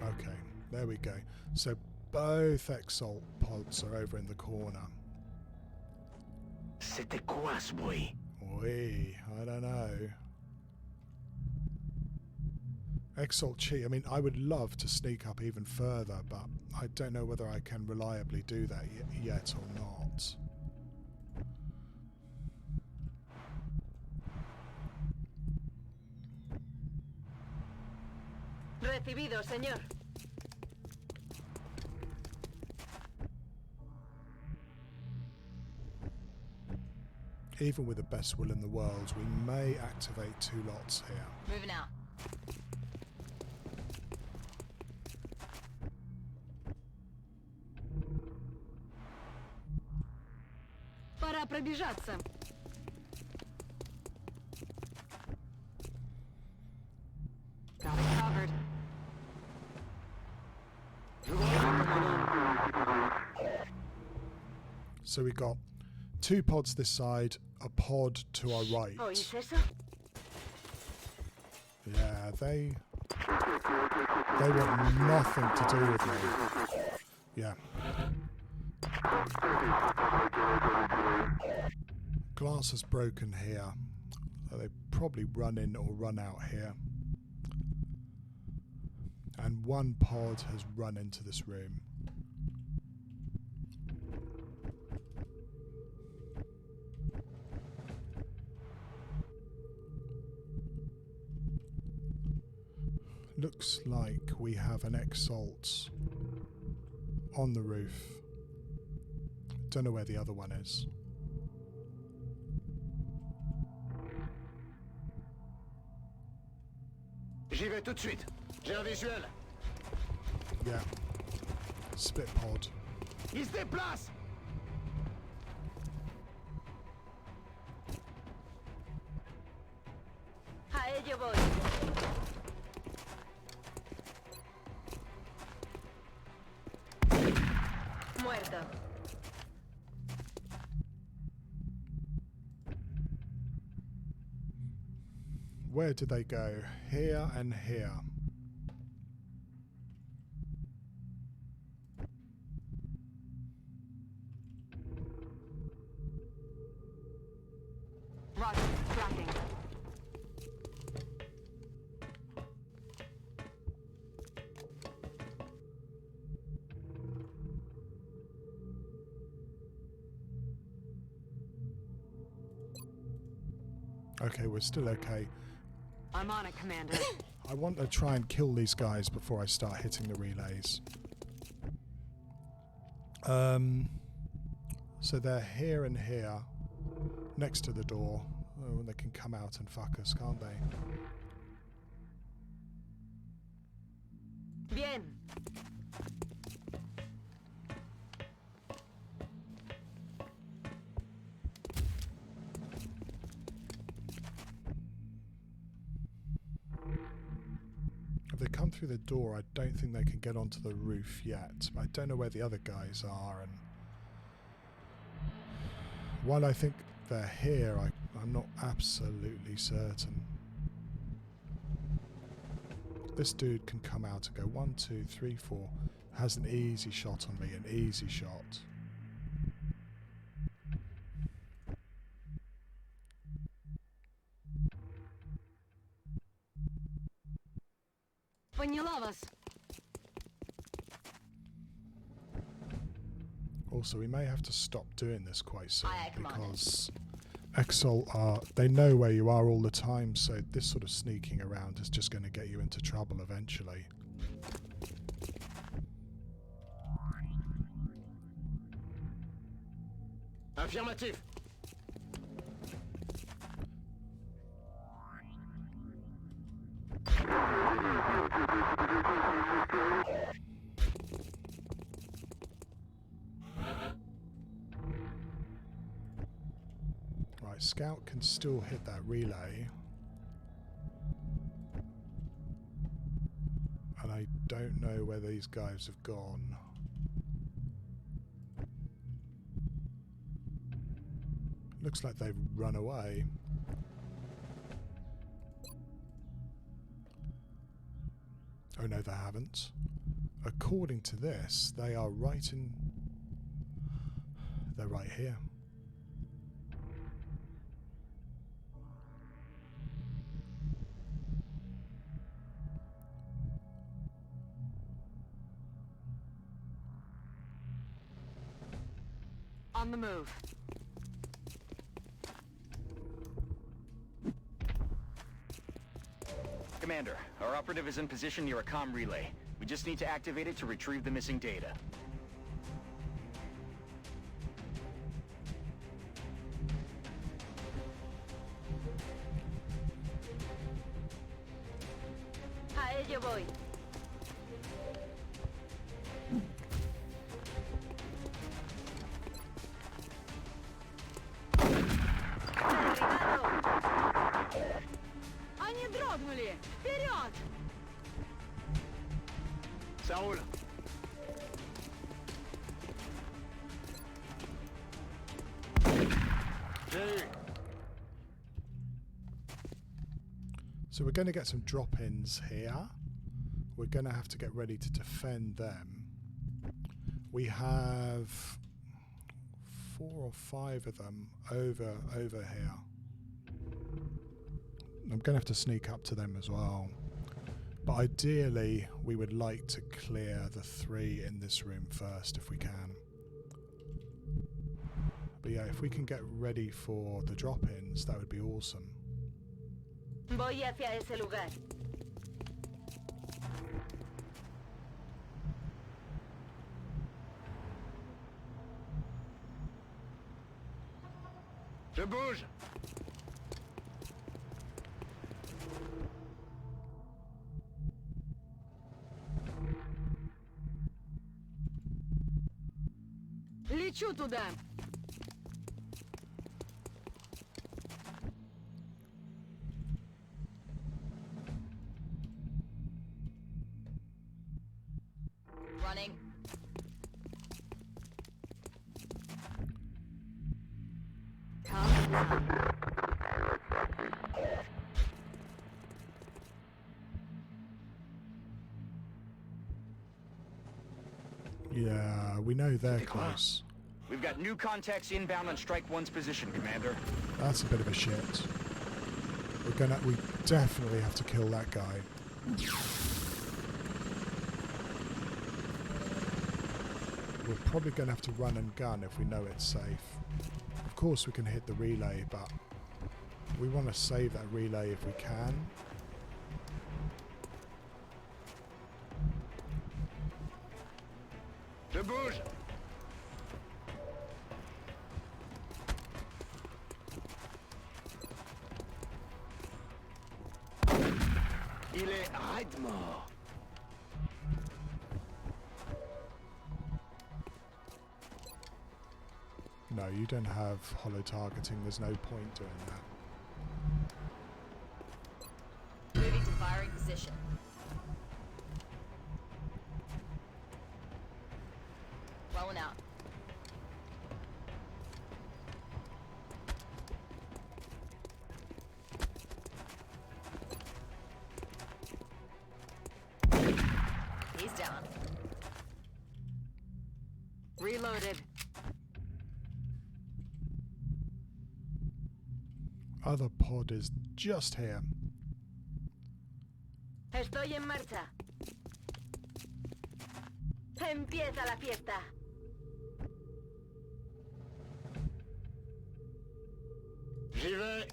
Okay, there we go. So both Exalt pods are over in the corner. C'était quoi, ce bruit? Wee, I don't know. Exalt cheat. I mean, I would love to sneak up even further, but I don't know whether I can reliably do that yet or not. Recibido, señor. Even with the best will in the world, we may activate 2 lots here. Moving out. Пора пробежаться. Got it covered. So we got 2 pods this side, a pod to our right. ¿Oís eso? Yeah, they want nothing to do with me. Yeah. Glass is broken here. So they probably run in or run out here. And one pod has run into this room. Looks like we have an Exalt on the roof. Don't know where the other one is. J'y vais tout de suite. J'ai un visuel. Yeah. Spit pod. Il se déplace. A ello voy. Muerto. Where did they go? Here and here. Roger. Tracking. Okay, we're still okay. I'm on it, Commander. I want to try and kill these guys before I start hitting the relays. So they're here and here, next to the door. Oh, they can come out and fuck us, can't they? Bien. If they come through the door, I don't think they can get onto the roof yet. I don't know where the other guys are, and while I think they're here, I'm not absolutely certain. This dude can come out and go 1, 2, 3, 4. Has an easy shot on me, an easy shot. Поняла вас. Also, we may have to stop doing this quite soon Aye, Commander. because Exalt they know where you are all the time, so this sort of sneaking around is just going to get you into trouble eventually. Affirmatif. Right, Scout can still hit that relay. And I don't know where these guys have gone. Looks like they've run away. Oh no, they haven't. According to this, they are right in... They're right here. On the move. Commander, our operative is in position near a comm relay. We just need to activate it to retrieve the missing data. A ello voy. Derribado. Они дрогнули! Вперед! Saúl. So we're going to get some drop-ins here. We're going to have to get ready to defend them. We have 4 or 5 of them over here. I'm going to have to sneak up to them as well. But ideally, we would like to clear the 3 in this room first if we can. But yeah, if we can get ready for the drop-ins, that would be awesome. Voy hacia ese lugar. Je bouge. Лечу туда. Running. Yeah, we know they're close. We've got new contacts inbound on Strike 1's position, Commander. That's a bit of a shit. We definitely have to kill that guy. We're probably going to have to run and gun if we know it's safe. Of course we can hit the relay, but we want to save that relay if we can. Je bouge. Il est raide mort. No, you don't have hollow targeting. There's no point doing that. Moving to firing position. Rolling out. He's down. Reloaded. Other pod is just here. Estoy en marcha. Empieza la fiesta. J'y vais.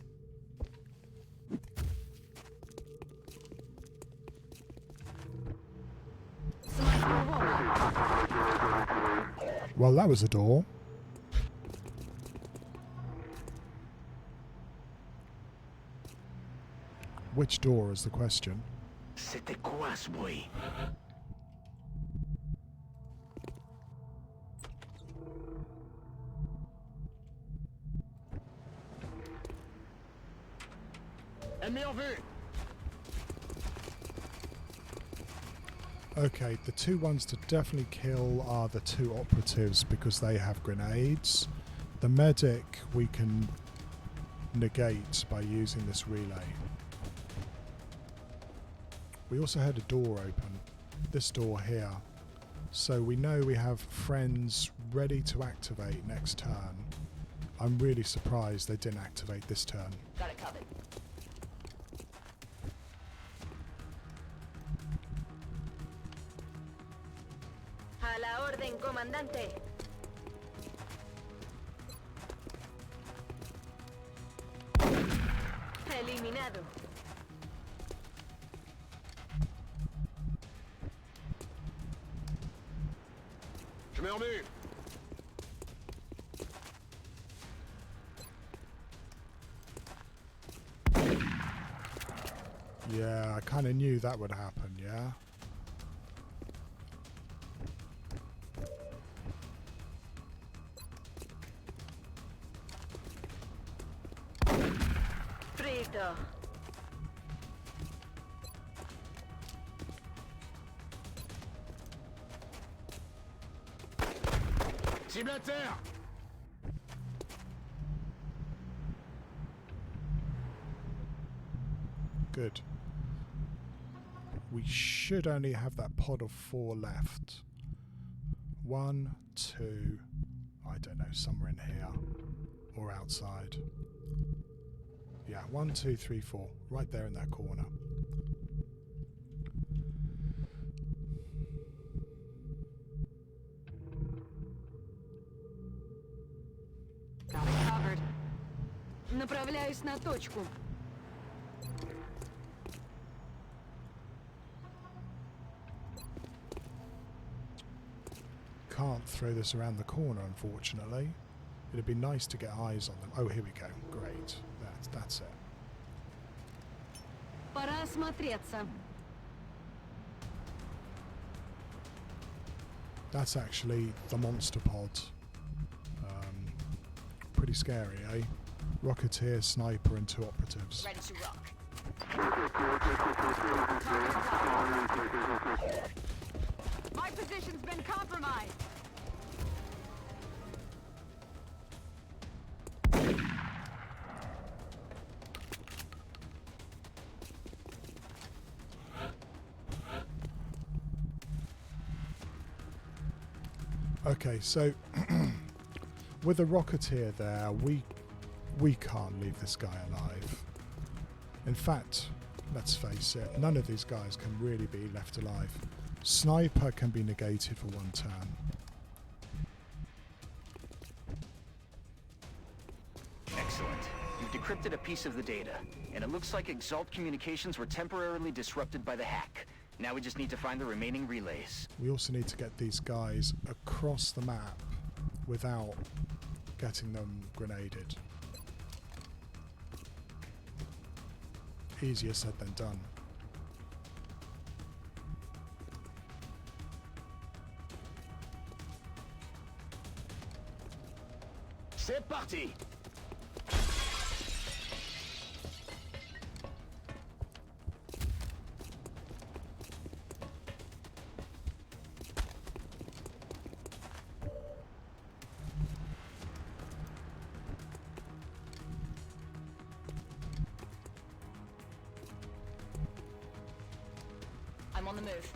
Well, that was a door. Which door is the question? C'était quoi ce bruit? Ennemi en vue. Okay, the 2 ones to definitely kill are the 2 operatives because they have grenades. The medic we can negate by using this relay. We also had a door open, this door here. So we know we have friends ready to activate next turn. I'm really surprised they didn't activate this turn. Got it covered. A la orden, comandante. Eliminado. Je mets en vue. Yeah, I kind of knew that would happen, yeah? Frito. Cible à terre. Good. We should only have that pod of 4 left. 1, 2, I don't know, somewhere in here or outside. Yeah, 1, 2, 3, 4, right there in that corner. Got it covered. Направляюсь на точку. Can't throw this around the corner, unfortunately. It'd be nice to get eyes on them. Oh, here we go. Great. That's it. Пора осмотреться. That's actually the monster pod. Pretty scary, eh? Rocketeer, sniper, and 2 operatives. Ready to rock. My position's been compromised. Okay, so with a Rocketeer there, we can't leave this guy alive. In fact, let's face it, none of these guys can really be left alive. Sniper can be negated for 1 turn. Excellent. You've decrypted a piece of the data, and it looks like Exalt communications were temporarily disrupted by the hack. Now we just need to find the remaining relays. We also need to get these guys across the map without getting them grenaded. Easier said than done. C'est parti! I'm on the move.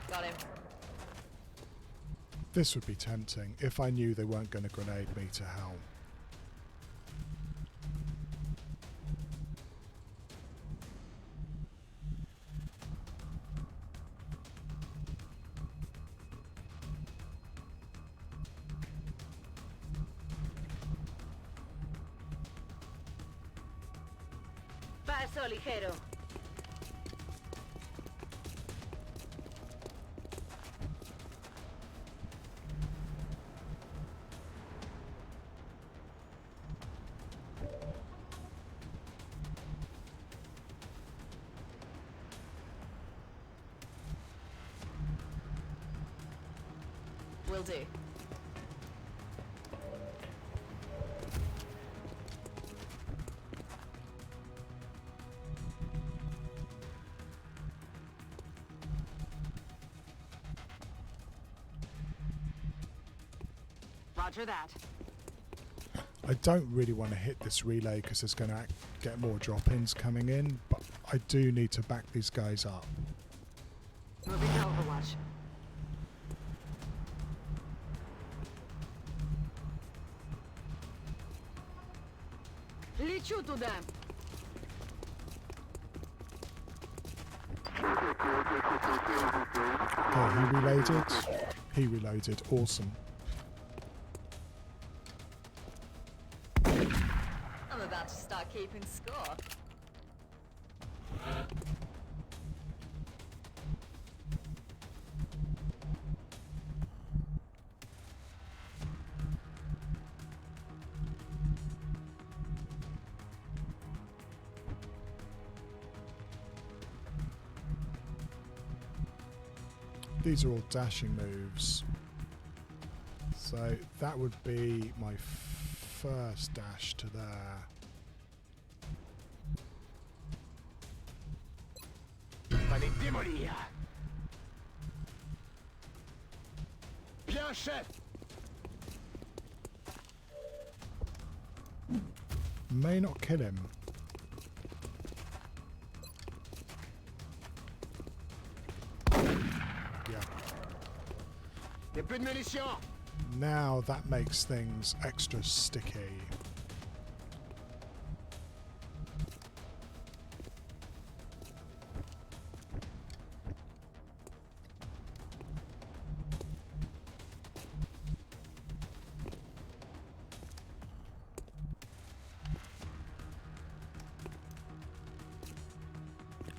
Got him. This would be tempting if I knew they weren't going to grenade me to hell. Paso ligero. Will do. Roger that. I don't really want to hit this relay because there's going to get more drop-ins coming in, but I do need to back these guys up. Moving to Overwatch. Лечу туда. Okay, he reloaded. He reloaded. Awesome. I'm about to start keeping score. These are all dashing moves. So that would be my first dash to there. Fallait démolir. Bien, chef. May not kill him. Yeah. Y'a plus de munitions. Now that makes things extra sticky.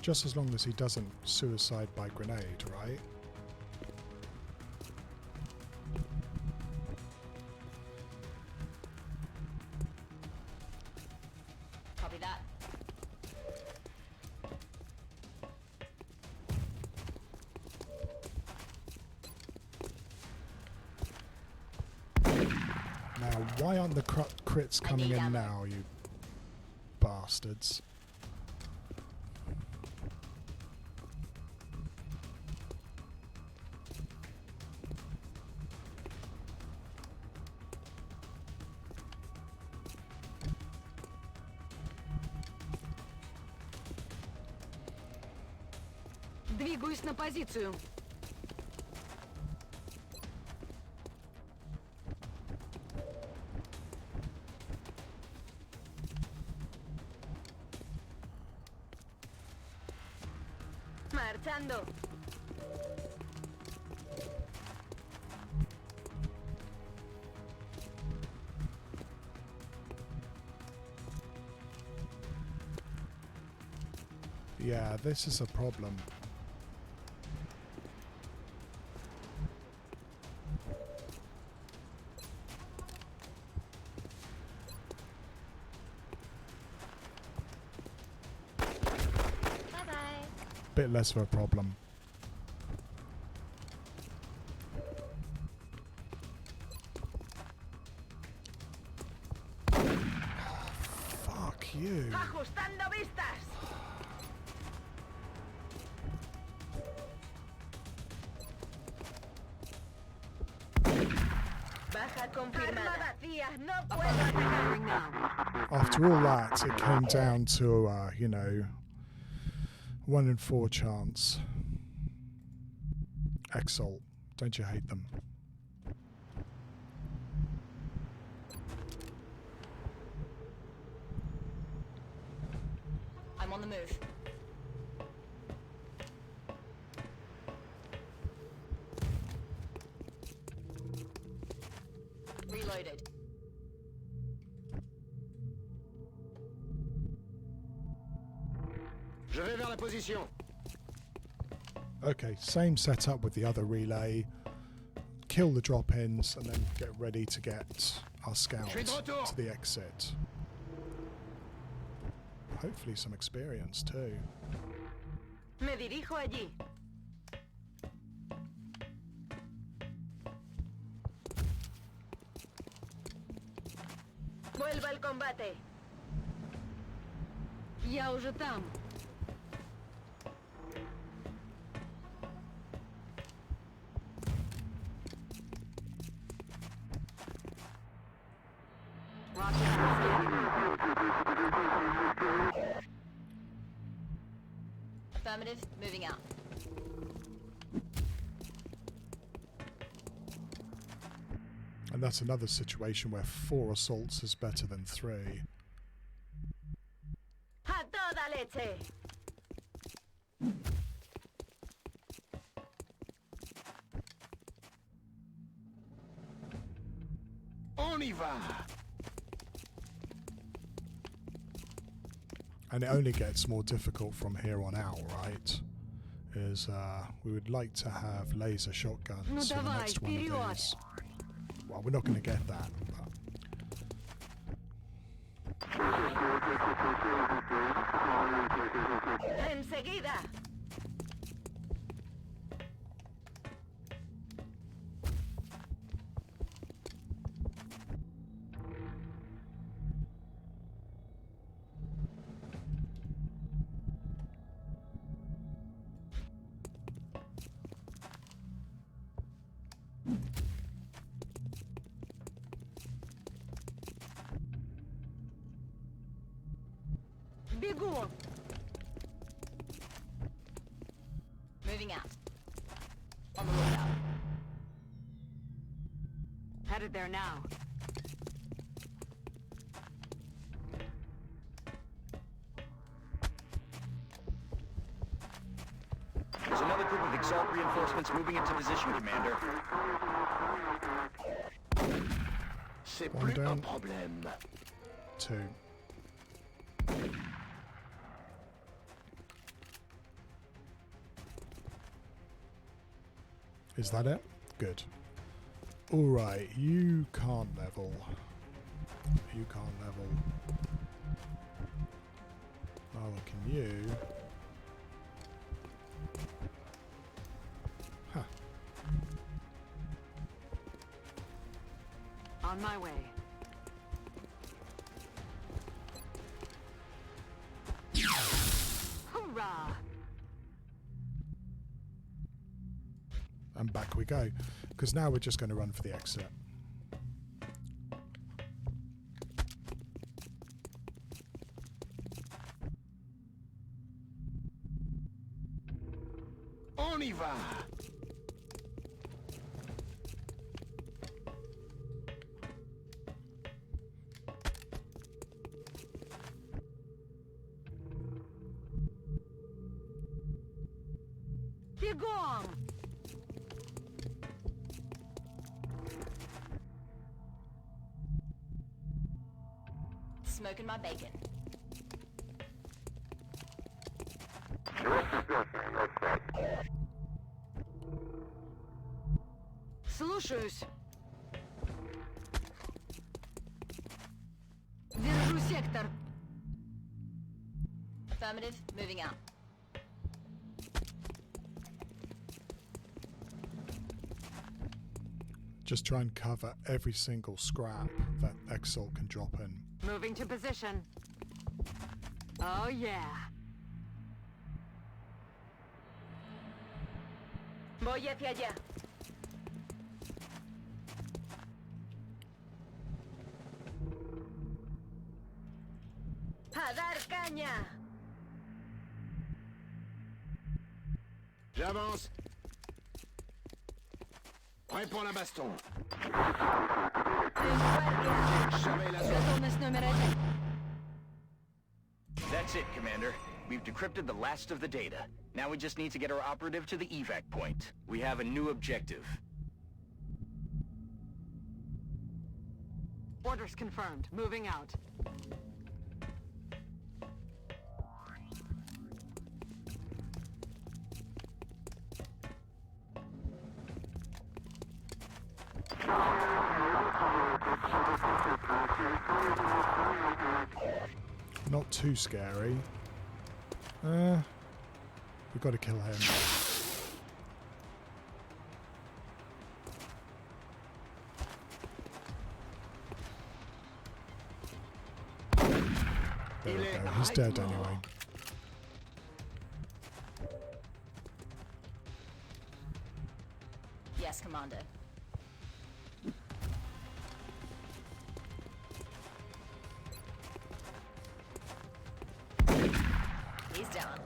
Just as long as he doesn't suicide by grenade, right? Copy that. Now, why aren't the crits coming in now, you bastards? Двигаюсь на позицию. Marchando. Yeah, this is a problem. Bit less of a problem. Fuck you. Ajustando vistas. Baja confirmada. Vacía, no puedo atacar. After all that, it came down to, you know, 1 in 4 chance. Exalt. Don't you hate them? I'm on the move. Reloaded. Je vais vers la position. Okay, same setup with the other relay. Kill the drop-ins and then get ready to get our scout to the exit. Hopefully some experience too. Me dirijo allí. Vuelva al combate. Я уже там. Affirmative, moving out. And that's another situation where 4 assaults is better than 3. A toda leche. On y va. And it only gets more difficult from here on out, right? Is we would like to have laser shotguns Ну in the давай, next one of вперед! these. Well, we're not going to get that. But Enseguida. Бегу! Moving out. On the lookout. Headed there now. There's another group of Exalt reinforcements moving into position, Commander. C'est One plus un down. problème. 2. Is that it? Good. Alright, you can't level. You can't level. Neither can you. Huh. On my way. Hoorah! And back we go. Because now we're just going to run for the exit. On y va! Бегом! Smoking my bacon. Слушаюсь. Держу сектор. Affirmative. Moving out. Just try and cover every single scrap that Exalt can drop in. Moving to position. Oh yeah. Voy hacia allá. A dar caña. J'avance. Prêt pour la baston. En guardia. Jamais la zone. Готовность номер один. That's it, Commander. We've decrypted the last of the data. Now we just need to get our operative to the evac point. We have a new objective. Orders confirmed. Moving out. Not too scary. We've got to kill him. There we go. He's dead anyway. Yes, Commander. He's down.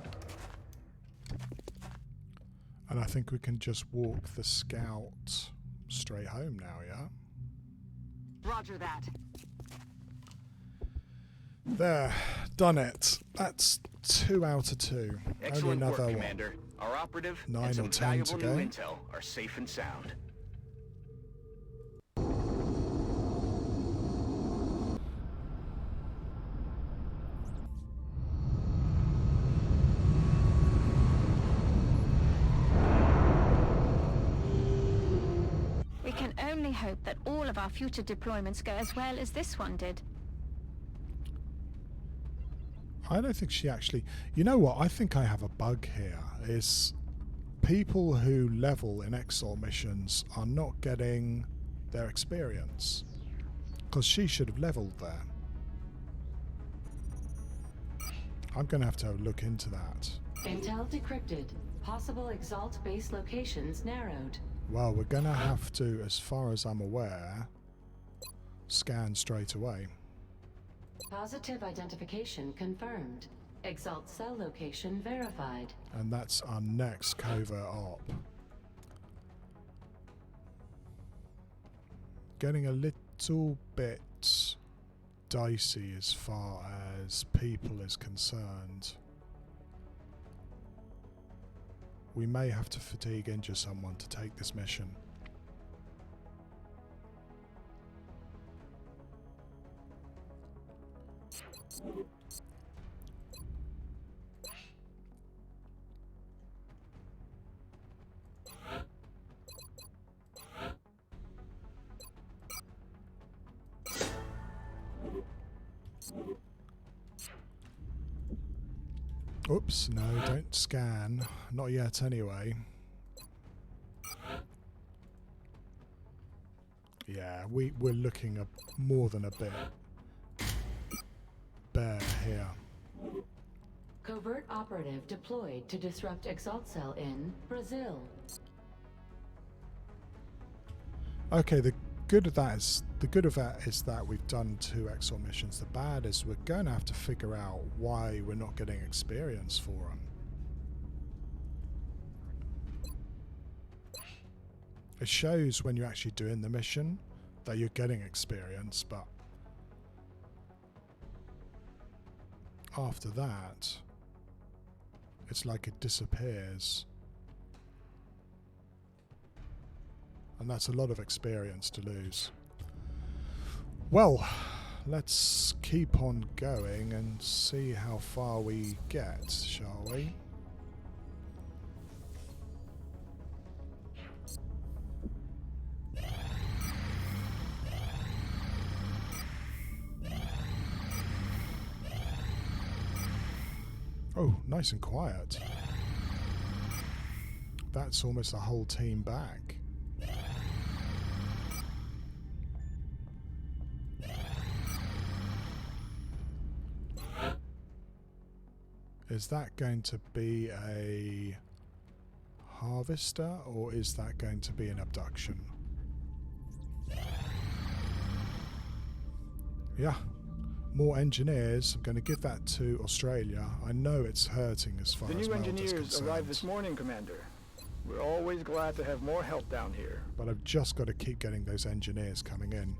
And I think we can just walk the scout straight home now, yeah? Roger that. There. Done it. That's 2 out of 2. Excellent Only work, another Commander. Our operative 9 and or some 10 valuable to new go. intel are safe and sound. We can only hope that all of our future deployments go as well as this one did. I don't think she actually... You know what? I think I have a bug here. Is people who level in Exalt missions are not getting their experience. Because she should have leveled there. I'm going to have look into that. Intel decrypted. Possible Exalt base locations narrowed. Well, we're going to have to, as far as I'm aware, scan straight away. Positive identification confirmed. Exalt cell location verified. And that's our next covert op. Getting a little bit dicey as far as people is concerned. We may have to fatigue injure someone to take this mission. Oops, no, don't scan. Not yet, anyway. Yeah, we're looking at more than a bit bare here. Covert operative deployed to disrupt Exalt cell in Brazil. Okay, the good of that is that we've done 2 EXO missions. The bad is we're going to have to figure out why we're not getting experience for them. It shows when you're actually doing the mission that you're getting experience, but after that, it's like it disappears. And that's a lot of experience to lose. Well, let's keep on going and see how far we get, shall we? Oh, nice and quiet. That's almost a whole team back. Is that going to be a harvester or is that going to be an abduction? Yeah, more engineers. I'm going to give that to Australia. I know it's hurting as far as The new Malta's engineers concerned. arrived this morning, Commander. We're always glad to have more help down here. But I've just got to keep getting those engineers coming in.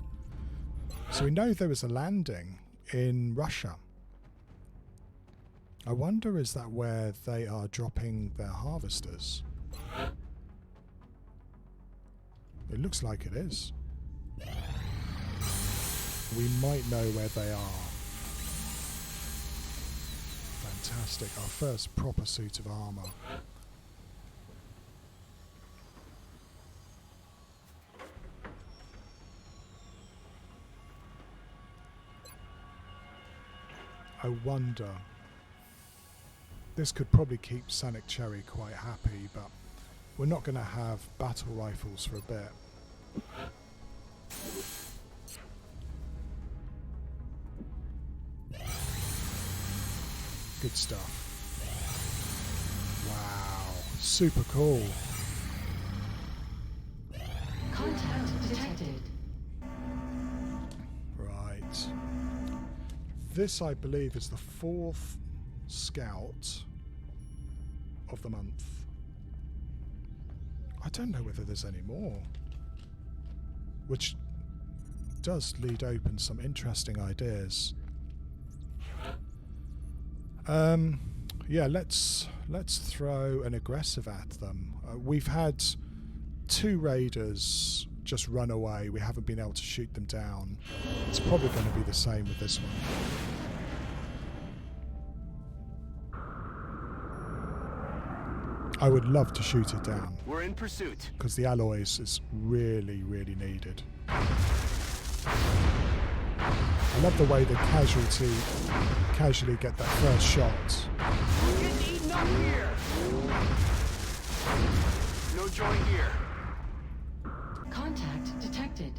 So we know there was a landing in Russia. I wonder, is that where they are dropping their harvesters? It looks like it is. We might know where they are. Fantastic. Our first proper suit of armor. I wonder. This could probably keep Sonic Cherry quite happy, but we're not going to have battle rifles for a bit. Good stuff. Wow, super cool. Contact detected. Right. This, I believe, is the 4th scout of the month. I don't know whether there's any more, which does lead open some interesting ideas. Yeah, let's throw an aggressive at them. We've had 2 raiders just run away. We haven't been able to shoot them down. It's probably going to be the same with this one. I would love to shoot it down. We're in pursuit. Because the alloys is really, really needed. I love the way they casually get that first shot. We're getting eaten up here. No joy here. Contact detected.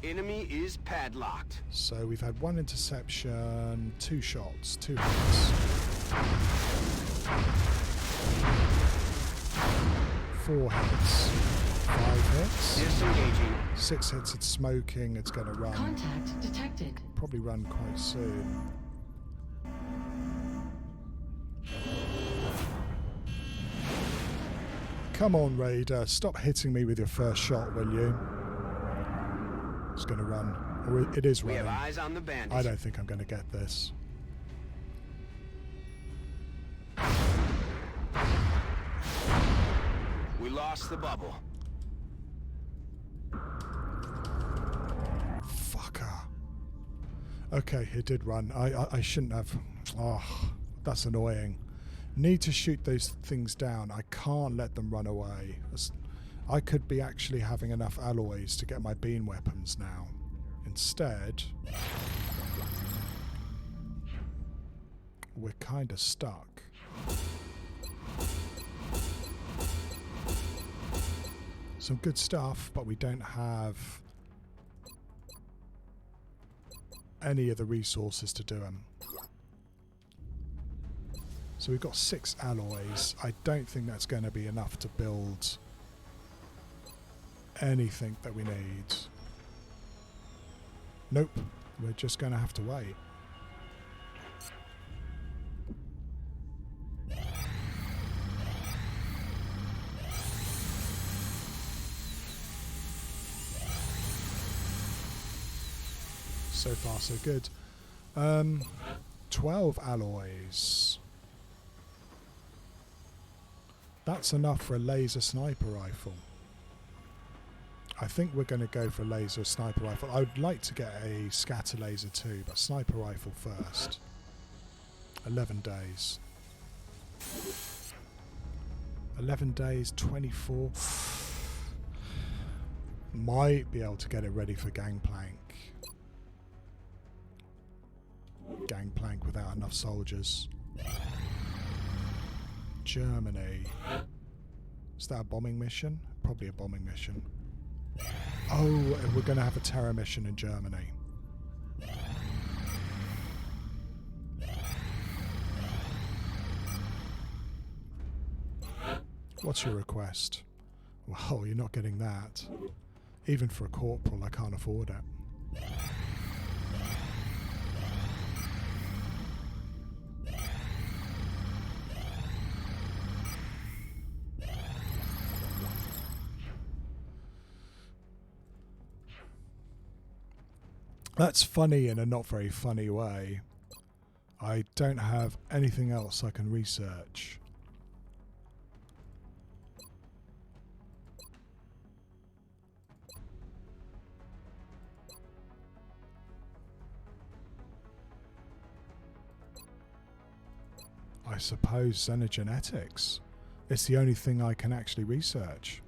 Enemy is padlocked. So we've had 1 interception, 2 shots, 2 hits. 4 hits. 5 hits. Disengaging. 6 hits. It's smoking. It's going to run. Contact detected. Probably run quite soon. Come on, Raider. Stop hitting me with your first shot, will you? It's going to run. Or it is running. We have eyes on the bandit. I don't think I'm going to get this. We lost the bubble. Fucker. Okay, it did run. I shouldn't have. Oh, that's annoying. Need to shoot those things down. I can't let them run away. I could be actually having enough alloys to get my beam weapons now. Instead, we're kind of stuck. Some good stuff, but we don't have any of the resources to do them. So we've got 6 alloys. I don't think that's going to be enough to build anything that we need. Nope, we're just going to have to wait. So far so good. 12 alloys. That's enough for a laser sniper rifle. I think we're going to go for a laser sniper rifle. I would like to get a scatter laser too, but sniper rifle first. 11 days. 11 days, 24. Might be able to get it ready for gangplank. Gangplank without enough soldiers. Germany. Is that a bombing mission? Probably a bombing mission. Oh, and we're going to have a terror mission in Germany. What's your request? Well, you're not getting that. Even for a corporal, I can't afford it. That's funny in a not very funny way. I don't have anything else I can research. I suppose xenogenetics. It's the only thing I can actually research.